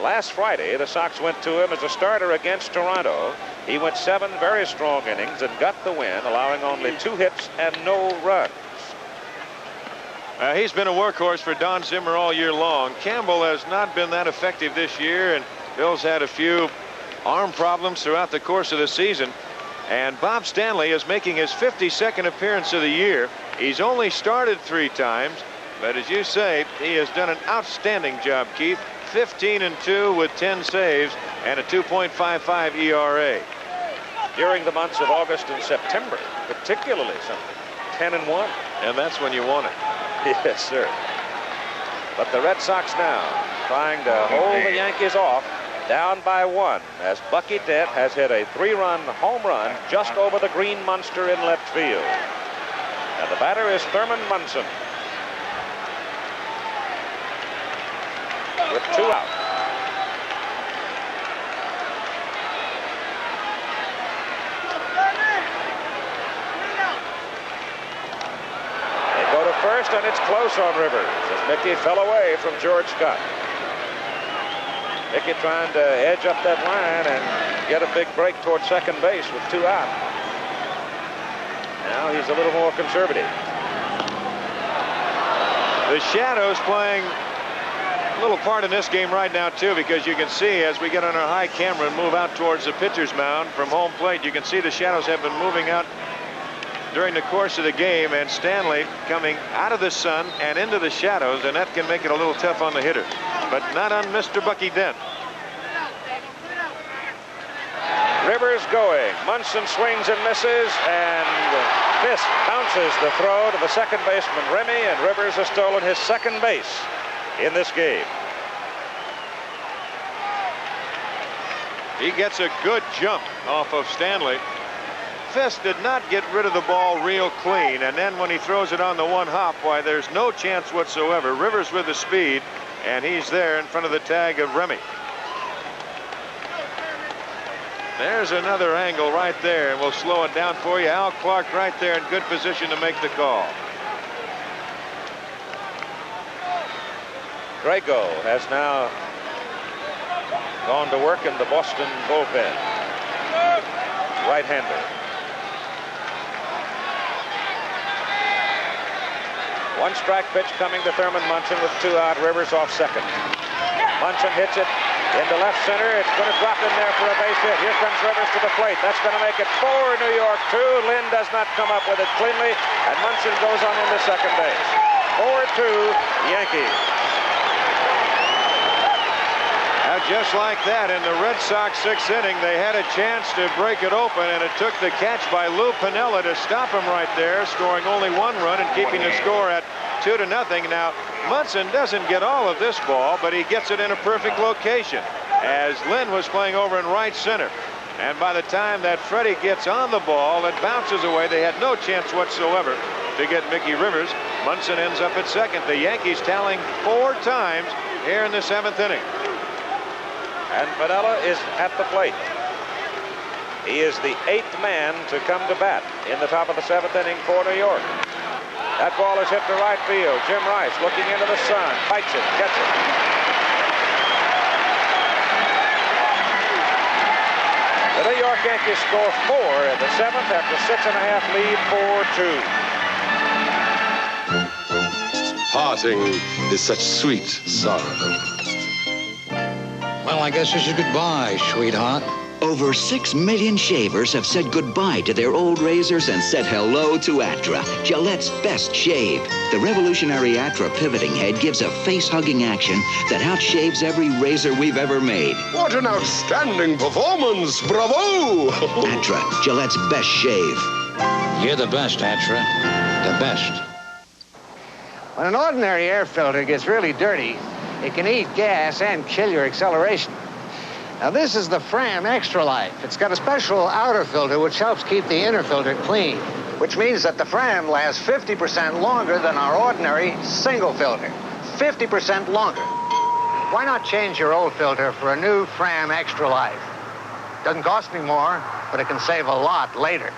Last Friday, the Sox went to him as a starter against Toronto. He went 7 very strong innings and got the win, allowing only 2 hits and no runs. He's been a workhorse for Don Zimmer all year long. Campbell has not been that effective this year, and Bill's had a few arm problems throughout the course of the season. And Bob Stanley is making his 52nd appearance of the year. He's only started 3 times, but as you say, he has done an outstanding job, Keith. 15-2 with 10 saves and a 2.55 ERA. During the months of August and September, particularly something. 10-1. And that's when you want it. Yes, sir. But the Red Sox now trying to hold the Yankees off, down by 1, as Bucky Dent has hit a 3-run home run just over the green monster in left field. And the batter is Thurman Munson. With 2 out. They go to first, and it's close on Rivers as Mickey fell away from George Scott. Mickey trying to edge up that line and get a big break toward second base with 2 out. Now he's a little more conservative. The shadows playing a little part in this game right now too, because you can see as we get on our high camera and move out towards the pitcher's mound from home plate, you can see the shadows have been moving out during the course of the game, and Stanley coming out of the sun and into the shadows, and that can make it a little tough on the hitter, but not on Mr. Bucky Dent. Rivers going. Munson swings and misses, and Fisk bounces the throw to the second baseman Remy, and Rivers has stolen his second base in this game. He gets a good jump off of Stanley. Fisk did not get rid of the ball real clean, and then when he throws it on the 1 hop, why, there's no chance whatsoever. Rivers with the speed, and he's there in front of the tag of Remy. There's another angle right there, and we'll slow it down for you. Al Clark right there in good position to make the call. Drago has now gone to work in the Boston bullpen. Right-hander. One strike pitch coming to Thurman Munson with 2 out. Rivers off second. Munson hits it into left center. It's going to drop in there for a base hit. Here comes Rivers to the plate. That's going to make it 4 New York 2. Lynn does not come up with it cleanly, and Munson goes on into second base. 4-2 Yankees. Now, just like that, in the Red Sox 6th inning, they had a chance to break it open, and it took the catch by Lou Piniella to stop him right there, scoring only 1 run and keeping the score at 2-0. Now, Munson doesn't get all of this ball, but he gets it in a perfect location, as Lynn was playing over in right center. And by the time that Freddie gets on the ball, it bounces away. They had no chance whatsoever to get Mickey Rivers. Munson ends up at second. The Yankees tallying 4 times here in the 7th inning. And Piniella is at the plate. He is the 8th man to come to bat in the top of the 7th inning for New York. That ball is hit to right field. Jim Rice looking into the sun, fights it, gets it. The New York Yankees score 4 in the 7th after 6.5 lead, 4-2. Parting is such sweet sorrow. Well, I guess this is goodbye, sweetheart. Over 6 million shavers have said goodbye to their old razors and said hello to Atra, Gillette's best shave. The revolutionary Atra pivoting head gives a face-hugging action that outshaves every razor we've ever made. What an outstanding performance! Bravo! Atra, Gillette's best shave. You're the best, Atra. The best. When an ordinary air filter gets really dirty, it can eat gas and kill your acceleration. Now, this is the Fram Extra Life. It's got a special outer filter which helps keep the inner filter clean, which means that the Fram lasts 50% longer than our ordinary single filter. 50% longer. Why not change your old filter for a new Fram Extra Life? Doesn't cost any more, but it can save a lot later.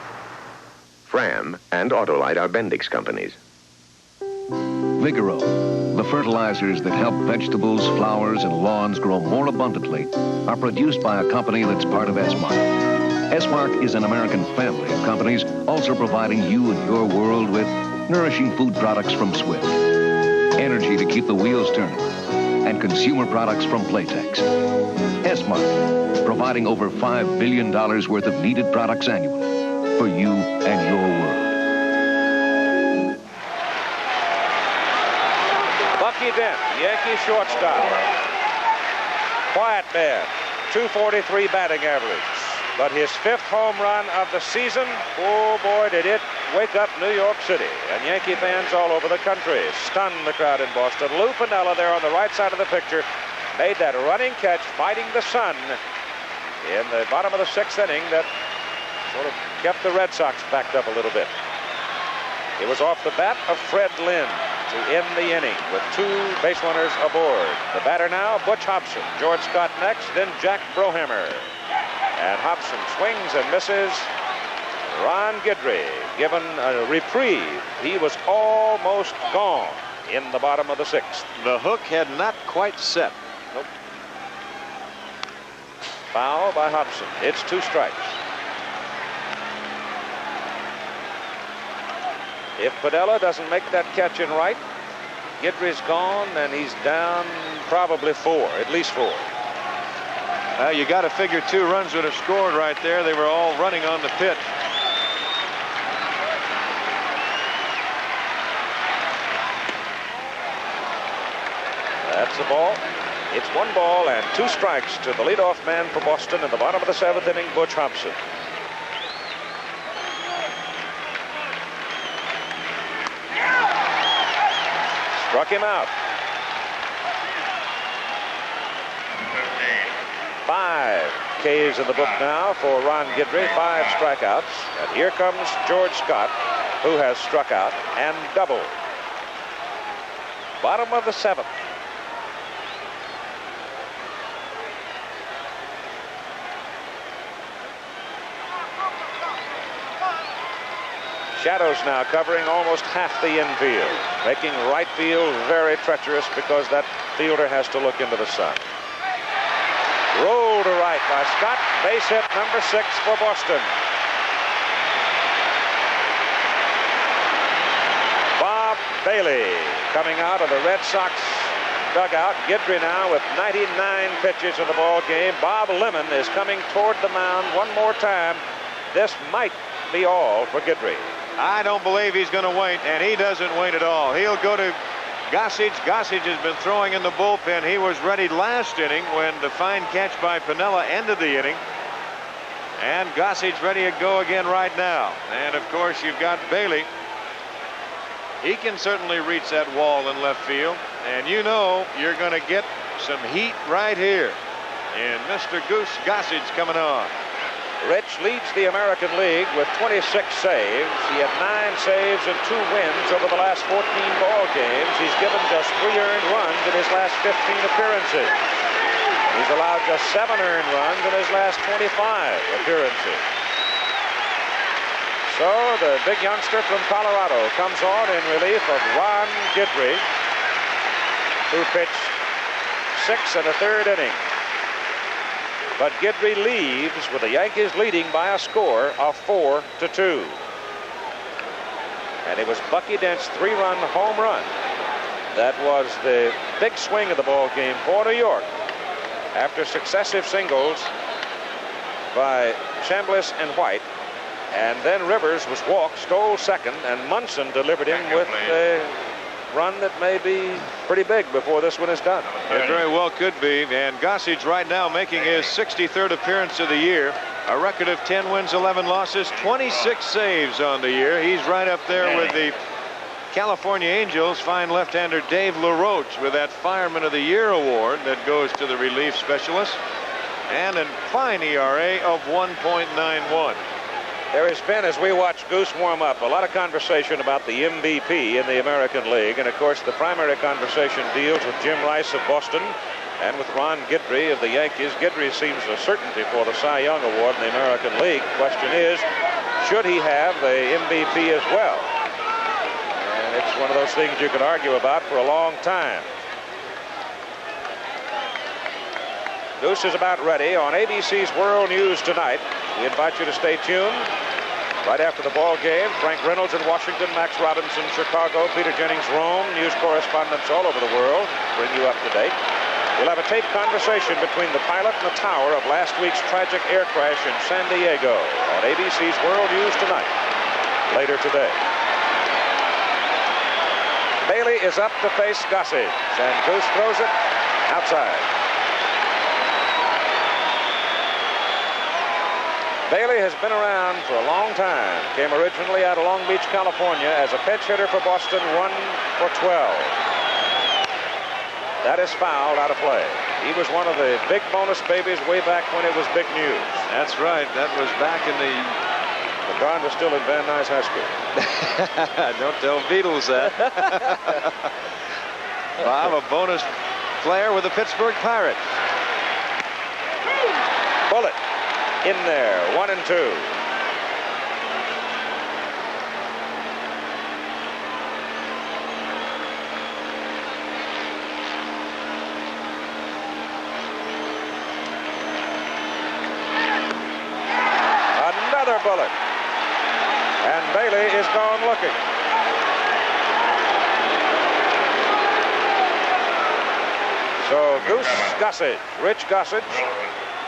Fram and Autolite are Bendix companies. Vigoro, The fertilizers that help vegetables, flowers, and lawns grow more abundantly are produced by a company that's part of S-Mark. S-Mark is an American family of companies also providing you and your world with nourishing food products from Swift, energy to keep the wheels turning, and consumer products from Playtex. S-Mark, providing over $5 billion worth of needed products annually for you and your world. Bucky Dent, Yankee shortstop. Quiet man, .243 batting average. But his 5th home run of the season, oh boy, did it wake up New York City. And Yankee fans all over the country stunned the crowd in Boston. Lou Piniella there on the right side of the picture made that running catch fighting the sun in the bottom of the 6th inning that sort of kept the Red Sox backed up a little bit. It was off the bat of Fred Lynn to end the inning with 2 base runners aboard. The batter now, Butch Hobson. George Scott next, then Jack Brohammer. And Hobson swings and misses. Ron Guidry given a reprieve. He was almost gone in the bottom of the 6th. The hook had not quite set. Nope. Foul by Hobson. It's 2 strikes. If Piniella doesn't make that catch in right, Guidry's gone, and he's down probably 4, at least 4. You got to figure 2 runs would have scored right there. They were all running on the pitch. That's the ball. It's 1 ball and 2 strikes to the leadoff man for Boston in the bottom of the 7th inning, Butch Hobson. Struck him out. 5 Ks in the book now for Ron Guidry, 5 strikeouts. And here comes George Scott, who has struck out and doubled. Bottom of the 7th. Shadows now covering almost half the infield, making right field very treacherous because that fielder has to look into the sun. Rolled to right by Scott. Base hit number 6 for Boston. Bob Bailey coming out of the Red Sox dugout. Guidry now with 99 pitches in the ball game. Bob Lemon is coming toward the mound one more time. This might be all for Guidry. I don't believe he's going to wait, and he doesn't wait at all. He'll go to Gossage. Gossage has been throwing in the bullpen. He was ready last inning when the fine catch by Piniella ended the inning. And Gossage ready to go again right now. And, of course, you've got Bailey. He can certainly reach that wall in left field. And you know you're going to get some heat right here. And Mr. Goose Gossage coming on. Rich leads the American League with 26 saves. He had 9 saves and 2 wins over the last 14 ball games. He's given just 3 earned runs in his last 15 appearances. He's allowed just 7 earned runs in his last 25 appearances. So the big youngster from Colorado comes on in relief of Ron Guidry, who pitched 6 1/3 innings. But Guidry leaves with the Yankees leading by a score of 4-2. And it was Bucky Dent's 3-run home run that was the big swing of the ball game for New York. After successive singles by Chambliss and White, and then Rivers was walked, stole second, and Munson delivered him with a run that may be pretty big before this one is done. It very well could be. And Gossage right now making his 63rd appearance of the year. A record of 10 wins, 11 losses, 26 saves on the year. He's right up there with the California Angels fine left-hander Dave LaRoche with that Fireman of the Year award that goes to the relief specialist. And a fine ERA of 1.91. There has been, as we watch Goose warm up, a lot of conversation about the MVP in the American League. And, of course, the primary conversation deals with Jim Rice of Boston and with Ron Guidry of the Yankees. Guidry seems a certainty for the Cy Young Award in the American League. Question is, should he have the MVP as well? And it's one of those things you could argue about for a long time. Goose is about ready on ABC's World News tonight. We invite you to stay tuned. Right after the ball game, Frank Reynolds in Washington, Max Robinson, Chicago, Peter Jennings, Rome, news correspondents all over the world bring you up to date. We'll have a taped conversation between the pilot and the tower of last week's tragic air crash in San Diego on ABC's World News tonight, later today. Bailey is up to face Gossage, and Goose throws it outside. Bailey has been around for a long time. Came originally out of Long Beach, California as a pinch hitter for Boston, 1 for 12. That is fouled out of play. He was one of the big bonus babies way back when it was big news. That's right. That was back in the... Don was still in Van Nuys High School. Don't tell Beatles that. Bob, a bonus player with the Pittsburgh Pirates. Bullet. In there, 1 and 2. Another bullet. And Bailey is gone looking. So Goose Gossage, Rich Gossage,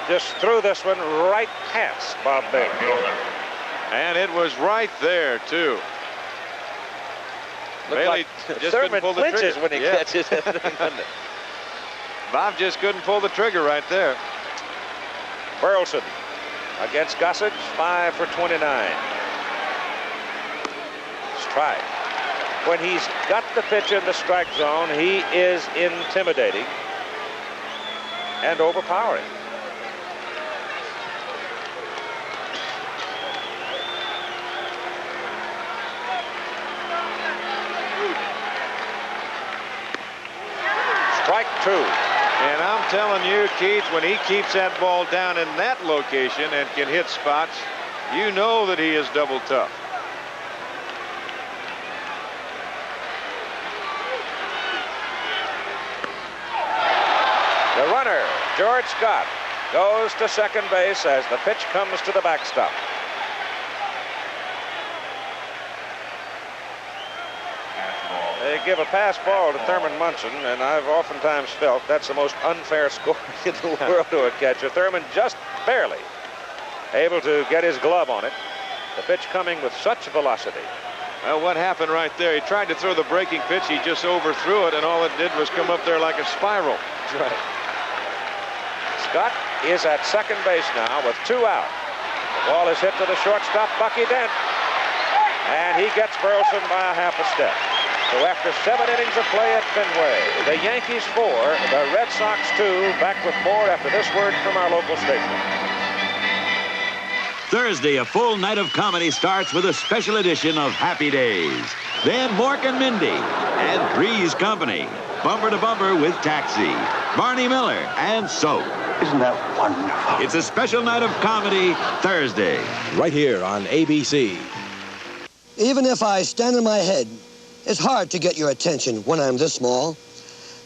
just threw this one right past Bob Bailey. And it was right there, too. Bailey like just Thurman couldn't pull the flinches trigger. when he catches that thing. Bob just couldn't pull the trigger right there. Burleson against Gossage, 5 for 29. Strike. When he's got the pitch in the strike zone, he is intimidating and overpowering. Strike 2. And I'm telling you, Keith, when he keeps that ball down in that location and can hit spots, you know that he is double tough. The runner, George Scott, goes to second base as the pitch comes to the backstop. They give a pass ball to Thurman Munson, and I've oftentimes felt that's the most unfair score in the world to a catcher. Thurman just barely able to get his glove on it. The pitch coming with such velocity. Well, what happened right there? He tried to throw the breaking pitch. He just overthrew it, and all it did was come up there like a spiral. That's right. Scott is at second base now with 2 out. The ball is hit to the shortstop, Bucky Dent. And he gets Burleson by a half a step. So after 7 innings of play at Fenway, the Yankees 4, the Red Sox 2. Back with more after this word from our local station. Thursday, a full night of comedy starts with a special edition of Happy Days. Then Mork and Mindy and Three's Company. Bumper to Bumper with Taxi, Barney Miller, and Soap. Isn't that wonderful? It's a special night of comedy Thursday. Right here on ABC. Even if I stand on my head, it's hard to get your attention when I'm this small.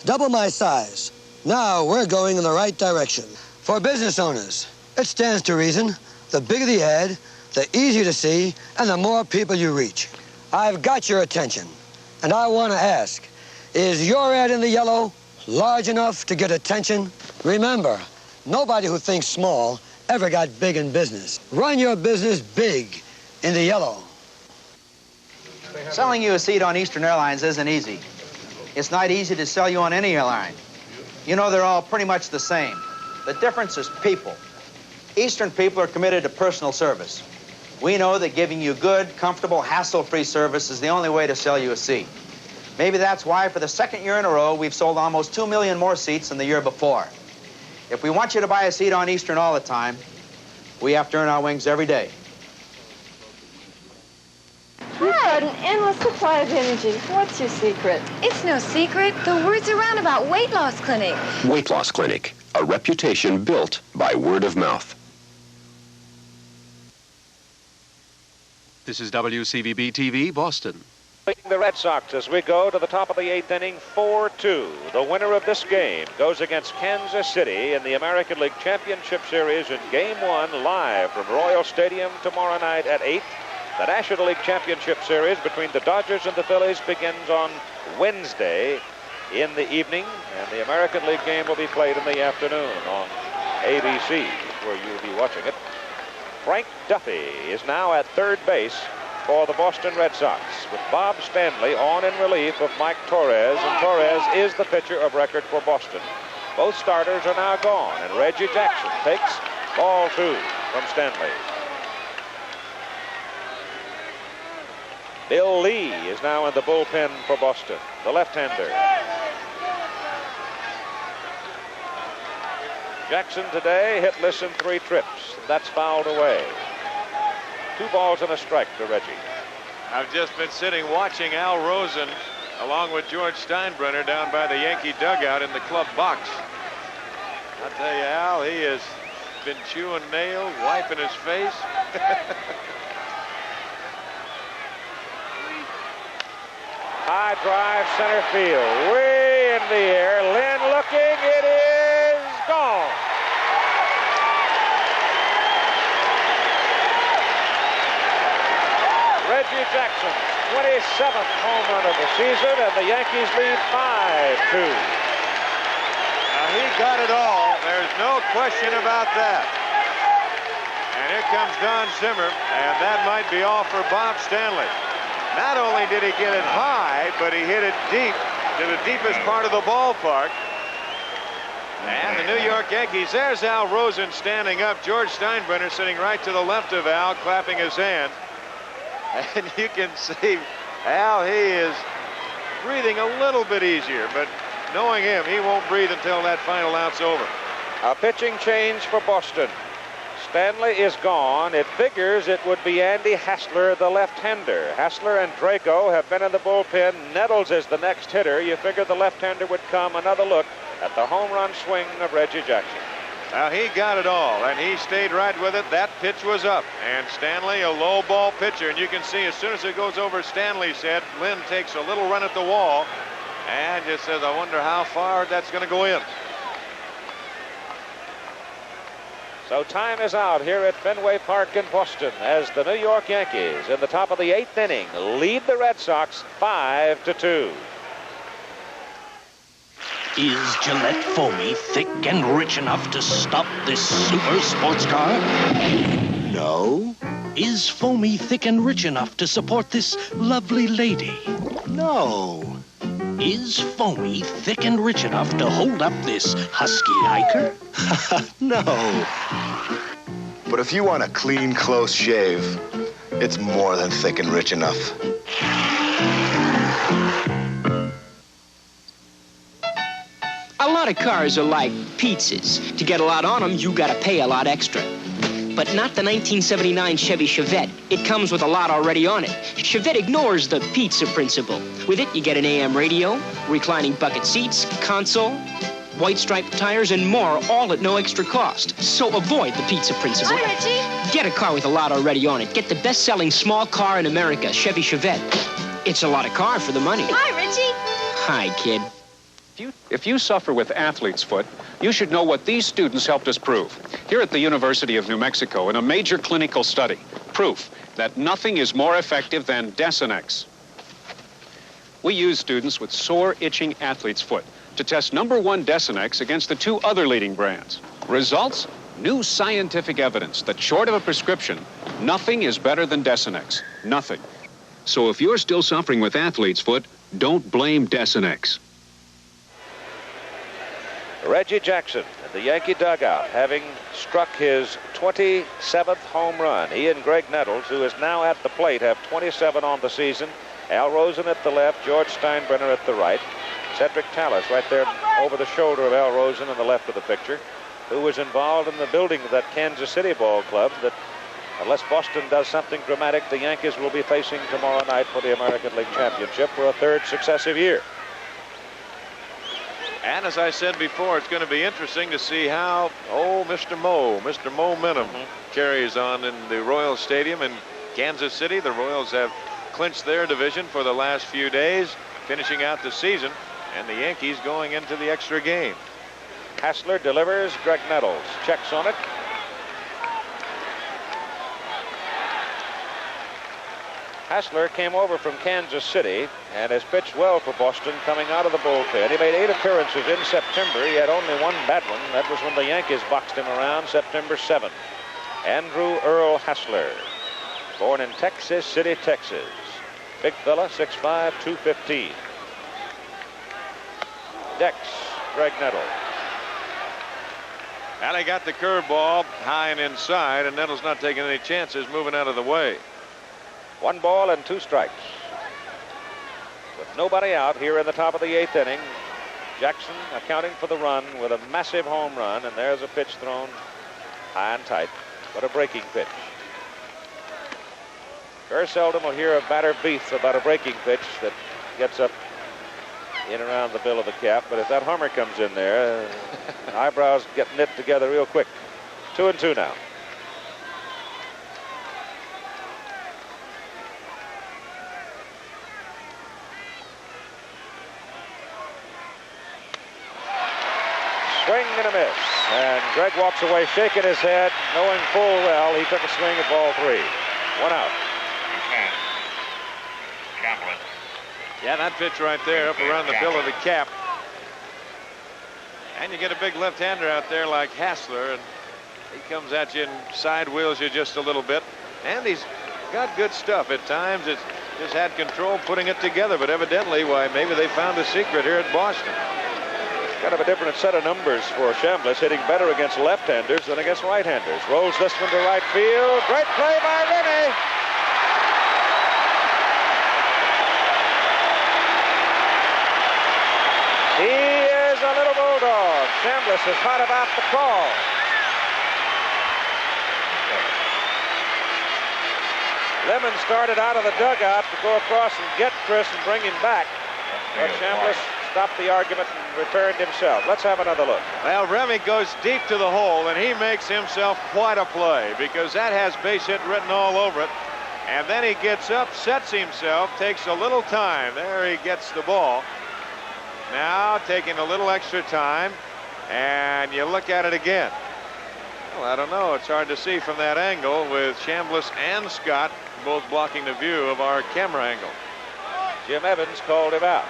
Double my size. Now we're going in the right direction. For business owners, it stands to reason. The bigger the ad, the easier to see, and the more people you reach. I've got your attention, and I want to ask, is your ad in the yellow large enough to get attention? Remember, nobody who thinks small ever got big in business. Run your business big in the yellow. Selling you a seat on Eastern Airlines isn't easy. It's not easy to sell you on any airline. You know, they're all pretty much the same. The difference is people. Eastern people are committed to personal service. We know that giving you good, comfortable, hassle-free service is the only way to sell you a seat. Maybe that's why for the 2nd year in a row, we've sold almost 2 million more seats than the year before. If we want you to buy a seat on Eastern all the time, we have to earn our wings every day. You've got an endless supply of energy. What's your secret? It's no secret. The word's around about Weight Loss Clinic. Weight Loss Clinic, a reputation built by word of mouth. This is WCVB-TV, Boston. leading the Red Sox as we go to the top of the 8th inning, 4-2. The winner of this game goes against Kansas City in the American League Championship Series in Game 1, live from Royal Stadium tomorrow night at 8. The National League Championship Series between the Dodgers and the Phillies begins on Wednesday in the evening, and the American League game will be played in the afternoon on ABC, where you'll be watching it. Frank Duffy is now at third base for the Boston Red Sox, with Bob Stanley on in relief of Mike Torres, and Torres is the pitcher of record for Boston. Both starters are now gone, and Reggie Jackson takes ball 2 from Stanley. Bill Lee is now in the bullpen for Boston, the left-hander. Jackson today hitless in 3 trips. That's fouled away. 2 balls and a strike to Reggie. I've just been sitting watching Al Rosen along with George Steinbrenner down by the Yankee dugout in the club box. I'll tell you, Al, he has been chewing nails, wiping his face. High drive, center field, way in the air. Lynn looking, it is gone. Reggie Jackson's 27th home run of the season, and the Yankees lead 5-2. Now he got it all. There's no question about that. And here comes Don Zimmer, and that might be all for Bob Stanley. Not only did he get it high, but he hit it deep to the deepest part of the ballpark. And the New York Yankees, there's Al Rosen standing up. George Steinbrenner sitting right to the left of Al, clapping his hand. And you can see Al, he is breathing a little bit easier, but knowing him, he won't breathe until that final out's over. A pitching change for Boston. Stanley is gone. It figures it would be Andy Hassler, the left-hander. Hassler and Draco have been in the bullpen. Nettles is the next hitter. You figure the left-hander would come. Another look at the home run swing of Reggie Jackson. Now he got it all, and he stayed right with it. That pitch was up, and Stanley, a low ball pitcher, and you can see as soon as it goes over Stanley's head, Lynn takes a little run at the wall and just says, I wonder how far that's going to go in. So time is out here at Fenway Park in Boston as the New York Yankees in the top of the 8th inning lead the Red Sox 5-2. Is Gillette Foamy thick and rich enough to stop this super sports car? No. Is Foamy thick and rich enough to support this lovely lady? No. Is Foamy thick and rich enough to hold up this husky hiker? No. But if you want a clean, close shave, it's more than thick and rich enough. A lot of cars are like pizzas. To get a lot on them, you gotta pay a lot extra. But not the 1979 Chevy Chevette. It comes with a lot already on it. Chevette ignores the pizza principle. With it, you get an AM radio, reclining bucket seats, console, white striped tires, and more, all at no extra cost. So avoid the pizza principle. Hi, Richie. Get a car with a lot already on it. Get the best-selling small car in America, Chevy Chevette. It's a lot of car for the money. Hi, Richie. Hi, kid. If you suffer with athlete's foot, you should know what these students helped us prove. Here at the University of New Mexico, in a major clinical study, proof that nothing is more effective than Desenex. We use students with sore, itching athlete's foot to test #1 Desenex against the 2 other leading brands. Results? New scientific evidence that short of a prescription, nothing is better than Desenex. Nothing. So if you're still suffering with athlete's foot, don't blame Desenex. Reggie Jackson in the Yankee dugout, having struck his 27th home run. He and Greg Nettles, who is now at the plate, have 27 on the season. Al Rosen at the left, George Steinbrenner at the right. Cedric Tallis right there over the shoulder of Al Rosen on the left of the picture, who was involved in the building of that Kansas City ball club that, unless Boston does something dramatic, the Yankees will be facing tomorrow night for the American League Championship for a 3rd successive year. And as I said before, it's going to be interesting to see how Mr. Momentum carries on in the Royal Stadium in Kansas City. The Royals have clinched their division for the last few days, finishing out the season, and the Yankees going into the extra game. Hassler delivers. Greg Nettles checks on it. Hassler came over from Kansas City and has pitched well for Boston coming out of the bullpen. He made 8 appearances in September. He had only one bad one. That was when the Yankees boxed him around September 7th. Andrew Earl Hassler, born in Texas City, Texas. Big fella, 6'5", 215. Dex, Greg Nettles. And he got the curveball high and inside, and Nettles not taking any chances, moving out of the way. 1 ball and 2 strikes. With nobody out here in the top of the 8th inning, Jackson accounting for the run with a massive home run, and there's a pitch thrown high and tight, but a breaking pitch. Very seldom will hear a batter beef about a breaking pitch that gets up in around the bill of the cap, but if that hummer comes in there, eyebrows get knit together real quick. 2-2 now. Swing and a miss, and Greg walks away shaking his head, knowing full well he took a swing at ball 3. 1 out. Yeah, that pitch right there up around the bill of the cap. And you get a big left-hander out there like Hassler, and he comes at you and side wheels you just a little bit. And he's got good stuff at times. It's just had control putting it together, but evidently, why, maybe they found a secret here at Boston. Kind of a different set of numbers for Chambliss, hitting better against left-handers than against right-handers. Rolls this one to right field. Great play by Rennie. He is a little bulldog. Chambliss is hot about the call. Lemon started out of the dugout to go across and get Chris and bring him back. But Chambliss stopped the argument and returned himself. Let's have another look. Well, Remy goes deep to the hole, and he makes himself quite a play because that has base hit written all over it. And then he gets up, sets himself, takes a little time. There he gets the ball. Now taking a little extra time, and you look at it again. Well, I don't know. It's hard to see from that angle with Chambliss and Scott both blocking the view of our camera angle. Jim Evans called him out.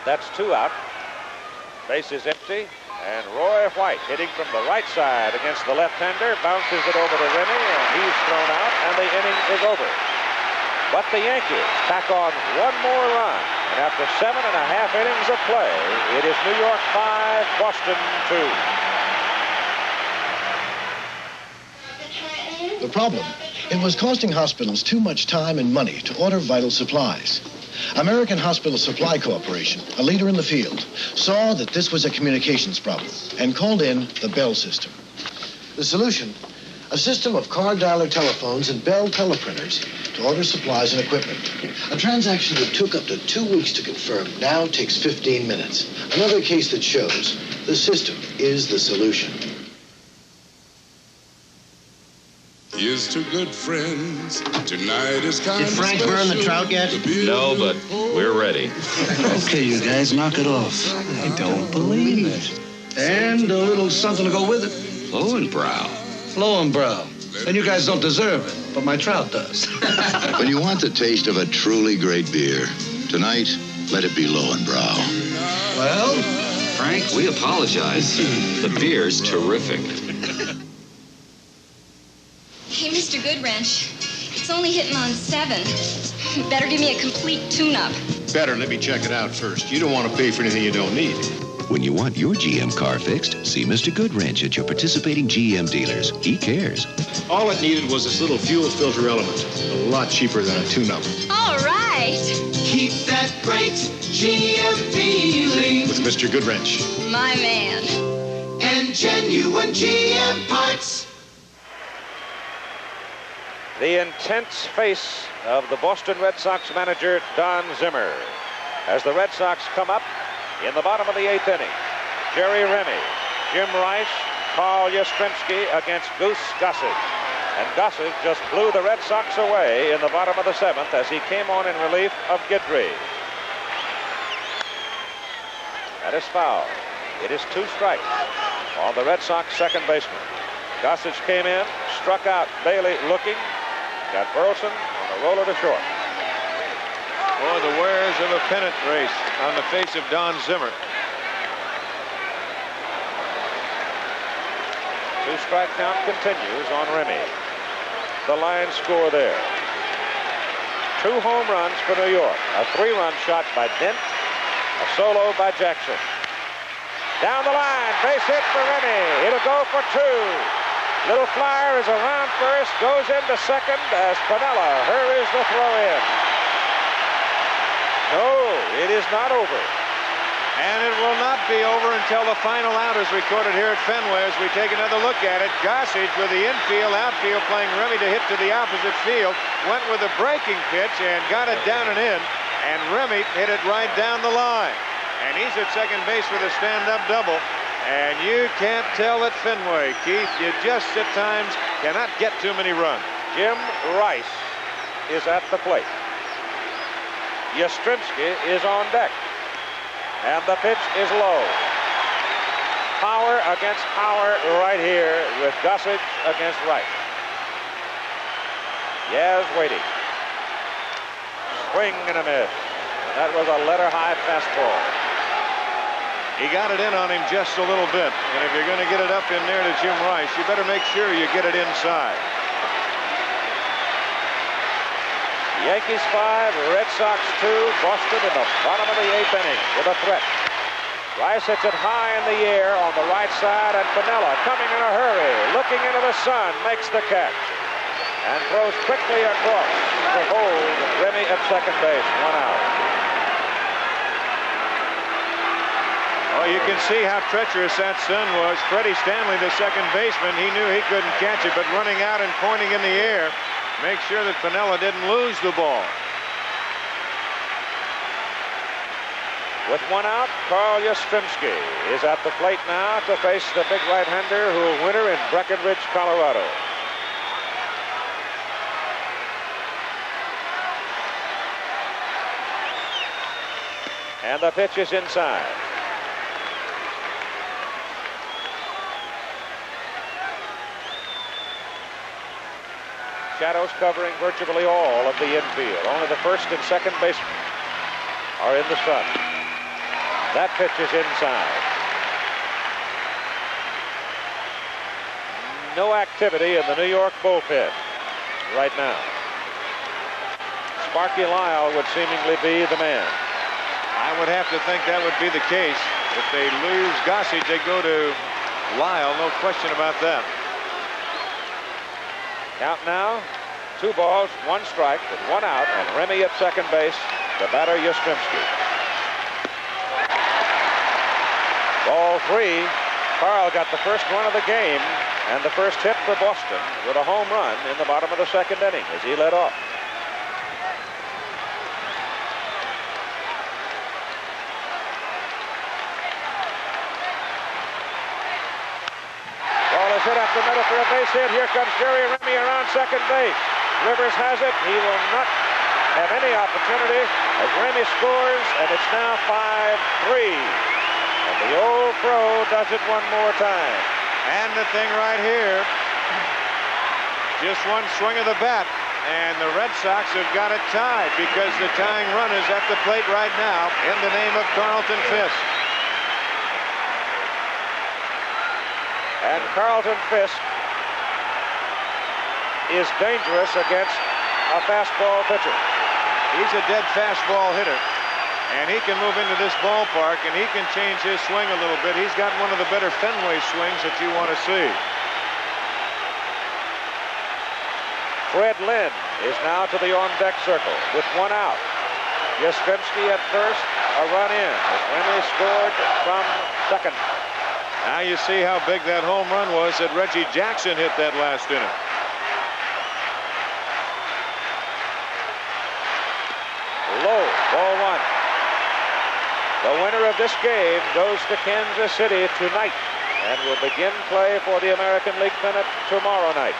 That's 2 out. Base is empty, and Roy White hitting from the right side against the left-hander, bounces it over to Rennie, and he's thrown out, and the inning is over. But the Yankees tack on 1 more run, and after 7.5 innings of play, it is New York 5, Boston 2. The problem, it was costing hospitals too much time and money to order vital supplies. American Hospital Supply Corporation, a leader in the field, saw that this was a communications problem and called in the Bell system. The solution, a system of card dialer telephones and Bell teleprinters to order supplies and equipment. A transaction that took up to 2 weeks to confirm now takes 15 minutes. Another case that shows the system is the solution. Here's to good friends. Tonight is kind of Did Frank burn the trout yet? No, but we're ready. Okay, you guys, knock it off. I don't believe it. And a little something to go with it. Lowenbrow. Lowenbrow. And you guys don't deserve it, but my trout does. When you want the taste of a truly great beer, tonight, let it be Lowenbrow. Well, Frank, we apologize. The beer's terrific. Hey, Mr. Goodwrench, it's only hitting on 7. Better give me a complete tune-up. Better. Let me check it out first. You don't want to pay for anything you don't need. When you want your GM car fixed, see Mr. Goodwrench at your participating GM dealers. He cares. All it needed was this little fuel filter element. A lot cheaper than a tune-up. All right. Keep that great GM feeling. With Mr. Goodwrench. My man. And genuine GM parts. The intense face of the Boston Red Sox manager, Don Zimmer, as the Red Sox come up in the bottom of the 8th inning. Jerry Remy, Jim Rice, Carl Yastrzemski against Goose Gossett. And Gossage just blew the Red Sox away in the bottom of the 7th as he came on in relief of Guidry. That is foul. It is 2 strikes on the Red Sox second baseman. Gossage came in, struck out Bailey looking, got Burleson on a roller to short. Boy, the wares of a pennant race on the face of Don Zimmer. 2-strike count continues on Remy. The line score there. 2 home runs for New York. A 3-run shot by Dent. A solo by Jackson. Down the line, base hit for Remy. It'll go for 2. Little flyer is around first, goes into second as Piniella hurries the throw in. No, it is not over. And it will not be over until the final out is recorded here at Fenway as we take another look at it. Gossage with the infield, outfield playing Remy to hit to the opposite field. Went with a breaking pitch and got it down and in. And Remy hit it right down the line. And he's at second base with a stand-up double. And you can't tell at Fenway, Keith. You just at times cannot get too many runs. Jim Rice is at the plate. Yastrzemski is on deck. And the pitch is low. Power against power right here with Gossage against Rice. Yaz waiting. Swing and a miss. That was a letter-high fastball. He got it in on him just a little bit. And if you're going to get it up in there to Jim Rice, you better make sure you get it inside. Yankees 5, Red Sox 2, Boston in the bottom of the 8th inning with a threat. Rice hits it high in the air on the right side, and Piniella coming in a hurry, looking into the sun, makes the catch and throws quickly across to hold Remy at second base. 1 out. Oh, you can see how treacherous that sun was. Freddie Stanley, the second baseman, he knew he couldn't catch it, but running out and pointing in the air, make sure that Piniella didn't lose the ball. With 1 out, Carl Yastrzemski is at the plate now to face the big right-hander who will winter in Breckenridge, Colorado. And the pitch is inside. Shadows covering virtually all of the infield. Only the first and second basemen are in the sun. That pitch is inside. No activity in the New York bullpen right now. Sparky Lyle would seemingly be the man. I would have to think that would be the case. If they lose Gossage, they go to Lyle, no question about that. Count now, 2 balls, 1 strike, and 1 out, and Remy at second base, the batter Yastrzemski. Ball 3. Carl got the first run of the game and the first hit for Boston with a home run in the bottom of the second inning as he led off. Hit up the middle for a base hit. Here comes Jerry Remy around second base. Rivers has it. He will not have any opportunity as Remy scores, and it's now 5-3. And the old pro does it one more time. And the thing right here, just one swing of the bat, and the Red Sox have got it tied because the tying run is at the plate right now in the name of Carlton Fisk. And Carlton Fisk is dangerous against a fastball pitcher. He's a dead fastball hitter. And he can move into this ballpark, and he can change his swing a little bit. He's got one of the better Fenway swings that you want to see. Fred Lynn is now to the on-deck circle with 1 out. Yastrzemski at first, a run in as Remy scored from second. Now you see how big that home run was that Reggie Jackson hit that last inning. Low, ball 1. The winner of this game goes to Kansas City tonight and will begin play for the American League pennant tomorrow night.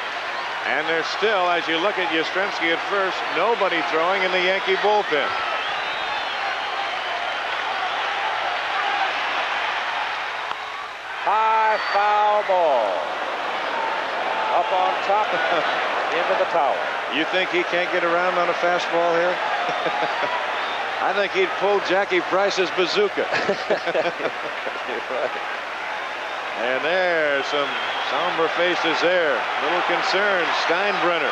And there's still, as you look at Yastrzemski at first, nobody throwing in the Yankee bullpen. High foul ball. Up on top, into the tower. You think he can't get around on a fastball here? I think he'd pull Jackie Price's bazooka. And there's some somber faces there. Little concerned. Steinbrenner,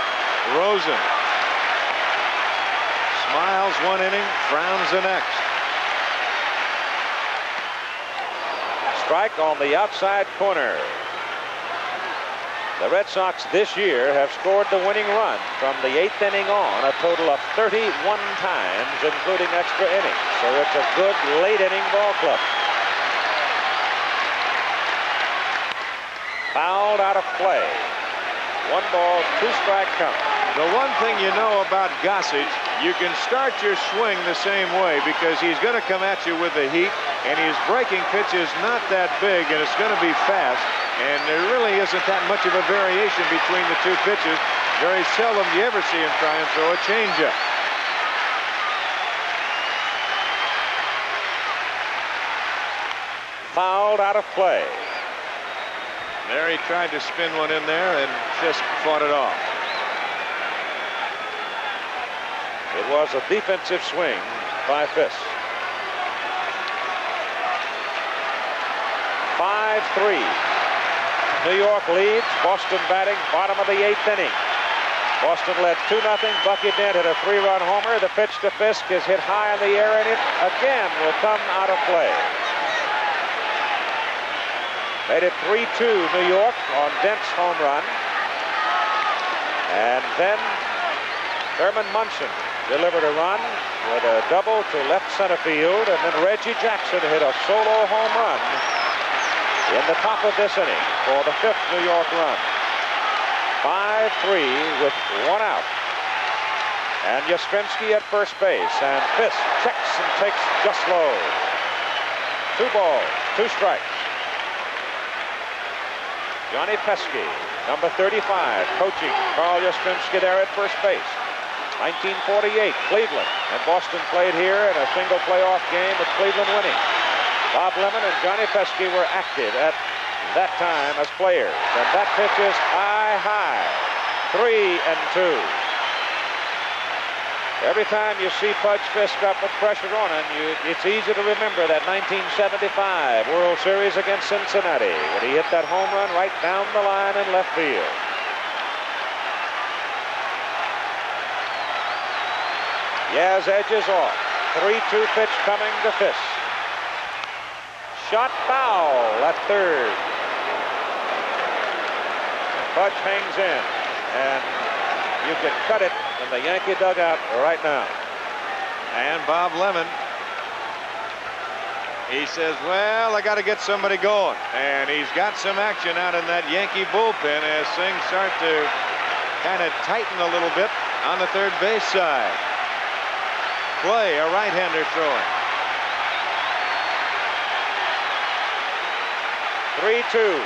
Rosen. Smiles one inning, frowns the next. Strike on the outside corner. The Red Sox this year have scored the winning run from the 8th inning on a total of 31 times, including extra innings. So it's a good late inning ball club. Fouled out of play. 1 ball, 2 strike count. The one thing you know about Gossage, you can start your swing the same way because he's going to come at you with the heat, and his breaking pitch is not that big, and it's going to be fast, and there really isn't that much of a variation between the 2 pitches. Very seldom do you ever see him try and throw a changeup. Fouled out of play. There he tried to spin one in there, and Fisk fought it off. It was a defensive swing by Fisk. 5-3. New York leads. Boston batting bottom of the 8th inning. Boston led 2-0. Bucky Dent hit a 3-run homer. The pitch to Fisk is hit high in the air, and it again will come out of play. Made it 3-2 New York on Dent's home run. And then Thurman Munson delivered a run with a double to left center field, and then Reggie Jackson hit a solo home run in the top of this inning for the 5th New York run. 5-3 with 1 out. And Yastrzemski at first base, and Fisk checks and takes just low. 2 balls, 2 strikes. Johnny Pesky, number 35, coaching Carl Yastrzemski there at first base. 1948, Cleveland, and Boston played here in a single playoff game with Cleveland winning. Bob Lemon and Johnny Pesky were active at that time as players, and that pitch is high. 3-2. Every time you see Pudge Fisk up with pressure on him, it's easy to remember that 1975 World Series against Cincinnati when he hit that home run right down the line in left field. Yaz edges off. 3-2 pitch coming to Fisk. Shot foul at third. Pudge hangs in, and you can cut it in the Yankee dugout right now. And Bob Lemon, he says, well, I got to get somebody going. And he's got some action out in that Yankee bullpen as things start to kind of tighten a little bit on the third base side. Clay, a right-hander throwing. 3-2.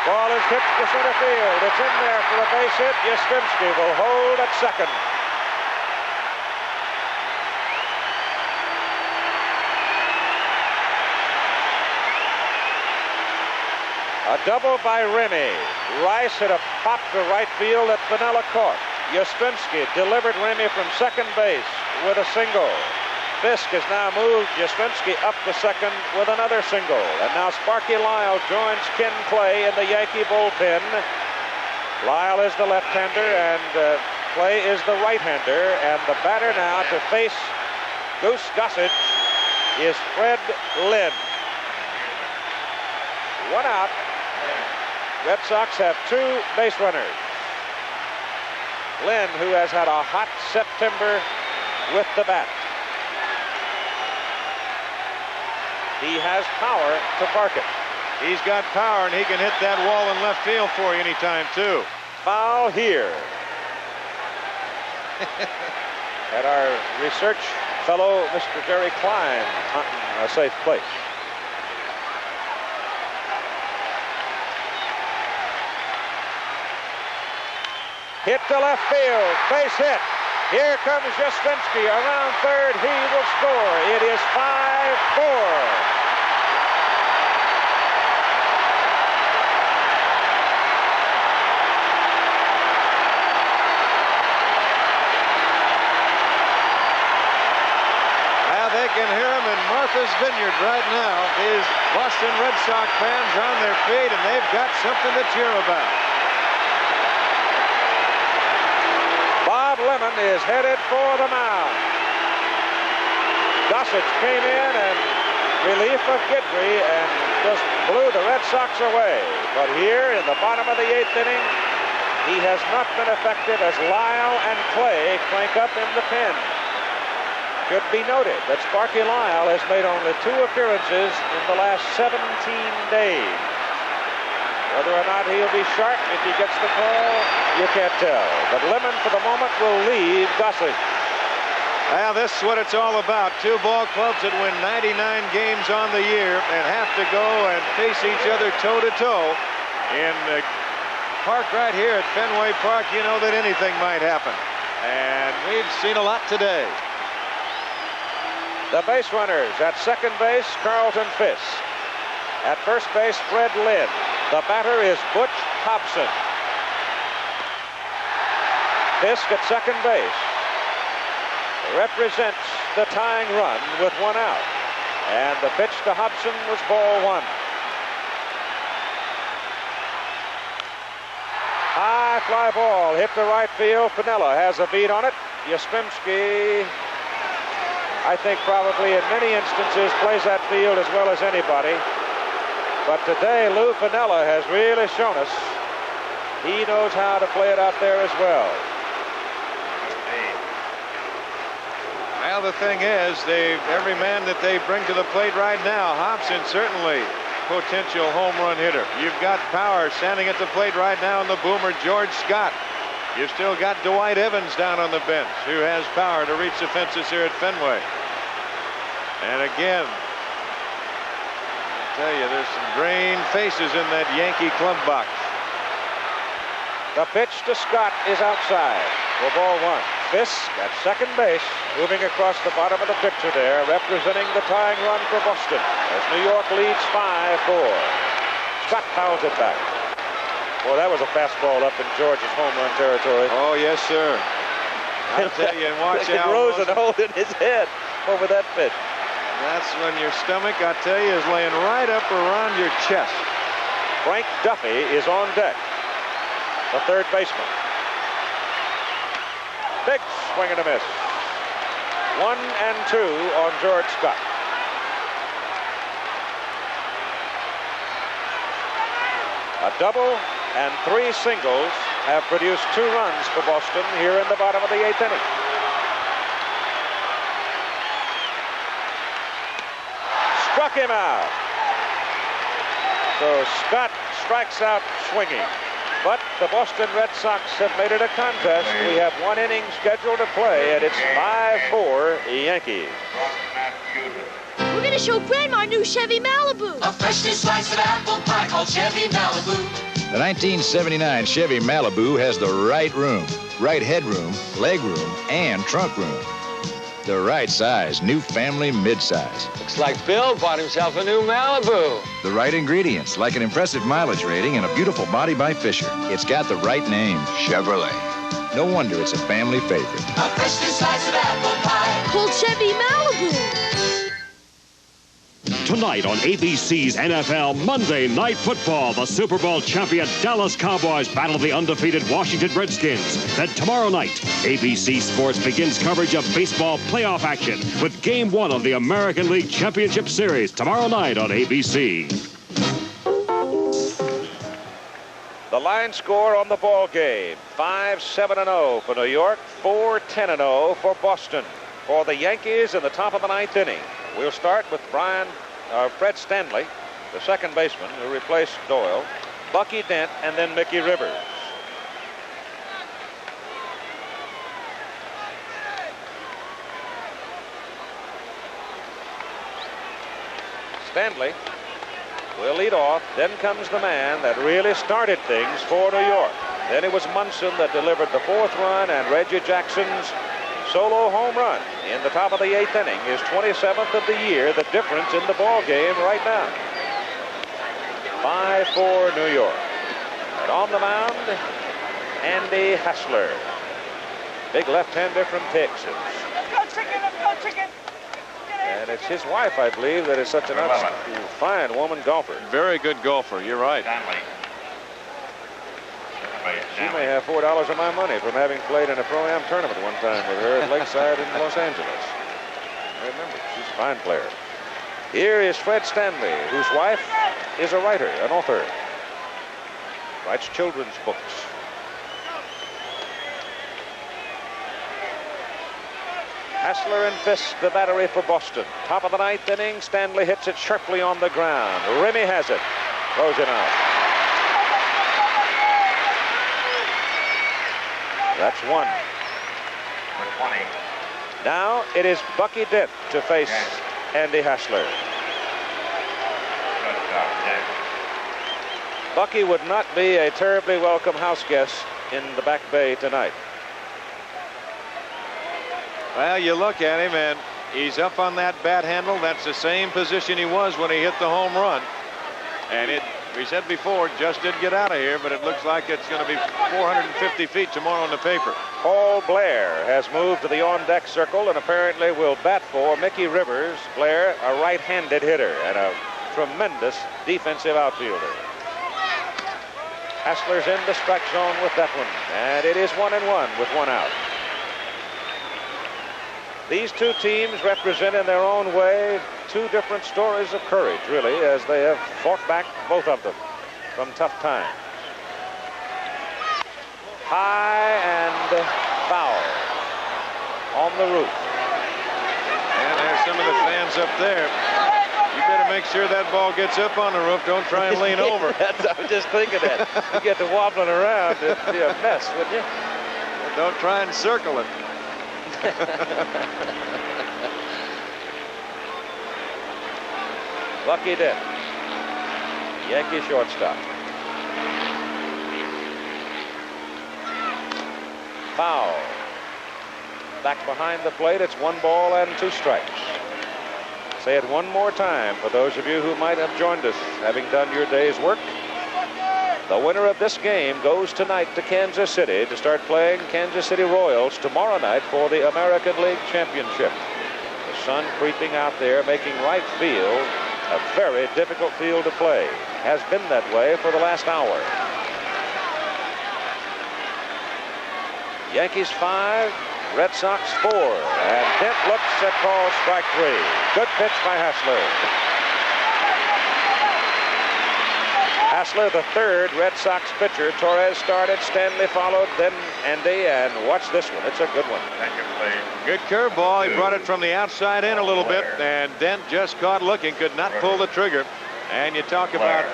Ball is hit to center field. It's in there for a base hit. Yastrzemski will hold at second. A double by Remy. Rice hit a pop to right field that Piniella caught. Yastrzemski delivered Remy from second base with a single. Fisk has now moved Yastrzemski up to second with another single. And now Sparky Lyle joins Ken Clay in the Yankee bullpen. Lyle is the left-hander and Clay is the right-hander. And the batter now to face Goose Gossage is Fred Lynn. 1 out. Red Sox have 2 base runners. Lynn, who has had a hot September with the bat. He has power to park it. He's got power, and he can hit that wall in left field for you anytime, too. Foul here. At our research fellow, Mr. Jerry Klein, hunting a safe place. Hit to left field. Base hit. Here comes Yastrzemski around third. He will score. It is 5-4. They can hear him in Martha's Vineyard right now. These Boston Red Sox fans on their feet, and they've got something to cheer about. Bob Lemon is headed for the mound. Gossage came in and relief of Guidry and just blew the Red Sox away. But here in the bottom of the 8th inning, he has not been effective as Lyle and Clay crank up in the pen. Should be noted that Sparky Lyle has made only 2 appearances in the last 17 days. Whether or not he'll be sharp if he gets the call, you can't tell. But Lemon, for the moment, will leave Gossage. Well, this is what it's all about. 2 ball clubs that win 99 games on the year and have to go and face each other toe-to-toe. In the park right here at Fenway Park, you know that anything might happen. And we've seen a lot today. The base runners at second base, Carlton Fisk. At first base, Fred Lynn. The batter is Butch Hobson. Fisk at second base represents the tying run with 1 out. And the pitch to Hobson was ball 1. High fly ball hit to right field. Piniella has a beat on it. Yastrzemski, I think, probably in many instances plays that field as well as anybody. But today, Lou Piniella has really shown us he knows how to play it out there as well. Well, the thing is, every man that they bring to the plate right now, Hobson certainly potential home run hitter. You've got power standing at the plate right now in the boomer, George Scott. You've still got Dwight Evans down on the bench, who has power to reach the fences here at Fenway. And again, I tell you, there's some drained faces in that Yankee club box. The pitch to Scott is outside for ball 1. Fisk at second base, moving across the bottom of the picture there, representing the tying run for Boston as New York leads 5-4. Scott fouls it back. Boy, that was a fastball up in George's home run territory. Oh, yes, sir. I'll tell you, and watch out. Rosen holding his head over that pitch. That's when your stomach, I tell you, is laying right up around your chest. Frank Duffy is on deck, the third baseman. Big swing and a miss. 1 and 2 on George Scott. A double and 3 singles have produced 2 runs for Boston here in the bottom of the 8th inning. Struck him out. So Scott strikes out swinging. But the Boston Red Sox have made it a contest. We have 1 inning scheduled to play, and it's 5-4 Yankees. We're going to show Grandma our new Chevy Malibu. A freshly sliced apple pie called Chevy Malibu. The 1979 Chevy Malibu has the right room, right headroom, legroom, and trunk room. The right size, new family midsize. Looks like Bill bought himself a new Malibu. The right ingredients, like an impressive mileage rating and a beautiful body by Fisher. It's got the right name, Chevrolet. No wonder it's a family favorite. A freshly sliced apple pie called Chevy Malibu. Tonight on ABC's NFL Monday Night Football, the Super Bowl champion Dallas Cowboys battle the undefeated Washington Redskins. Then tomorrow night, ABC Sports begins coverage of baseball playoff action with Game 1 of the American League Championship Series tomorrow night on ABC. The line score on the ball game, 5-7-0 for New York, 4-10-0 for Boston. For the Yankees in the top of the 9th inning, we'll start with Fred Stanley, the second baseman who replaced Doyle, Bucky Dent, and then Mickey Rivers. Stanley will lead off. Then comes the man that really started things for New York. Then it was Munson that delivered the 4th run, and Reggie Jackson's solo home run in the top of the 8th inning is 27th of the year, the difference in the ball game right now. 5-4 New York. And on the mound, Andy Hassler. Big left-hander from Texas. Let's go, chicken, let's go, chicken. And it's his wife, I believe, that is such an fine woman golfer. Very good golfer, you're right. She may have $4 of my money from having played in a Pro-Am tournament one time with her at Lakeside in Los Angeles. I remember, she's a fine player. Here is Fred Stanley, whose wife is a writer, an author. Writes children's books. Hassler and Fisk, the battery for Boston. Top of the 9th inning, Stanley hits it sharply on the ground. Remy has it. Throws him out. That's 1. Now it is Bucky Dent to face Andy Hassler. Bucky would not be a terribly welcome house guest in the back bay tonight. Well, you look at him, and he's up on that bat handle. That's the same position he was when he hit the home run. And it, we said before, just did get out of here, but it looks like it's going to be 450 feet tomorrow in the paper. Paul Blair has moved to the on-deck circle and apparently will bat for Mickey Rivers. Blair, a right-handed hitter and a tremendous defensive outfielder. Hassler's in the strike zone with that one, and it is 1-1 with 1 out. These two teams represent in their own way 2 different stories of courage, really, as they have fought back, both of them, from tough times. High and foul on the roof. And there's some of the fans up there. You better make sure that ball gets up on the roof. Don't try and lean over. I was just thinking that. You get to wobbling around, it'd be a mess, wouldn't you? Well, don't try and circle it. Bucky Dent, Yankee shortstop. Foul. Back behind the plate, it's 1 ball and 2 strikes. Say it one more time for those of you who might have joined us having done your day's work. The winner of this game goes tonight to Kansas City to start playing Kansas City Royals tomorrow night for the American League Championship. The sun creeping out there, making right field a very difficult field to play. Has been that way for the last hour. Yankees 5, Red Sox 4, and Dent looks at ball strike 3. Good pitch by Hassler. Hassler, the 3rd Red Sox pitcher. Torres started, Stanley followed, then Andy, and watch this one. It's a good one. Good curveball. He brought it from the outside in a little bit, and Dent just caught looking, could not pull the trigger. And you talk about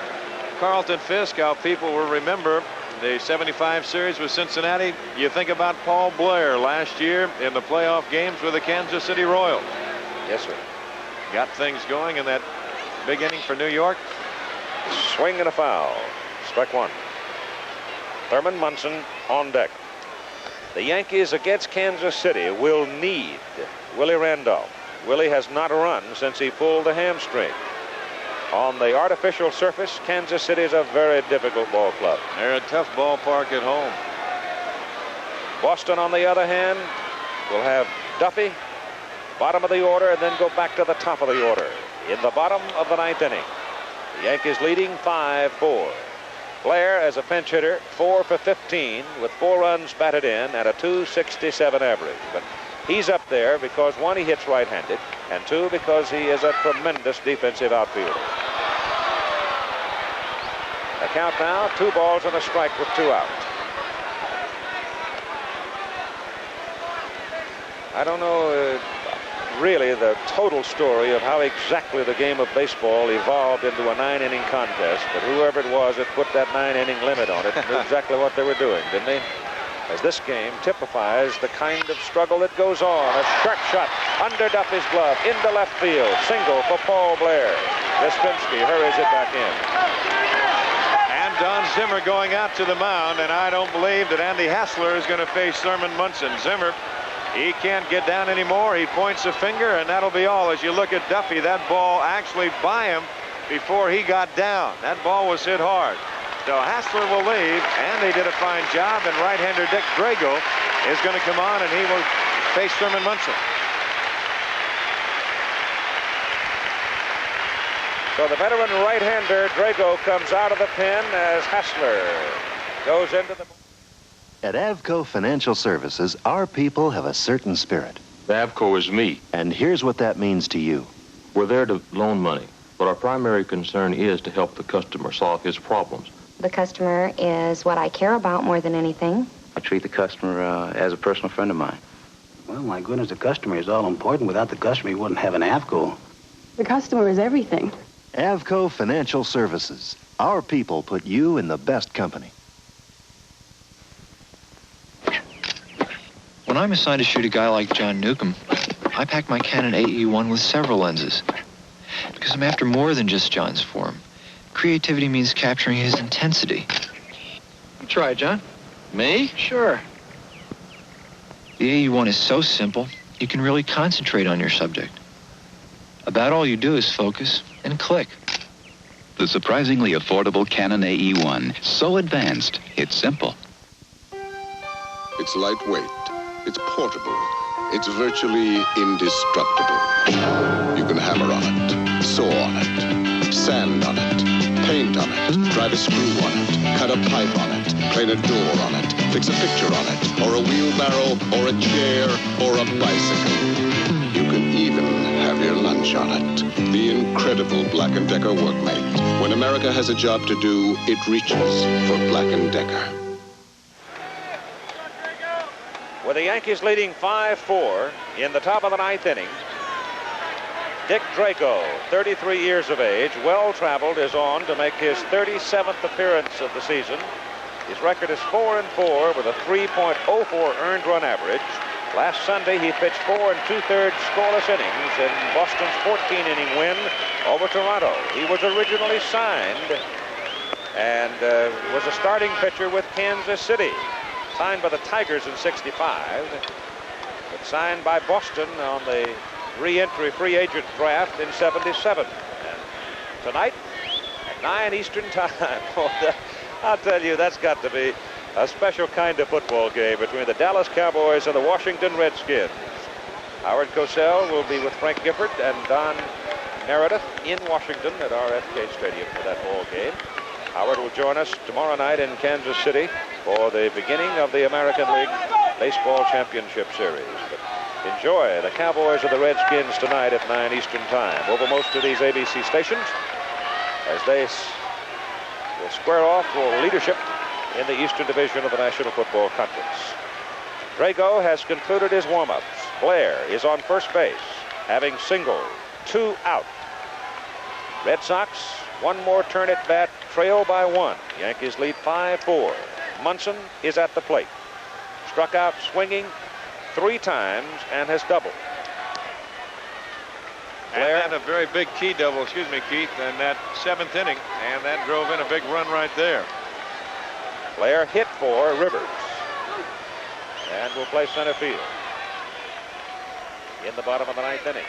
Carlton Fisk, how people will remember the 75 series with Cincinnati. You think about Paul Blair last year in the playoff games with the Kansas City Royals. Yes, sir. Got things going in that big inning for New York. Swing and a foul. Strike 1. Thurman Munson on deck. The Yankees against Kansas City will need Willie Randolph. Willie has not run since he pulled the hamstring. On the artificial surface, Kansas City is a very difficult ball club. They're a tough ballpark at home. Boston, on the other hand, will have Duffy, bottom of the order, and then go back to the top of the order in the bottom of the 9th inning. The Yankees leading 5-4. Blair, as a pinch hitter, 4 for 15 with 4 runs batted in and a .267 average. But he's up there because, 1, he hits right-handed, and 2, because he is a tremendous defensive outfielder. The count now, 2 balls and a strike with 2 out. I don't know really the total story of how exactly the game of baseball evolved into a 9-inning contest, but whoever it was that put that 9-inning limit on it knew exactly what they were doing, didn't they? As this game typifies the kind of struggle that goes on. A sharp shot under Duffy's glove into left field. Single for Paul Blair. Yastrzemski hurries it back in. And Don Zimmer going out to the mound, and I don't believe that Andy Hassler is going to face Thurman Munson. Zimmer, he can't get down anymore. He points a finger, and that'll be all. As you look at Duffy, that ball actually by him before he got down. That ball was hit hard. So Hassler will leave, and they did a fine job, and right-hander Dick Drago is going to come on, and he will face Thurman Munson. So the veteran right-hander Drago comes out of the pen as Hassler goes into the... At Avco Financial Services, our people have a certain spirit. Avco is me. And here's what that means to you. We're there to loan money, but our primary concern is to help the customer solve his problems. The customer is what I care about more than anything. I treat the customer as a personal friend of mine. Well, my goodness, the customer is all important. Without the customer, you wouldn't have an Avco. The customer is everything. Avco Financial Services. Our people put you in the best company. When I'm assigned to shoot a guy like John Newcomb, I pack my Canon AE-1 with several lenses. Because I'm after more than just John's form. Creativity means capturing his intensity. You try it, John. Me? Sure. The AE-1 is so simple, you can really concentrate on your subject. About all you do is focus and click. The surprisingly affordable Canon AE-1. So advanced, it's simple. It's lightweight. It's portable. It's virtually indestructible. You can hammer on it, saw on it, sand on it, paint on it, drive a screw on it, cut a pipe on it, clean a door on it, fix a picture on it, or a wheelbarrow, or a chair, or a bicycle. You can even have your lunch on it. The incredible Black & Decker workmate. When America has a job to do, it reaches for Black & Decker. With the Yankees leading 5-4 in the top of the ninth inning, Dick Drago, 33 years of age, well-traveled, is on to make his 37th appearance of the season. His record is 4-4 with a 3.04 earned run average. Last Sunday, he pitched 4 2/3 scoreless innings in Boston's 14-inning win over Toronto. He was originally signed and was a starting pitcher with Kansas City. Signed by the Tigers in '65, but signed by Boston on the re-entry free agent draft in '77. And tonight at 9 Eastern time, I'll tell you, that's got to be a special kind of football game between the Dallas Cowboys and the Washington Redskins. Howard Cosell will be with Frank Gifford and Don Meredith in Washington at RFK Stadium for that ball game. Howard will join us tomorrow night in Kansas City for the beginning of the American League Baseball Championship Series. But enjoy the Cowboys and the Redskins tonight at 9 Eastern time over most of these ABC stations as they will square off for leadership in the Eastern Division of the National Football Conference. Drago has concluded his warm-ups. Blair is on first base, having singled, 2 out. Red Sox, one more turn at bat, trail by 1. Yankees lead 5-4. Munson is at the plate. Struck out swinging 3 times and has doubled. Blair had a very big key double, excuse me, Keith, in that 7th inning, and that drove in a big run right there. Blair hit for Rivers and will play center field in the bottom of the 9th inning.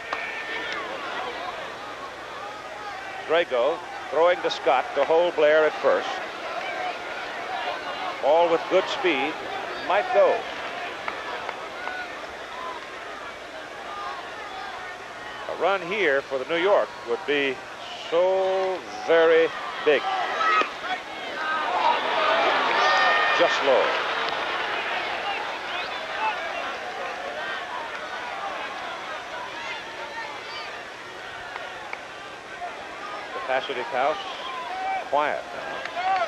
Drago throwing to Scott to hold Blair at first. Ball with good speed, might go. A run here for the New York would be so very big. Just low. Capacity house quiet now.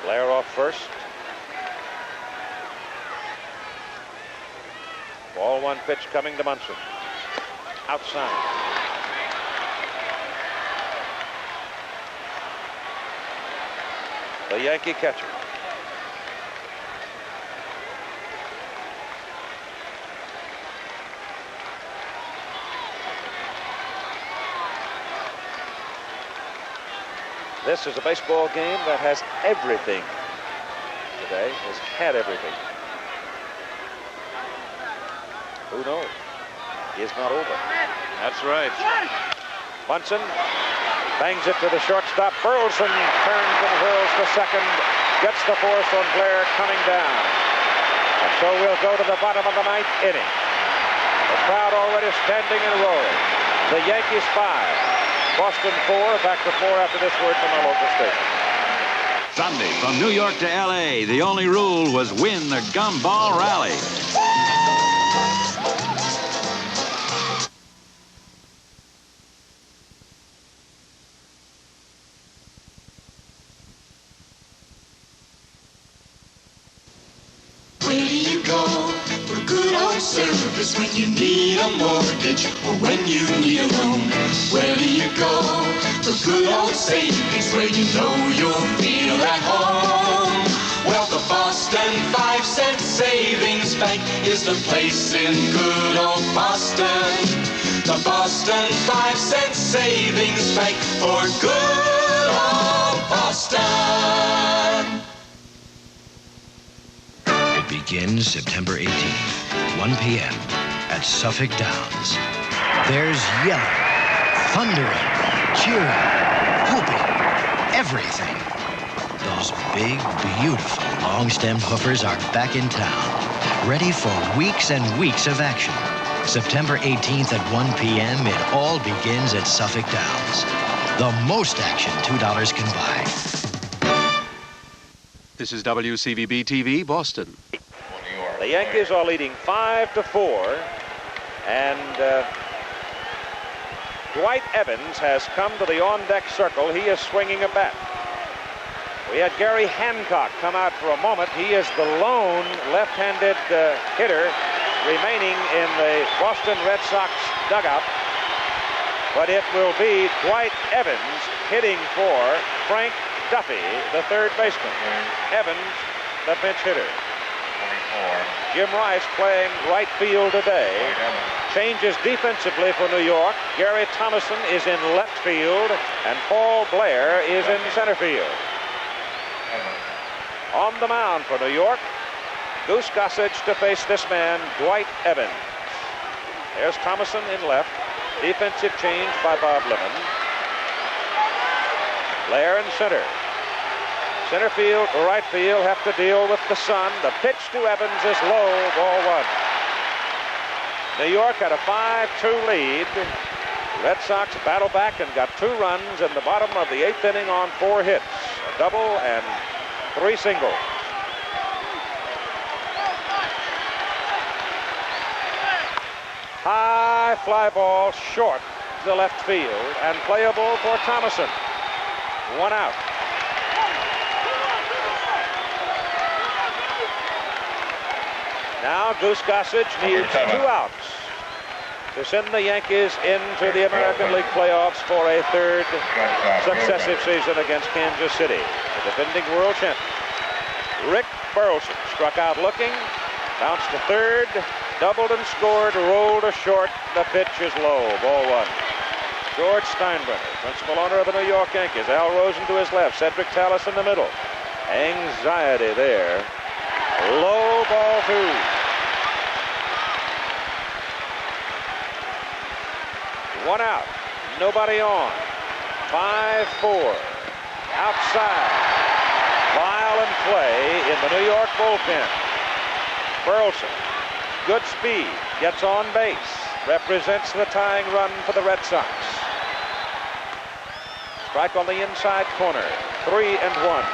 Blair off first. Ball 1 pitch coming to Munson. Outside. The Yankee catcher. This is a baseball game that has everything today, has had everything. Who knows? It's not over. That's right. Munson bangs it to the shortstop. Burleson turns and whirls to second. Gets the force on Blair coming down. And so we'll go to the bottom of the ninth inning. The crowd already standing and roaring. The Yankees 5, Boston 4. Back to 4 after this word from our local station. Sunday, from New York to L.A., the only rule was win the Gumball Rally. Where do you go for good old service when you need a mortgage or when you need a loan? Where do you go for good old savings where you know you'll feel at home? Well, the Boston 5-cent Savings Bank is the place in good old Boston. The Boston 5-cent Savings Bank for good old Boston. Begins September 18th, 1 p.m. at Suffolk Downs. There's yelling, thundering, cheering, whooping, everything. Those big, beautiful, long-stemmed hoofers are back in town, ready for weeks and weeks of action. September 18th at 1 p.m., it all begins at Suffolk Downs. The most action $2 can buy. This is WCVB-TV, Boston. The Yankees are leading 5-4, and Dwight Evans has come to the on-deck circle. He is swinging a bat. We had Gary Hancock come out for a moment. He is the lone left-handed hitter remaining in the Boston Red Sox dugout. But it will be Dwight Evans hitting for Frank Duffy, the third baseman. Evans, the pinch hitter. Jim Rice playing right field today. Changes defensively for New York. Gary Thomason is in left field, and Paul Blair is in center field. On the mound for New York, Goose Gossage to face this man, Dwight Evans. There's Thomason in left. Defensive change by Bob Lemon. Blair in center. Center field, right field have to deal with the sun. The pitch to Evans is low, ball one. New York had a 5-2 lead. Red Sox battle back and got 2 runs in the bottom of the 8th inning on 4 hits. A double and 3 singles. High fly ball short to left field and playable for Thomason. 1 out. Now Goose Gossage needs 2 outs to send the Yankees into the American League playoffs for a 3rd successive season against Kansas City, the defending world champion. Rick Burleson struck out looking, bounced to 3rd, doubled and scored, rolled to short. The pitch is low, ball one. George Steinbrenner, principal owner of the New York Yankees. Al Rosen to his left, Cedric Tallis in the middle. Anxiety there. Low, ball 2. One out, nobody on. 5-4. Outside. Violent play in the New York bullpen. Burleson, good speed, gets on base, represents the tying run for the Red Sox. Strike on the inside corner, 3-1.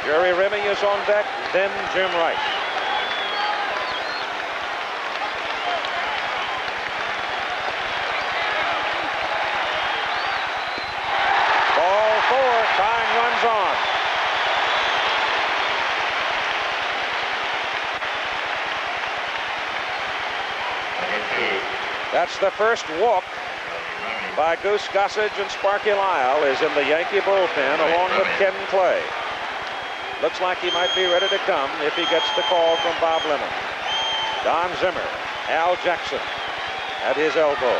Jerry Remy is on deck, then Jim Rice. Ball 4, tying runs on. That's the first walk by Goose Gossage, and Sparky Lyle is in the Yankee bullpen along with Ken Clay. Looks like he might be ready to come if he gets the call from Bob Lemon. Don Zimmer, Al Jackson at his elbow.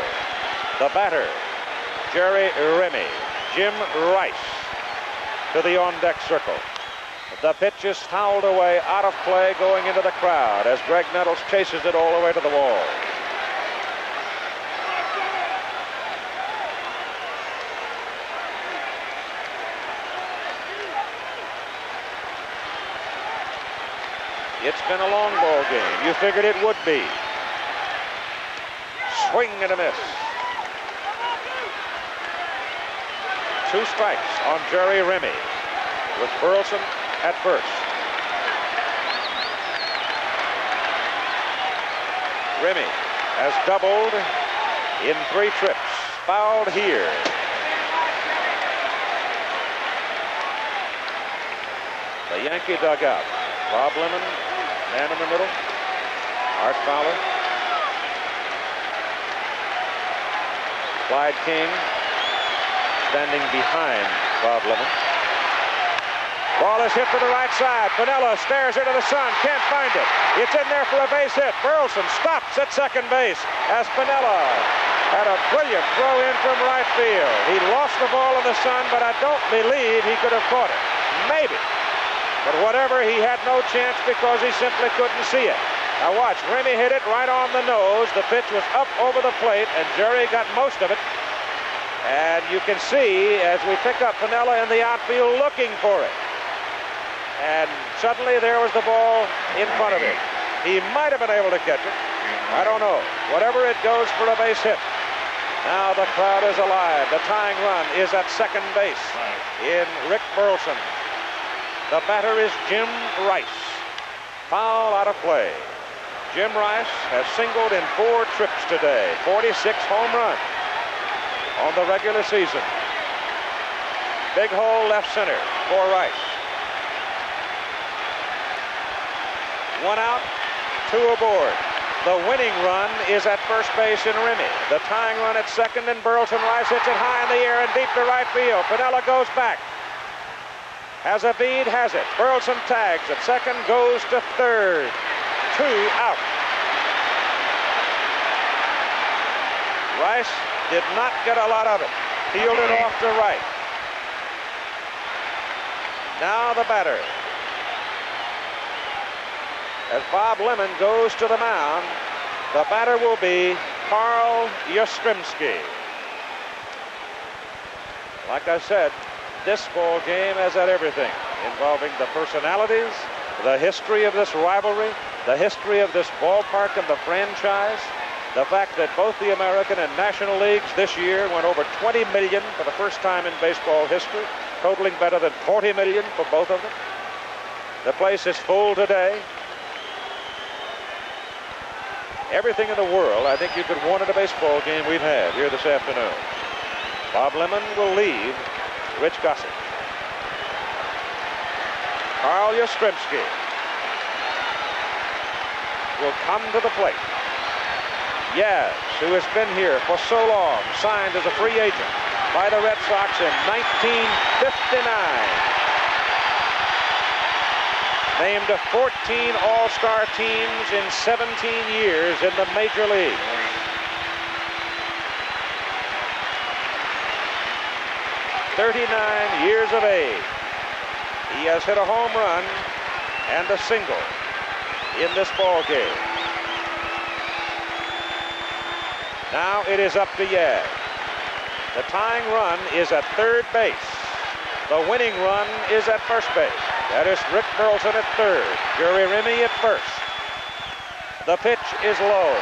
The batter, Jerry Remy. Jim Rice to the on-deck circle. The pitch is fouled away, out of play, going into the crowd as Greg Nettles chases it all the way to the wall. It's been a long ball game. You figured it would be. Swing and a miss. 2 strikes on Jerry Remy with Burleson at first. Remy has doubled in 3 trips. Fouled here. The Yankee dugout. Bob Lemon, man in the middle. Art Fowler. Clyde King standing behind Bob Lemon. Ball is hit to the right side. Piniella stares into the sun, can't find it. It's in there for a base hit. Burleson stops at second base as Piniella had a brilliant throw in from right field. He lost the ball in the sun, but I don't believe he could have caught it. Maybe. But whatever, he had no chance because he simply couldn't see it. Now watch, Remy hit it right on the nose. The pitch was up over the plate, and Jerry got most of it. And you can see as we pick up Piniella in the outfield looking for it. And suddenly there was the ball in front of him. He might have been able to catch it. I don't know. Whatever, it goes for a base hit. Now the crowd is alive. The tying run is at second base in Rick Burleson. The batter is Jim Rice. Foul out of play. Jim Rice has singled in 4 trips today. 46 home runs on the regular season. Big hole left center for Rice. 1 out, 2 aboard. The winning run is at first base in Remy. The tying run at second, and Burleson. Rice hits it high in the air and deep to right field. Piniella goes back. Has a bead, has it. Burleson tags at second, goes to third. 2 out. Rice did not get a lot of it. Fielded off to right. Now the batter. As Bob Lemon goes to the mound, the batter will be Carl Yastrzemski. Like I said, this ball game has had everything involving the personalities, the history of this rivalry, the history of this ballpark and the franchise, the fact that both the American and National Leagues this year went over 20 million for the first time in baseball history, totaling better than 40 million for both of them. The place is full today. Everything in the world I think you could want at a baseball game we've had here this afternoon. Bob Lemon will leave Rich Gossett. Carl Yastrzemski will come to the plate. Yaz, who has been here for so long, signed as a free agent by the Red Sox in 1959. Named to 14 All-Star teams in 17 years in the Major League. "39 years of age. He has hit a home run and a single in this ball game. Now it is up to Yaz. The tying run is at third base. The winning run is at first base. That is Rick Burleson at third. Jerry Remy at first. The pitch is low.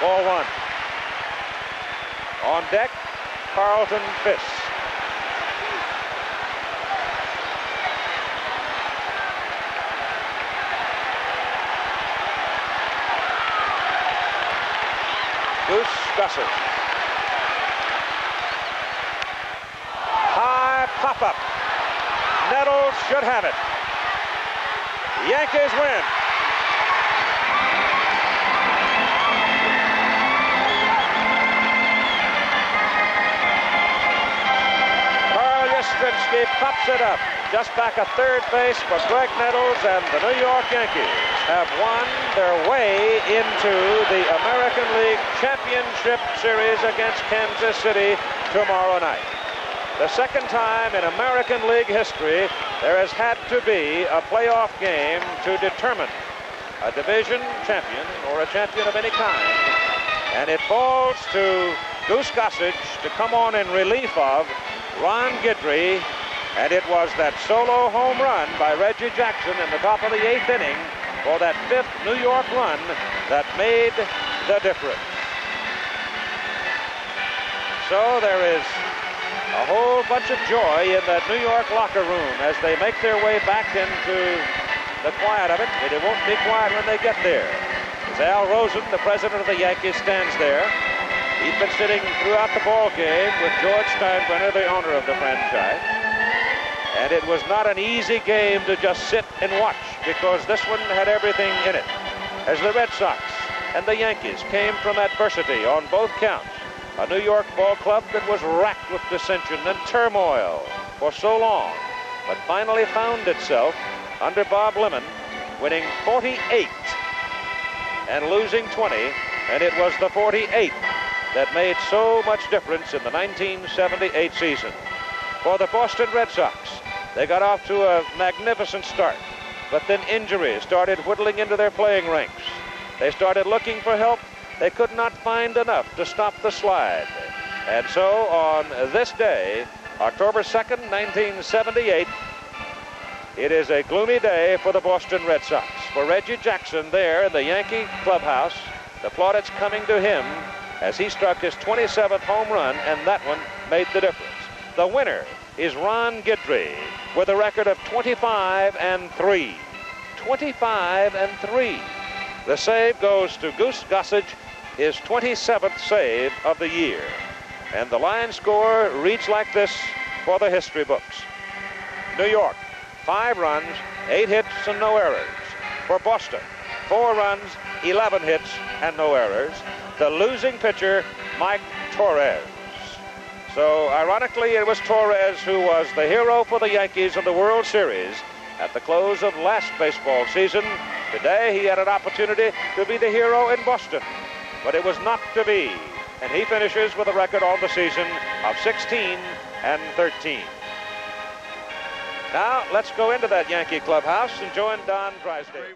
Ball 1. On deck, Carlton Fisk. Goose Gossett. High pop-up. Nettles should have it. The Yankees win. Carl Yastrzemski pops it up. Just back at third base for Greg Nettles, and the New York Yankees have won their way into the American League Championship Series against Kansas City tomorrow night. the second time in American League history there has had to be a playoff game to determine a division champion or a champion of any kind. And it falls to Goose Gossage to come on in relief of Ron Guidry. And it was that solo home run by Reggie Jackson in the top of the 8th inning for that 5th New York run that made the difference. So there is a whole bunch of joy in that New York locker room as they make their way back into the quiet of it. But it won't be quiet when they get there. As Al Rosen, the president of the Yankees, stands there. He's been sitting throughout the ball game with George Steinbrenner, the owner of the franchise. And it was not an easy game to just sit and watch because this one had everything in it. As the Red Sox and the Yankees came from adversity on both counts, a New York ball club that was racked with dissension and turmoil for so long, but finally found itself under Bob Lemon winning 48 and losing 20, and it was the 48 that made so much difference in the 1978 season. For the Boston Red Sox, they got off to a magnificent start, but then injuries started whittling into their playing ranks. They started looking for help. They could not find enough to stop the slide. And so on this day, October 2nd, 1978, it is a gloomy day for the Boston Red Sox. For Reggie Jackson there in the Yankee clubhouse, the plaudits coming to him as he struck his 27th home run, and that one made the difference. The winner is Ron Guidry with a record of 25-3. 25-3. The save goes to Goose Gossage, his 27th save of the year. And the line score reads like this for the history books. New York, 5 runs, 8 hits and no errors. For Boston, 4 runs, 11 hits and no errors. The losing pitcher, Mike Torres. So ironically, it was Torres who was the hero for the Yankees in the World Series at the close of last baseball season. Today he had an opportunity to be the hero in Boston, but it was not to be. And he finishes with a record on the season of 16-13. Now let's go into that Yankee clubhouse and join Don Drysdale.